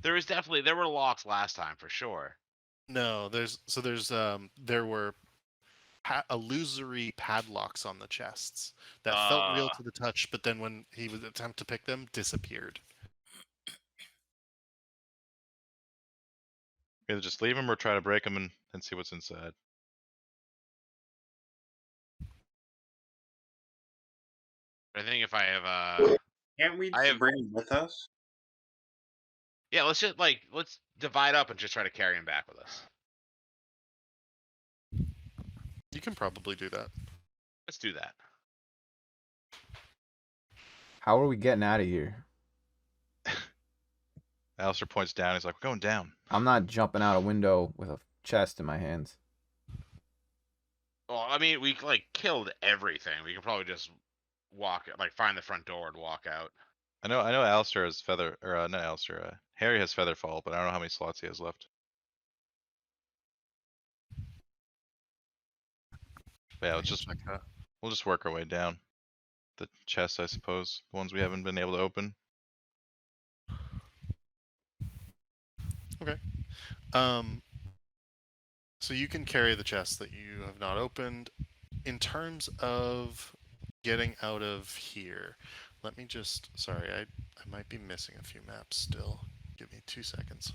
There were locks last time for sure. No, there were illusory padlocks on the chests that felt real to the touch, but then when he would attempt to pick them, disappeared. Either just leave them or try to break them and see what's inside. I think if I have Can't we I have- bring him with us? yeah, let's divide up and just try to carry him back with us. You can probably do that. Let's do that. How are we getting out of here? Alistair points down. He's like, we're going down. I'm not jumping out a window with a chest in my hands. Well, I mean, we killed everything. We can probably just find the front door and walk out. I know Alistair has feather, or not Alistair. Harry has featherfall, but I don't know how many slots he has left. But yeah, we'll just work our way down the chests, I suppose. The ones we haven't been able to open. So you can carry the chest that you have not opened. In terms of getting out of here, let me just. Sorry, I might be missing a few maps still. Give me 2 seconds.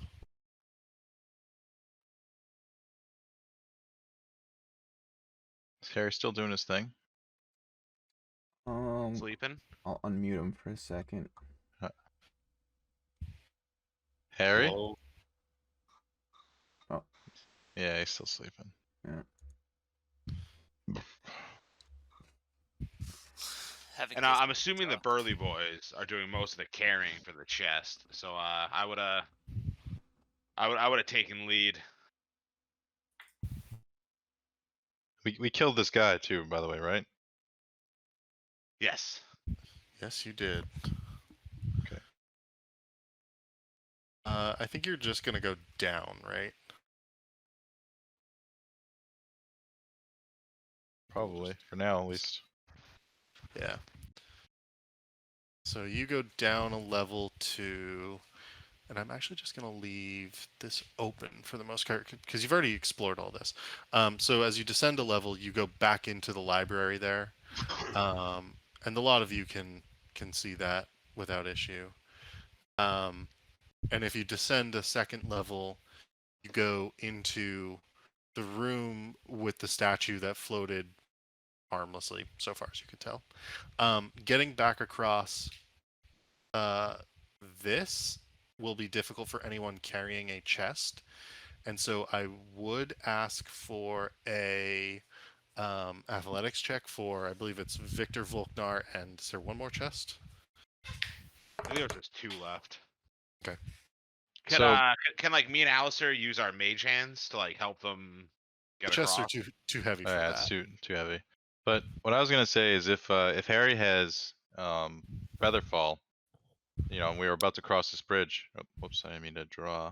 Is Harry still doing his thing? Sleeping? I'll unmute him for a second. Harry? Hello? Yeah, he's still sleeping. Having And this I'm assuming the pizza. burly boys are doing most of the carrying for the chest. So I would have taken lead. We killed this guy too, by the way, right? Yes. Yes, you did. Okay. I think you're just gonna go down, right? Probably for now, at least. Yeah. So you go down a level 2, and I'm actually just going to leave this open for the most part because you've already explored all this. So as you descend a level, you go back into the library there, and a lot of you can see that without issue. And if you descend a second level, you go into the room with the statue that floated harmlessly, so far as you can tell. Getting back across this will be difficult for anyone carrying a chest, and so I would ask for a athletics check for, I believe it's Victor Volknar, and is there one more chest? I think there's just 2 left. Okay. Can me and Alistair use our mage hands to help them get Chests across? are too heavy for Yeah, that. it's too heavy. But what I was gonna say is if Harry has featherfall, and we were about to cross this bridge. Oh, whoops, I didn't mean to draw.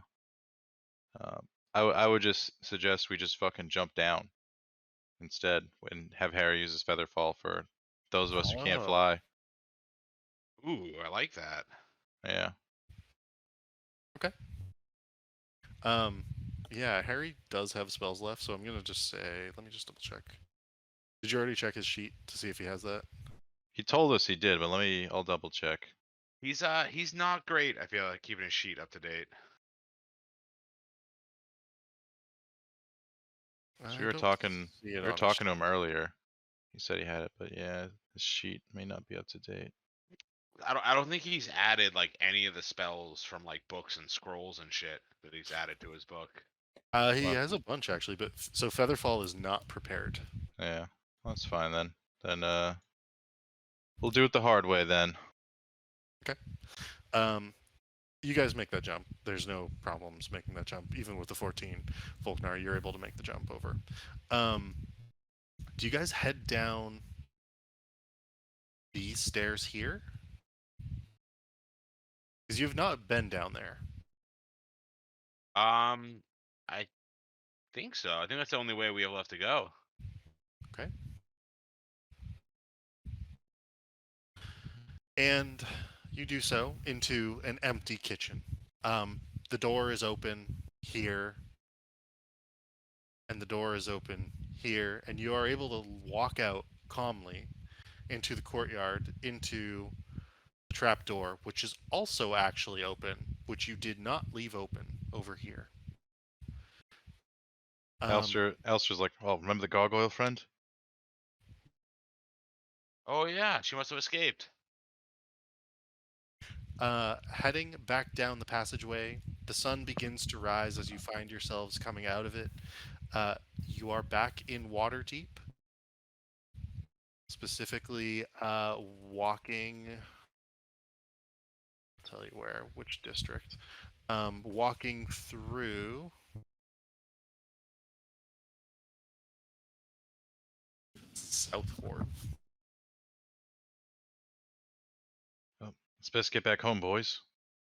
I would just suggest we just fucking jump down instead and have Harry use his featherfall for those of us who can't Oh. fly. Ooh, I like that. Yeah. Yeah, Harry does have spells left, so I'm gonna just say, let me just double check. Did you already check his sheet to see if he has that? He told us he did, but I'll double check. He's not great, I feel like, keeping his sheet up to date. So I we were don't talking see it to on his him earlier. He said he had it, but yeah, his sheet may not be up to date. I don't think he's added any of the spells from books and scrolls and shit that he's added to his book. He Well- has a bunch actually, but so Featherfall is not prepared. Yeah, that's fine then. Then we'll do it the hard way then. Um, You guys make that jump. There's no problems making that jump. Even with the 14 Volknar, you're able to make the jump over. Do you guys head down these stairs here? Because you have not been down there. I think so. I think that's the only way we have left to go. Okay. And you do so into an empty kitchen. The door is open here, and the door is open here, and you are able to walk out calmly into the courtyard, into the trap door, which is also actually open, which you did not leave open over here. Alistair's like, oh, remember the gargoyle friend? Oh yeah, she must have escaped. Heading back down the passageway, the sun begins to rise as you find yourselves coming out of it. You are back in Waterdeep, specifically walking. I'll tell you where, which district. Walking through Southward. It's best get back home, boys.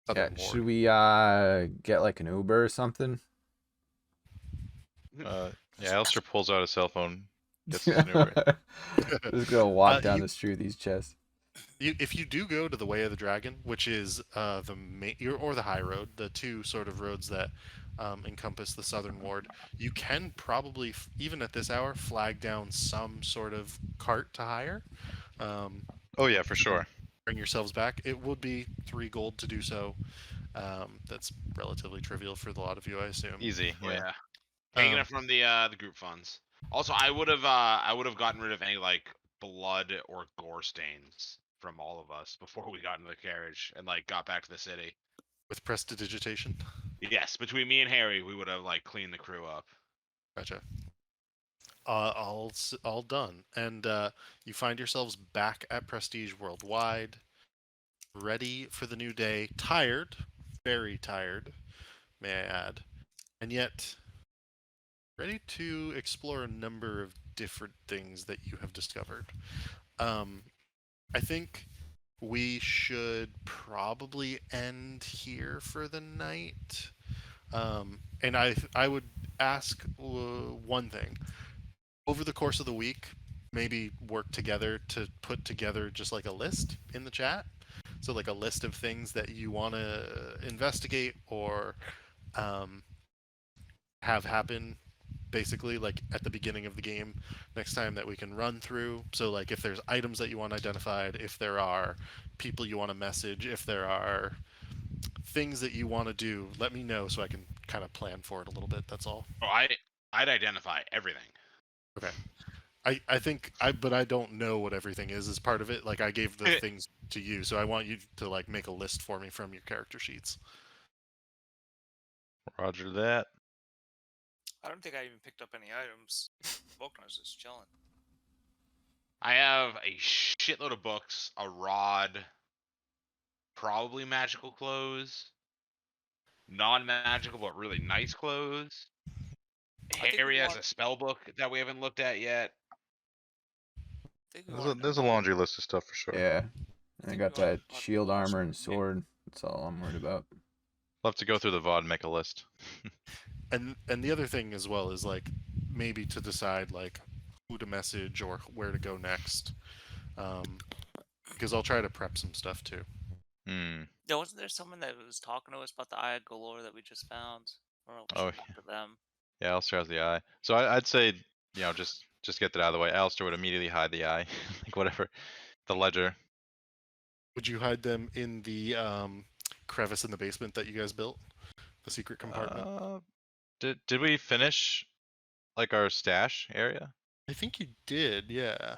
Yeah, Southern should Ward. we get like an Uber or something? Yeah, Alistair pulls out his cell phone, gets us an Uber. Just gonna walk down you- the street with these chests. If you do go to the Way of the Dragon, which is the main or the High Road, the two sort of roads that encompass the Southern Ward, you can probably, even at this hour, flag down some sort of cart to hire. Oh yeah, for sure. Bring yourselves back. It would be 3 gold to do so. That's relatively trivial for a lot of you, I assume. Easy. Oh, Yeah. yeah. Taking Um, it from the group funds. Also, I would have gotten rid of any like blood or gore stains from all of us before we got into the carriage and like got back to the city. with prestidigitation. Yes, between me and Harry, we would have like cleaned the crew up. Gotcha. All done, and you find yourselves back at Prestige Worldwide, ready for the new day. Tired, very tired, may I add, and yet ready to explore a number of different things that you have discovered. I think we should probably end here for the night. And I would ask one thing. Over the course of the week, maybe work together to put together just like a list in the chat. So like a list of things that you want to investigate or have happen basically like at the beginning of the game next time that we can run through. So like if there's items that you want identified, if there are people you want to message, if there are things that you want to do, let me know so I can kind of plan for it a little bit. That's all. Oh, I'd identify everything. Okay. I think but I don't know what everything is as part of it. Like I gave the things to you, so I want you to like make a list for me from your character sheets. Roger that. I don't think I even picked up any items. Volknar's just chilling. I have a shitload of books, a rod, probably magical clothes, non-magical but really nice clothes. think Harry we has want- a spell book that we haven't looked at yet. There's a laundry list of stuff for sure. Yeah, I think got we wanna that talk shield about armor and something. sword. That's all I'm worried about. Love to go through the VOD and make a list. And the other thing as well is like maybe to decide like who to message or where to go next. Because I'll try to prep some stuff too. Yeah, wasn't there someone that was talking to us about the Eye of Galore that we just found? Or we Oh, should talk to them. Yeah, Alistair has the eye. So I'd say, just get that out of the way. Alistair would immediately hide the eye, like whatever, the ledger. Would you hide them in the crevice in the basement that you guys built? The secret compartment? Did we finish like our stash area? I think you did, yeah.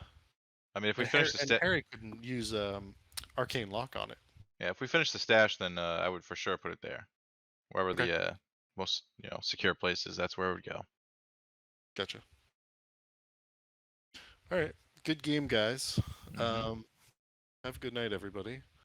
I mean, if we And finish the and stash, Harry couldn't use arcane lock on it. yeah, if we finish the stash, then I would for sure put it there, wherever Okay. the most secure place is. That's where it would go. Gotcha. All right, good game, guys. Mhm. Have a good night, everybody.